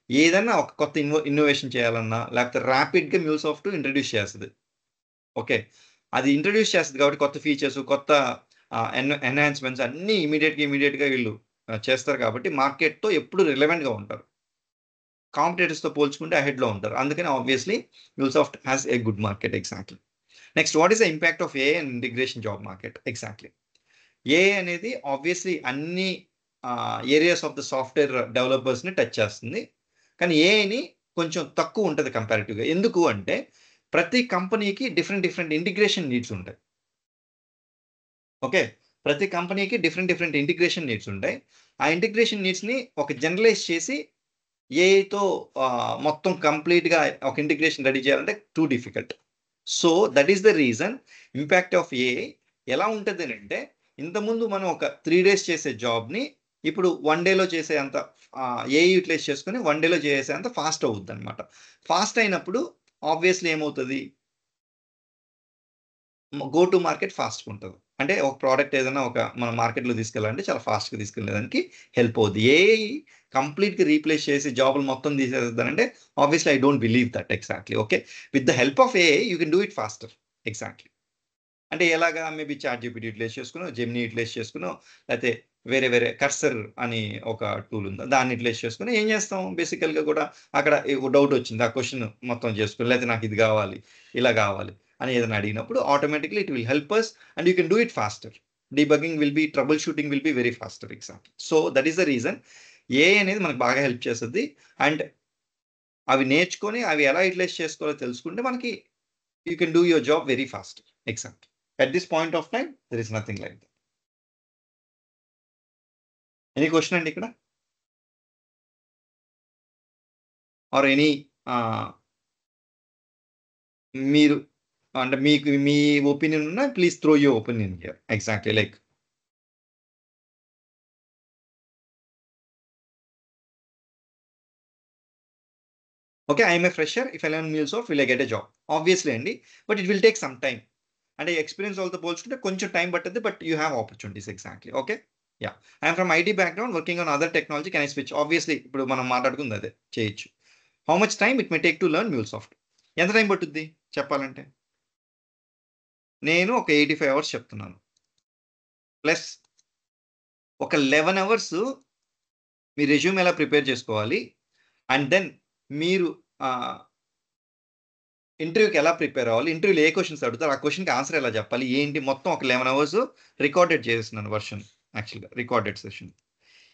[SPEAKER 1] ఏదైనా ఒక కొత్త ఇన్నోవేషన్ చేయాలన్నా లేకపోతే ర్యాపిడ్గా MuleSoft ఇంట్రడ్యూస్ చేస్తుంది. ఓకే, అది ఇంట్రడ్యూస్ చేస్తుంది కాబట్టి కొత్త ఫీచర్స్, కొత్త ఎన్హాన్స్మెంట్స్ అన్నీ ఇమీడియట్గా వీళ్ళు చేస్తారు కాబట్టి మార్కెట్తో ఎప్పుడు రిలవెంట్గా ఉంటారు. కాంపిటేటర్స్తో పోల్చుకుంటే అహెడ్లో ఉంటారు. అందుకని obviously MuleSoft has a good market. Exactly. Next, what is the impact of AI and integration job market? Exactly. AI అనేది ఆబ్వియస్లీ అన్ని ఏరియాస్ ఆఫ్ ద సాఫ్ట్వేర్ డెవలపర్స్ని టచ్ చేస్తుంది. కానీ ఏఐని కొంచెం తక్కువ ఉంటుంది కంపారిటివ్గా. ఎందుకు అంటే ప్రతి కంపెనీకి డిఫరెంట్ ఇంటిగ్రేషన్ నీడ్స్ ఉంటాయి. ఓకే, ప్రతి కంపెనీకి డిఫరెంట్ ఇంటిగ్రేషన్ నీడ్స్ ఉంటాయి. ఆ ఇంటిగ్రేషన్ నీడ్స్ని ఒక జనరలైజ్ చేసి ఏఐతో మొత్తం కంప్లీట్గా ఒక ఇంటిగ్రేషన్ రెడీ చేయాలంటే too difficult. So that is the reason impact of AI ఎలా ఉంటుంది అంటే ఇంతకుముందు మనం ఒక 3 days చేసే జాబ్ని ఇప్పుడు 1 dayలో చేసే అంత ఏఐ యూటిలైజ్ చేసుకుని 1 dayలో చేసే అంత ఫాస్ట్ అవుతుంది అనమాట. ఫాస్ట్ అయినప్పుడు ఆబ్వియస్లీ ఏమవుతుంది, గో టు మార్కెట్ ఫాస్ట్గా ఉంటుంది. అంటే ఒక ప్రోడక్ట్ ఏదైనా మన మార్కెట్లో తీసుకెళ్ళాలంటే చాలా ఫాస్ట్గా తీసుకెళ్ళడానికి హెల్ప్ అవుతుంది. ఏఐ కంప్లీట్గా రీప్లేస్ చేసి జాబులు మొత్తం తీసేద్దానంటే obviously I don't believe that. Exactly. Okay, with the help of AI you can do it faster. Exactly. అంటే ఎలాగా, మేబీ ChatGPT యూటిలైజ్ చేసుకునో, జెమినీ యూటిలైజ్ చేసుకునో, లేకపోతే వేరే కర్సర్ అని ఒక టూల్ ఉంది దాన్ని యూటిలైజ్ చేసుకుని ఏం చేస్తాం, బేసికల్గా కూడా అక్కడ డౌట్ వచ్చింది ఆ క్వశ్చన్ మొత్తం చేసుకుని, లేకపోతే నాకు ఇది కావాలి ఇలా కావాలి అని ఏదైనా అడిగినప్పుడు automatically it will help us and you can do it faster. Debugging will be, troubleshooting will be very faster. Exactly. So that is the reason AI అనేది మనకు బాగా హెల్ప్ చేస్తుంది. అండ్ అవి నేర్చుకొని అవి ఎలా యూటిలైజ్ చేసుకోవాలో తెలుసుకుంటే మనకి you can do your job very fast. Exactly. At this point of time, there is nothing like that. Any question అండి ఇక్కడ? Or any మీరు అంటే మీకు మీ ఒపీనియన్ ఉన్నా please throw your opinion here. Exactly. Like okay, I am a fresher. If I learn MuleSoft, will I get a job? Obviously అండి, but it will take some time. అంటే experience వాళ్ళతో పోల్చుకుంటే కొంచెం time పడుతుంది, but you have opportunities. Exactly. Okay, yeah. I'm from IT background working on other technology, can I switch? Obviously ఇప్పుడు మనం మాట్లాడుకుంది అదే, చేయొచ్చు. How much time it may take to learn MuleSoft? ఎంత టైం పట్టుద్ది చెప్పాలంటే? నేను ఒక 85 hours చెప్తున్నాను, ప్లస్ ఒక 11 hours మీ రెజ్యూమ్ ఎలా ప్రిపేర్ చేసుకోవాలి, అండ్ దెన్ మీరు ఇంటర్వ్యూకి ఎలా ప్రిపేర్ అవ్వాలి, ఇంటర్వ్యూలో ఏ క్వశ్చన్స్ అడుగుతారు, ఆ క్వశ్చన్కి ఆన్సర్ ఎలా చెప్పాలి ఏంటి, మొత్తం ఒక 11 hours రికార్డెడ్ చేస్తున్నాను వర్షన్. యాక్చువల్గా రికార్డెడ్ సెషన్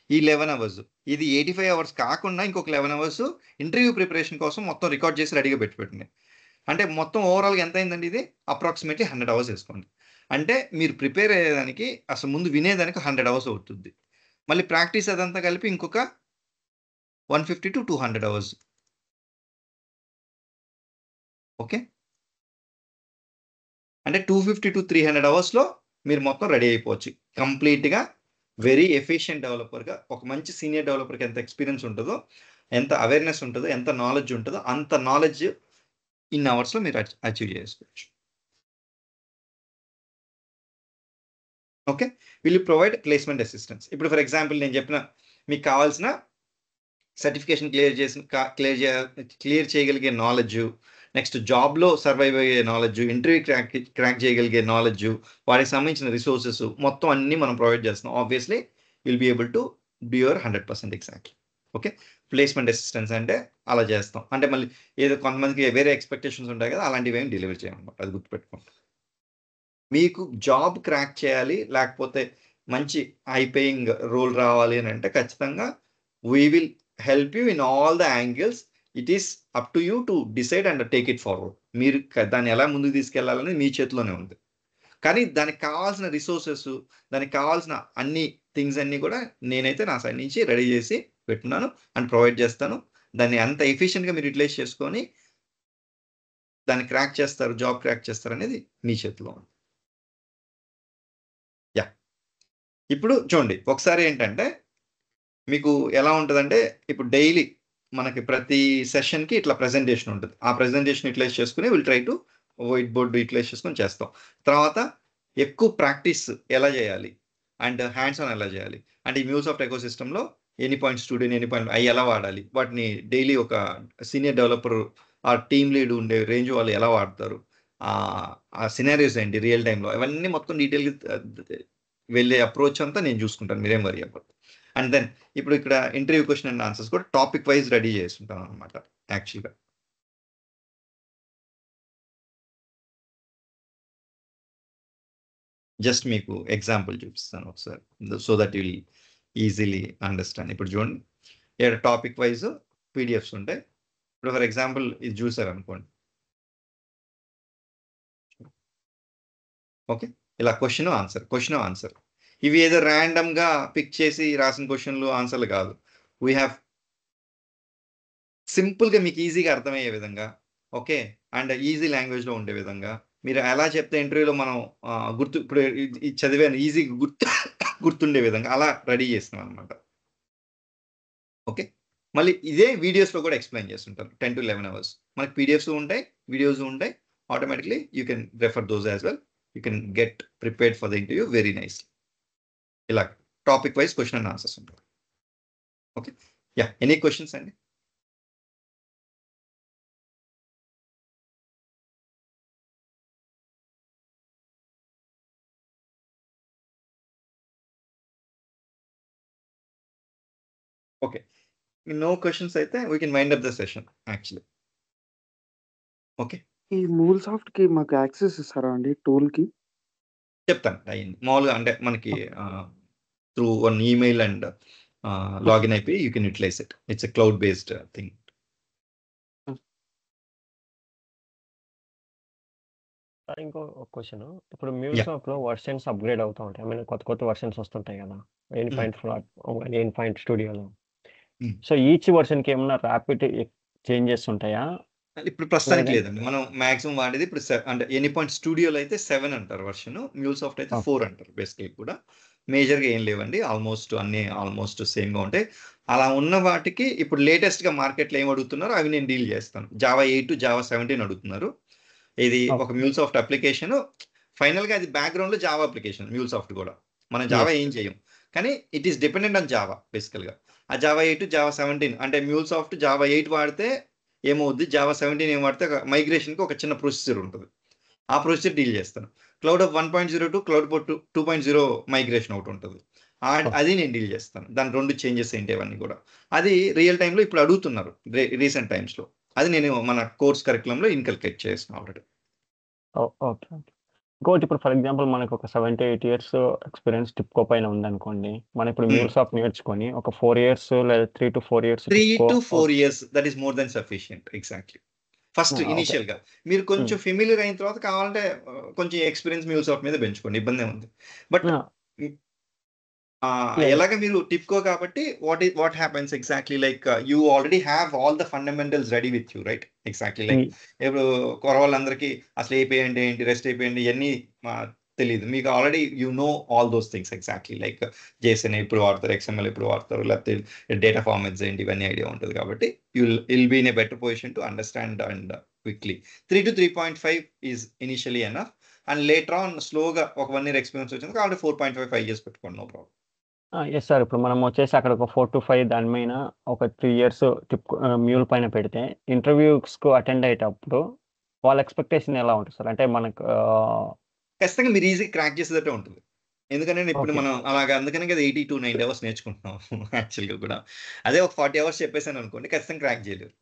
[SPEAKER 1] ఈ 11 hours. ఇది 85 hours కాకుండా ఇంకొక 11 hours ఇంటర్వ్యూ ప్రిపరేషన్ కోసం మొత్తం రికార్డ్ చేసి రెడీగా పెట్టింది. అంటే మొత్తం ఓవరాల్గా ఎంత అయిందండి ఇది? అప్రాక్సిమేట్లీ 100 hours వేసుకోండి. అంటే మీరు ప్రిపేర్ అయ్యేదానికి అసలు ముందు వినేదానికి 100 hours అవుతుంది. మళ్ళీ ప్రాక్టీస్ అదంతా కలిపి ఇంకొక 150 to 200 hours. ఓకే, అంటే 250 to 300 hours మీరు మొత్తం రెడీ అయిపోవచ్చు కంప్లీట్గా. వెరీ ఎఫిషియెంట్ డెవలపర్గా, ఒక మంచి సీనియర్ డెవలపర్కి ఎంత ఎక్స్పీరియన్స్ ఉంటుందో, ఎంత అవేర్నెస్ ఉంటుందో, ఎంత నాలెడ్జ్ ఉంటుందో అంత నాలెడ్జ్ ఇన్ అవర్స్లో మీరు అచీవ్ చేసుకోవచ్చు. Okay, will you provide placement assistance? ఇప్పుడు ఫర్ ఎగ్జాంపుల్ నేను చెప్పిన మీకు కావాల్సిన సర్టిఫికేషన్ క్లియర్ చేయగలిగే నాలెడ్జ్, నెక్స్ట్ జాబ్లో సర్వైవ్ అయ్యే నాలెడ్జ్, ఇంటర్వ్యూ క్రాక్ చేయగలిగే నాలెడ్జ్, వాటికి సంబంధించిన రిసోర్సెస్ మొత్తం అన్నీ మనం ప్రొవైడ్ చేస్తున్నాం. Obviously will be able to do your 100%. Exactly. Okay, placement assistance అంటే అలా చేస్తాం. అంటే మళ్ళీ ఏదో కొంతమందికి వేరే ఎక్స్పెక్టేషన్స్ ఉంటాయి కదా, అలాంటివి ఏమి డెలివరీ చేయమన్నమాట. అది గుర్తుపెట్టుకోండి. మీకు జాబ్ క్రాక్ చేయాలి, లేకపోతే మంచి హై పేయింగ్ రోల్ రావాలి అని అంటే ఖచ్చితంగా we will help you in all the angles. It is up to you to decide and take it forward. మీరు దాన్ని ఎలా ముందుకు తీసుకెళ్లాలని మీ చేతిలోనే ఉంది. కానీ దానికి కావాల్సిన రిసోర్సెస్, దానికి కావాల్సిన అన్ని థింగ్స్ అన్నీ కూడా నేనైతే నా సైడ్ నుంచి రెడీ చేసి పెట్టున్నాను అండ్ ప్రొవైడ్ చేస్తాను. దాన్ని అంత ఎఫిషియెంట్గా మీరు యూటిలైజ్ చేసుకొని దాన్ని క్రాక్ చేస్తారు, జాబ్ క్రాక్ చేస్తారు అనేది మీ చేతిలో ఉంది. యా, ఇప్పుడు చూడండి ఒకసారి ఏంటంటే మీకు ఎలా ఉంటుందంటే, ఇప్పుడు డైలీ మనకి ప్రతి సెషన్కి ఇట్లా ప్రెజెంటేషన్ ఉంటుంది. ఆ ప్రెజెంటేషన్ యూటిలైజ్ చేసుకుని will try to white board utilise చేసుకొని చేస్తాం. తర్వాత ఎక్కువ ప్రాక్టీస్ ఎలా చేయాలి అండ్ హ్యాండ్స్ ఆన్ ఎలా చేయాలి, అంటే ఈ మ్యూల్సాఫ్ట్ ఎకో సిస్టంలో any point studio any point అవి ఎలా వాడాలి, వాటిని డైలీ ఒక సీనియర్ డెవలపర్ ఆ టీమ్ లీడ్ ఉండే రేంజ్ వాళ్ళు ఎలా వాడతారు, ఆ సినారియోస్ ఏంటి రియల్ టైంలో, అవన్నీ మొత్తం డీటెయిల్గా వెళ్ళే అప్రోచ్ అంతా నేను చూసుకుంటాను, మీరేం వరీ అవ్వదు. అండ్ దెన్ ఇప్పుడు ఇక్కడ ఇంటర్వ్యూ క్వశ్చన్ అండ్ ఆన్సర్స్ కూడా టాపిక్ వైజ్ రెడీ చేస్తుంటాను అనమాట యాక్చువల్గా. జస్ట్ మీకు ఎగ్జాంపుల్ చూపిస్తాను ఒకసారి, so that will easily understand. ఇప్పుడు చూడండి, ఇక్కడ టాపిక్ వైజ్ పీడిఎఫ్స్ ఉంటాయి. ఇప్పుడు ఫర్ ఎగ్జాంపుల్ ఇది చూసారు అనుకోండి, ఓకే, ఇలా క్వశ్చన్ ఆన్సర్ ఇవి ఏదో ర్యాండమ్గా పిక్ చేసి రాసిన క్వశ్చన్లు ఆన్సర్లు కాదు. వీ హ్యావ్ సింపుల్గా మీకు ఈజీగా అర్థమయ్యే విధంగా, ఓకే, అండ్ ఈజీ లాంగ్వేజ్లో ఉండే విధంగా మీరు ఎలా చెప్తే ఇంటర్వ్యూలో మనం ఇప్పుడు చదివాను ఈజీగా గుర్తుండే విధంగా అలా రెడీ చేస్తున్నాం అనమాట. ఓకే, మళ్ళీ ఇదే వీడియోస్లో కూడా ఎక్స్ప్లెయిన్ చేస్తుంటారు 10 to 11 hours. మనకి పీడిఎఫ్స్ ఉంటాయి, వీడియోస్ ఉంటాయి, automatically you can refer those as well. You can get prepared for the interview very nice. ఇలా topic wise question and answers ఉంటాయి. ఓకే, యా, ఎనీ క్వశ్చన్స్ అండి? ఓకే, నో క్వశ్చన్స్ అయితే we can wind up the session actually. Okay,
[SPEAKER 7] ఈ MuleSoft కి మాకు access ఇస్తారా అండి tool కి?
[SPEAKER 1] చెప్తాను అయ్యింది మామూలుగా, అంటే మనకి through one email and login అయిపోయి you can utilise it. It's a cloud based thing.
[SPEAKER 8] ఇంకో క్వశ్చన్, ఇప్పుడు MuleSoft లో వర్షన్స్ అప్గ్రేడ్ అవుతూ ఉంటాయి. I mean, కొత్త వర్షన్స్ వస్తుంటాయి కదా, 8.4 స్టూడియోలో. సో ఈచ్ వర్షన్ కి ఏమన్నా ర్యాపిడ్ చేంజెస్ ఉంటాయా?
[SPEAKER 1] ఇప్పుడు ప్రస్తుతానికి లేదండి, మనం మాక్సిమం వాడేది ఇప్పుడు అంటే ఎనీ పాయింట్ స్టూడియోలో అయితే 7 అంటారు వర్షన్, MuleSoft అయితే 4 అంటారు. బేసికలీ కూడా మేజర్గా ఏం లేవండి, ఆల్మోస్ట్ సేమ్గా ఉంటాయి. అలా ఉన్న వాటికి ఇప్పుడు లేటెస్ట్గా మార్కెట్లో ఏం అడుగుతున్నారో అవి నేను డీల్ చేస్తాను. Java 8 Java 17 అడుగుతున్నారు. ఇది ఒక MuleSoft అప్లికేషన్, ఫైనల్గా అది బ్యాక్గ్రౌండ్లో జావా అప్లికేషన్. MuleSoft కూడా మనం జావా ఏం చేయం, కానీ it is dependent on Java బేసికల్గా. ఆ Java 8 Java 17 అంటే MuleSoft Java 8 వాడితే ఏమవుద్ది, Java 17 ఏం వాడితే మైగ్రేషన్కి ఒక చిన్న ప్రొసీజర్ ఉంటుంది, ఆ ప్రొసీజర్ డీల్ చేస్తాను. క్లౌడ్ 1.0 టు క్లౌడ్ 2.0 మైగ్రేషన్ ఒకటి ఉంటుంది, అది నేను డీల్ చేస్తాను. దాని 2 చేంజెస్ ఏంటి అవన్నీ కూడా అది రియల్ టైంలో ఇప్పుడు అడుగుతున్నారు రీసెంట్ టైమ్స్లో. అది నేను మన కోర్స్ కరికులంలో ఇన్కల్కేట్ చేస్తాను ఆల్రెడీ.
[SPEAKER 8] ఓకే, ఇంకోటి ఇప్పుడు ఫర్ ఎగ్జాంపుల్ మనకు ఒక 7 to 8 years ఎక్స్పీరియన్స్ టిప్కో పైన ఉందనుకోండి, మనం ఇప్పుడు MuleSoft నేర్చుకొని ఒక 4 years లేదా 3 to 4 years
[SPEAKER 1] 3 to 4 years that is more than sufficient. Exactly, first initial గా మీరు కొంచెం ఫెమిలియర్ అయిన తర్వాత కావాలంటే కొంచెం ఎక్స్పీరియన్స్ MuleSoft మీద పెంచుకోండి, ఇబ్బంది ఉంది. బట్ ఎలాగ మీరు టిప్కో కాబట్టి what happens exactly like you already have all the fundamentals ready with you, right? Exactly like ఇప్పుడు కొరవాళ్ళందరికీ అసలు API అంటే ఏంటి, రెస్ట్ API అంటే ఇవన్నీ తెలియదు మీకు. Already you know all those things exactly like JSON ఎప్పుడు వాడతారు, XML ఎప్పుడు వాడతారు, లేకపోతే డేటా ఫార్మాట్స్ ఏంటి, ఇవన్నీ ఐడియా ఉంటుంది. కాబట్టి will be in a better position to understand and quickly. 3 to 3.5 is initially enough, and later on స్లోగా ఒక 1 year ఎక్స్పీరియన్స్ వచ్చింది కాబట్టి 4.5 years పెట్టుకోండి, నో ప్రాబ్లం.
[SPEAKER 8] ఎస్ సార్, ఇప్పుడు మనం వచ్చేసి అక్కడ ఒక 4 to 5 దాని మీద ఒక 3 years టిప్ మ్యూల్ పైన పెడితే ఇంటర్వ్యూస్కు అటెండ్ అయ్యేటప్పుడు వాళ్ళ ఎక్స్పెక్టేషన్ ఎలా ఉంటుంది సార్? అంటే మనకు
[SPEAKER 1] ఖచ్చితంగా మీరు ఈజీ క్రాక్ చేసేదట్టే ఉంటుంది. ఎందుకంటే ఇప్పుడు మనం అలాగా అందుకనే కదా 80 to 90 hours నేర్చుకుంటున్నాం యాక్చువల్గా కూడా. అదే ఒక 40 hours చెప్పేసాను అనుకోండి, ఖచ్చితంగా క్రాక్ చేయలేరు.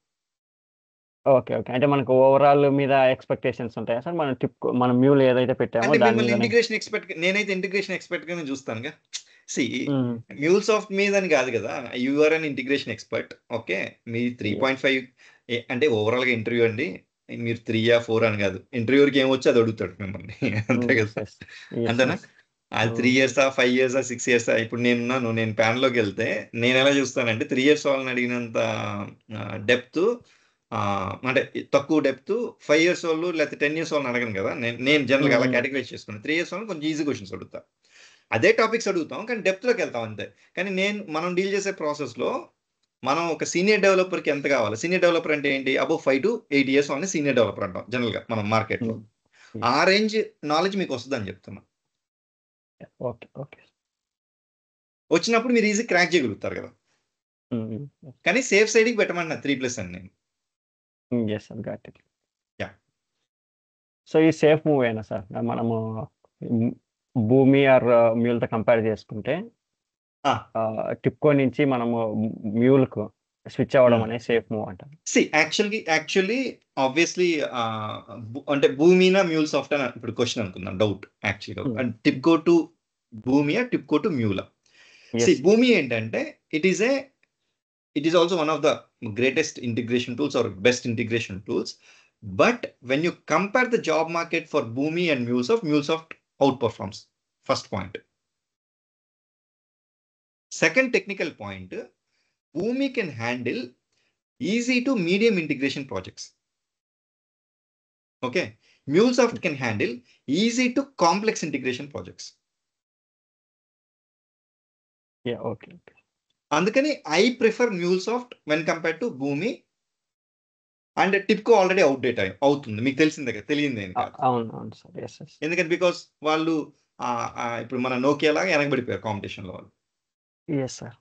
[SPEAKER 8] ఓకే, అంటే మనకు ఓవరాల్ మీద ఎక్స్పెక్టేషన్స్ ఉంటాయా సార్? మనం మ్యూల్ ఏదైతే పెట్టామో దాని మీద
[SPEAKER 1] ఇంటిగ్రేషన్ ఎక్స్పెక్ట్, నేనైతే ఇంటిగ్రేషన్ ఎక్స్పెక్ట్ గానే చూస్తానుగా. MuleSoft మీద అని కాదు కదా, you're an integration expert. Okay, మీ 3.5 అంటే ఓవరాల్ గా ఇంటర్వ్యూ అండి, మీరు 3 or 4 అని కాదు, ఇంటర్వ్యూకి ఏమొచ్చి అది అడుగుతాడు మిమ్మల్ని, అంతే కదా? అంతేనా? అది 3 years 5 years 6 years. ఇప్పుడు నేను ప్యాన్లోకి వెళ్తే నేను ఎలా చూస్తానంటే 3 years వాళ్ళని అడిగినంత డెప్త్, అంటే తక్కువ డెప్త్ 5 years వాళ్ళు లేకపోతే 10 years వాళ్ళని అడగను కదా. నేను జనరల్గా అలా కేటగరైజ్ చేసుకున్నాను. 3 years వాళ్ళని కొంచెం ఈజీ క్వశ్చన్స్ అడుగుతా, అదే టాపిక్స్ అడుగుతాం కానీ డెప్త్లోకి వెళ్తాం అంతే. కానీ మనం డీల్ చేసే ప్రాసెస్లో మనం ఒక సీనియర్ డెవలపర్కి ఎంత కావాలి, సీనియర్ డెవలపర్ అంటే ఏంటి, అబౌవ్ 5 to 8 years వాళ్ళని సీనియర్ డెవలపర్ అంటాం జనరల్గా మనం మార్కెట్లో. ఆ రేంజ్ నాలెడ్జ్ మీకు వస్తుందని చెప్తున్నా.
[SPEAKER 8] ఓకే.
[SPEAKER 1] వచ్చినప్పుడు మీరు ఈజీ క్రాక్ చేయగలుగుతారు కదా. కానీ సేఫ్ సైడ్కి పెట్టమన్నా 3+ అని నేను.
[SPEAKER 8] Yes sir, got it.
[SPEAKER 1] Yeah.
[SPEAKER 8] So ఈ సేఫ్ మూవ్ అయినా సార్ మనము భూమి ఆర్ మ్యూల్తో కంపేర్ చేసుకుంటే టిప్కో నుంచి మనము మ్యూల్కు స్విచ్ అవ్వడం అనేది సేఫ్ మూవ్ అంటారు.
[SPEAKER 1] యాక్చువల్లీ ఆబ్వియస్లీ అంటే భూమినా మ్యూల్ సాఫ్ట్ అని ఇప్పుడు క్వశ్చన్ అనుకుందాం, డౌట్ యాక్చువల్గా. టిప్కో టు భూమియా టిప్కో టు మ్యూలా? భూమి ఏంటంటే it is also one of the greatest integration tools or best integration tools. But when you compare the job market for Boomi and MuleSoft outperforms. First point. Second technical point, Boomi can handle easy to medium integration projects. Okay. MuleSoft can handle easy to complex integration projects.
[SPEAKER 8] Yeah, okay.
[SPEAKER 1] Andukani I prefer MuleSoft when compared to Boomi. And Tipco already outdated అవుతుంది, మీకు తెలిసిందే కదా, తెలియదు
[SPEAKER 8] అవును sir. yes yes.
[SPEAKER 1] ఎందుకంటే because వాళ్ళు ఇప్పుడు మన నోకియా లాగా వెనకబడిపోయారు కాంపిటీషన్లో వాళ్ళు.
[SPEAKER 8] yes sir.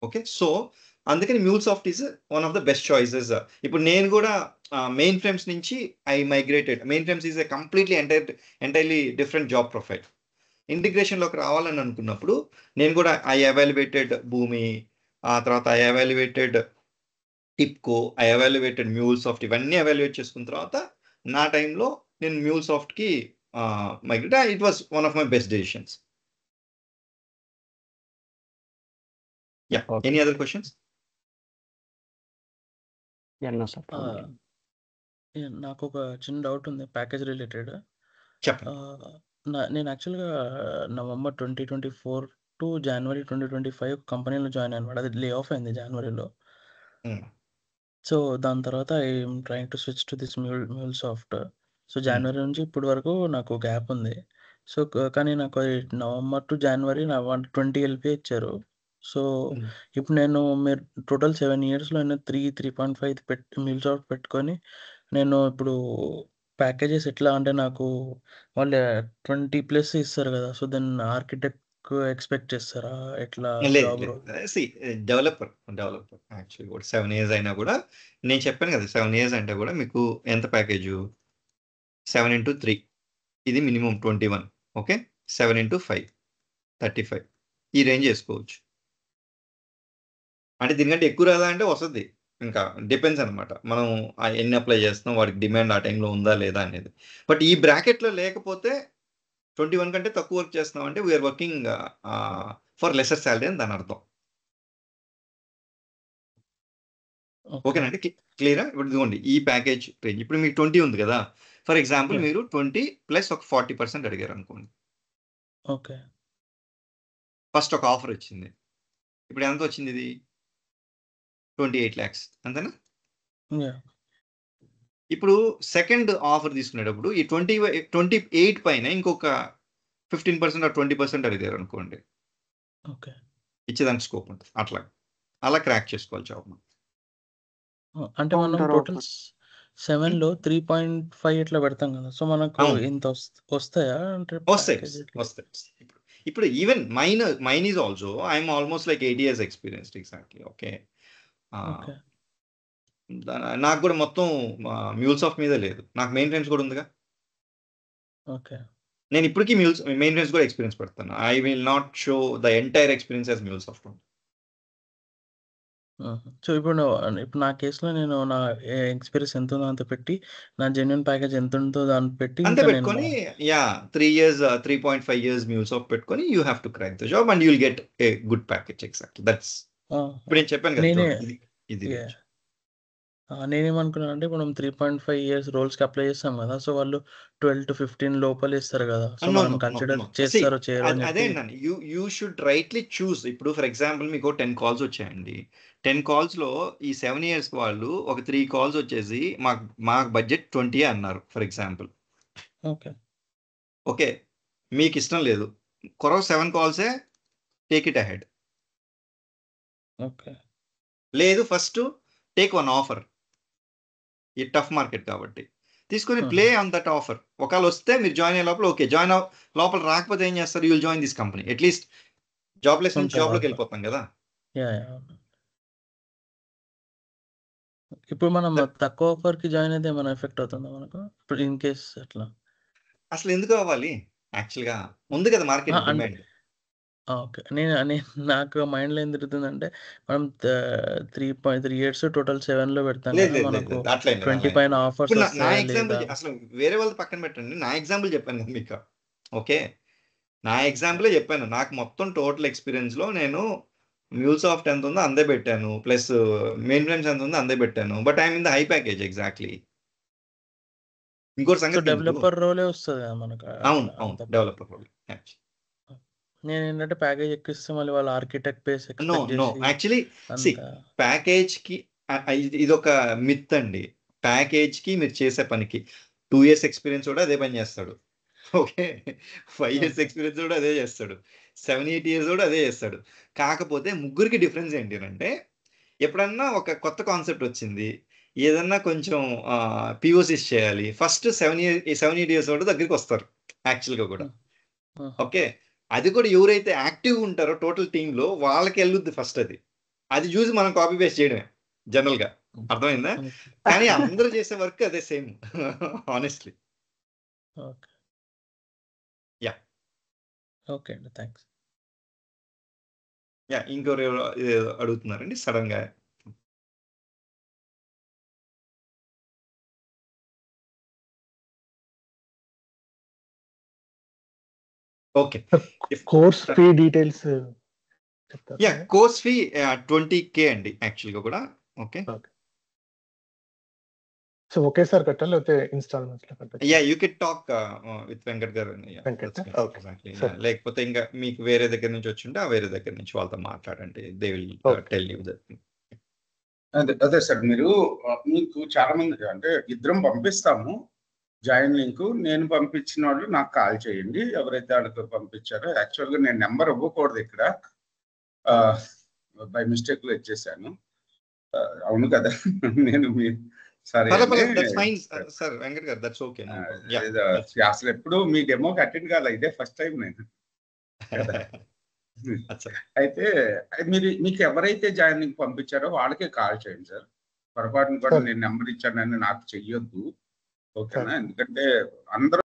[SPEAKER 1] ఓకే, సో అందుకని MuleSoft is one of the best choices. ఇప్పుడు నేను కూడా మెయిన్ ఫ్రేమ్స్ నుంచి I migrated. Mainframes is a completely entirely different job profile. ఇంటిగ్రేషన్లోకి రావాలని అనుకున్నప్పుడు నేను కూడా ఐ ఎవాల్యుయేటెడ్ భూమి, ఆ తర్వాత I evaluated TIBCO, I evaluated MuleSoft. ఇవన్నీ ఎవాల్యుయేట్ చేసుకున్న తర్వాత నా టైంలో నేను MuleSoftకి migrate. It was one of my best decisions. Yeah.
[SPEAKER 8] Okay.
[SPEAKER 1] Any other questions?
[SPEAKER 8] Yeah, no sir.
[SPEAKER 2] నాకు ఒక చిన్న డౌట్ ఉంది ప్యాకేజ్ రిలేటెడ్.
[SPEAKER 1] చెప్పండి.
[SPEAKER 2] నేను యాక్చువల్గా November 2024 టు January 2025 కంపెనీలో జాయిన్ అయ్యాను. అది లే ఆఫ్ అయింది జనవరిలో. సో దాని తర్వాత I'm trying to switch to this MuleSoft. So జనవరి నుంచి ఇప్పటి వరకు నాకు గ్యాప్ ఉంది. సో కానీ నాకు November టు January నా 20 LPA ఇచ్చారు. సో ఇప్పుడు మీరు టోటల్ 7 yearsలో 3.5 MuleSoft పెట్టుకొని నేను ఇప్పుడు ప్యాకేజెస్ ఎట్లా అంటే నాకు వాళ్ళు 20+ ఇస్తారు కదా. సో దెన్ ఆర్కిటెక్ట్ ఎక్స్పెక్ట్ చేస్తారా ఎట్లా?
[SPEAKER 1] డెవలపర్ యాక్చువల్లీ కూడా 7 years అయినా కూడా నేను చెప్పాను కదా, 7 years అంటే కూడా మీకు ఎంత ప్యాకేజు 7 into 3 ఇది మినిమం 21. ఓకే, 7 into 5 35 ఈ రేంజ్ చేసుకోవచ్చు. అంటే దీనికంటే ఎక్కువ రాదా అంటే వస్తుంది, ఇంకా డిపెండ్స్ అనమాట. మనం ఎన్ని అప్లై చేస్తున్నాం, వాడికి డిమాండ్ ఆ టైంలో ఉందా లేదా అనేది. బట్ ఈ బ్రాకెట్లో లేకపోతే 21 కంటే తక్కువ వర్క్ చేస్తున్నాం అంటే we're working for lesser salary అని దాని అర్థం. ఓకేనండి, క్లియరా? ఇప్పుడు ఇదిగోండి ఈ ప్యాకేజ్ రేంజ్. ఇప్పుడు మీకు 20 ఉంది కదా, ఫర్ ఎగ్జాంపుల్ మీరు 20 ప్లస్ ఒక 40% అడిగారు అనుకోండి.
[SPEAKER 2] ఓకే,
[SPEAKER 1] ఫస్ట్ ఒక ఆఫర్ వచ్చింది, ఇప్పుడు ఎంత వచ్చింది? ఇది 28 lakhs అంతేనా? ఇప్పుడు సెకండ్ ఆఫర్ తీసుకునేటప్పుడు ఈ 28 పైన ఇంకొక 15% or 20% అడిగారు అనుకోండి,
[SPEAKER 2] ఓకే,
[SPEAKER 1] ఇచ్చేదానికి స్కోప్ ఉంటుంది. అలా క్రాక్ చేసుకోవాలి జాబ్.
[SPEAKER 2] అంటే మనం టోటల్ 7లో 3.5 ఇట్లా పెడతాం కదా. సో మనకు ఇంత వస్తాయా? అంటే
[SPEAKER 1] వస్తాయి. ఇప్పుడు even mine is also I'm almost like 8 years experienced. Exactly. Okay, నాకు కూడా మొత్తం MuleSoft మీదే లేదు, నాకు మెయిన్ ఫ్రేమ్స్ కూడా ఉందిగా.
[SPEAKER 2] ఓకే,
[SPEAKER 1] నేను ఇప్పటికీ మెయిన్ ఫ్రేమ్స్ కూడా ఎక్స్పీరియన్స్ పెడతాను. I will not show the entire experience as MuleSoft.
[SPEAKER 2] So ఇప్పుడు నా కేసులో నేను నా ఎక్స్పీరియన్స్ ఎంత ఉందో అంత పెట్టి, నా జెన్యున్ ప్యాకేజ్ ఎంత ఉందో దాన్ని పెట్టి
[SPEAKER 1] అంతే పెట్టుకొని 3 years 3.5 years MuleSoft పెట్టుకొని you have to crack the job and you will get a good package. Exactly, that's ఇప్పుడు నేను చెప్పాను కదా. ఇది
[SPEAKER 2] నేనేమనుకున్నాను అంటే ఇప్పుడు 3.5 years రోల్స్కి అప్లై చేస్తాం కదా. సో వాళ్ళు 12 to 15 లోపల ఇస్తారు కదా. సో మనం కన్సిడర్ చేస్తారో చేయరో అని
[SPEAKER 1] అదే అండి. యూ షుడ్ రైట్లీ చూస్. ఇప్పుడు ఫర్ ఎగ్జాంపుల్ మీకు 10 calls వచ్చాయండి. 10 callsలో ఈ 7 years వాళ్ళు ఒక 3 calls వచ్చేసి మాకు బడ్జెట్ 20 అన్నారు ఫర్ ఎగ్జాంపుల్. ఓకే, మీకు ఇష్టం లేదు, కొరవ 7 calls take it ahead.
[SPEAKER 2] Okay,
[SPEAKER 1] లేదు ఫస్ట్ టేక్ 1 offer. ఈ టఫ్ మార్కెట్ కాబట్టి తీసుకొని ప్లే ఆన్ దట్ ఆఫర్. ఒకవేళ వస్తే మీరు జాయిన్ అయ్యే లోపల ఓకే, జాయిన్ లోపల రాకపోతే ఏం చేస్తారు? You will join this company. At least jobless నుంచి
[SPEAKER 2] ఉంటాం.
[SPEAKER 1] జాబ్లోకి
[SPEAKER 2] అవును.
[SPEAKER 1] వెళ్ళిపోతాం కదా.
[SPEAKER 2] యాహ్! యాహ్! అవును. ఇప్పుడు మనం తక్కువ ఆఫర్‌కి జాయిన్ అయితే ఏమైనా ఎఫెక్ట్ అవుతుందా మనకు? ఇప్పుడు ఇన్ కేస్ అట్లా?
[SPEAKER 1] అసలు ఎందుకు అవ్వాలి? యాక్చువల్‌గా ఉంది కదా మార్కెట్
[SPEAKER 2] అంటే
[SPEAKER 1] డిమాండ్.
[SPEAKER 2] ఓకే. నేను నాకు మైండ్‌లో ఏం తిరుగుతుందంటే మనం 3 ఇయర్స్ టోటల్ 7లో పెడతాం
[SPEAKER 1] లేదు
[SPEAKER 2] కదా!
[SPEAKER 1] లేదు లేదు
[SPEAKER 2] మనకు
[SPEAKER 1] లేదు. అట్లా ఏం లేదు.
[SPEAKER 2] 20
[SPEAKER 1] అలా ఏం
[SPEAKER 2] పైన
[SPEAKER 1] లేదు.
[SPEAKER 2] ఆఫర్స్
[SPEAKER 1] ఇప్పుడు నా
[SPEAKER 2] వస్తాయా
[SPEAKER 1] ఎగ్జాంపుల్
[SPEAKER 2] లేదా?
[SPEAKER 1] అసలు వేరే వాళ్ళది పక్కన పెట్టండి. నా ఎగ్జాంపుల్ చెప్పాను కదా మీకు. ఓకే. నా ఎగ్జాంపులే చెప్పాను. నాకు మొత్తం టోటల్ ఎక్స్‌పీరియన్స్‌లో నేను మ్యూల్సాఫ్ట్ ఎంత ఉందో అందే పెట్టాను. ప్లస్ మెయిన్ ఫ్రేమ్స్ ఎంత ఉందో అందే పెట్టాను. But I am in the high package exactly. ఇంకోటి
[SPEAKER 2] సో,
[SPEAKER 1] సంగతి ఎందుకు?
[SPEAKER 2] డెవలపర్ రోలే వస్తది కదా మనకు
[SPEAKER 1] అవును.
[SPEAKER 2] అట్లా
[SPEAKER 1] అవును.
[SPEAKER 2] అంత.
[SPEAKER 1] Developer role. యాక్చువల్లీ.
[SPEAKER 2] నేనేంటంటే ప్యాకేజ్ ఎక్కిస్తే మళ్ళీ వాళ్ళు architect base
[SPEAKER 1] no.
[SPEAKER 2] Expect
[SPEAKER 1] no.
[SPEAKER 2] చేసి
[SPEAKER 1] యాక్చువల్లీ సీ
[SPEAKER 2] అంత
[SPEAKER 1] ప్యాకేజ్‌కి ఇదొక మిత్ అండి. ప్యాకేజ్‌కి మీరు చేసే పనికి 2 ఇయర్స్ ఎక్స్‌పీరియన్స్ కూడా అదే పని చేస్తాడు. ఓకే. 5 years
[SPEAKER 2] okay.
[SPEAKER 1] ఎక్స్‌పీరియన్స్ కూడా అదే చేస్తాడు. 7, 8 ఇయర్స్ కూడా అదే చేస్తాడు. కాకపోతే ముగ్గురికి డిఫరెన్స్ ఏంటి అనంటే, ఎప్పుడన్నా ఒక కొత్త కాన్సెప్ట్ వచ్చింది. ఏదన్నా కొంచెం పీఓసీస్ చేయాలి. ఫస్ట్ 7, 8 ఇయర్స్ వాడు దగ్గరికొస్తారు యాక్చువల్‌గా కూడా.
[SPEAKER 2] హ్మ్. హుహు.
[SPEAKER 1] ఓకే. అది కూడా ఎవరైతే యాక్టివ్‌గా ఉంటారో టోటల్ టీమ్‌లో వాళ్ళకి ఎళ్ళుద్ది ఫస్ట్ అది. అది చూసి మనం కాపీ పేస్ట్ చేయడమే జనరల్‌గా. అర్థమైందా?
[SPEAKER 2] ఓకే.
[SPEAKER 1] కానీ అందరూ చేసే వర్క్ అదే same honestly.
[SPEAKER 2] Okay.
[SPEAKER 1] Yeah!
[SPEAKER 2] Okay అండి. థాంక్స్.
[SPEAKER 1] యాహ్! ఇంకోరు ఏదో అడుగుతున్నారండి సడెన్‌గా. ఓకే.
[SPEAKER 3] కోర్స్ ఫీ డీటెయిల్స్ చెప్తారా?
[SPEAKER 1] యాహ్! కోర్స్ ఫీ 20,000 అండి యాక్చువల్‌గా కూడా. ఓకే.
[SPEAKER 3] ఓకే. సో, ఒకేసారి కట్టాలా? లేకపోతే ఇన్‌స్టాల్‌మెంట్స్‌లో కట్టొచ్చా?
[SPEAKER 1] Yeah! You can talk with Venkat garu. Yeah!
[SPEAKER 3] Venkat.
[SPEAKER 1] That's fine.
[SPEAKER 3] Okay.
[SPEAKER 1] Exactly.
[SPEAKER 3] సరే.
[SPEAKER 1] లేకపోతే ఇంకా మీకు వేరే దగ్గర నుంచి వచ్చుంటే, ఆ వేరే దగ్గర నుంచి వాళ్ళతో మాట్లాడండి. They will
[SPEAKER 3] okay.
[SPEAKER 1] Tell you that.
[SPEAKER 5] అదే సార్ మీరు మీకు చాలా మంది అంటే ఇద్దరం పంపిస్తాము జాయిన్ లింక్. నేను పంపించిన వాళ్ళు నాకు కాల్ చేయండి. ఎవరైతే వాళ్ళకి పంపించారో యాక్చువల్గా నేను నెంబర్ ఇవ్వకూడదు ఇక్కడ, బై మిస్టేక్ లో ఇచ్చేసాను. అవును కదా. నేను మీ సరే అండి.
[SPEAKER 1] దట్స్ ఫైన్ సార్ వెంకట్ గారు. That's okay. No problem. Yeah!
[SPEAKER 5] అసలు ఎప్పుడు మీ డెమోకి అటెండ్ కాలే, ఇదే ఫస్ట్ టైం నేను కదా.
[SPEAKER 1] అచ్చా.
[SPEAKER 5] అయితే మీకు ఎవరైతే జాయినింగ్ పంపించారో వాళ్ళకే కాల్ చేయండి సార్. పొరపాటున కూడా
[SPEAKER 3] సరే.
[SPEAKER 5] నేను నెంబర్ ఇచ్చానని నాకు చెయ్యొద్దు. ఓకేనా?
[SPEAKER 3] సరే.
[SPEAKER 5] ఎందుకంటే అందరూ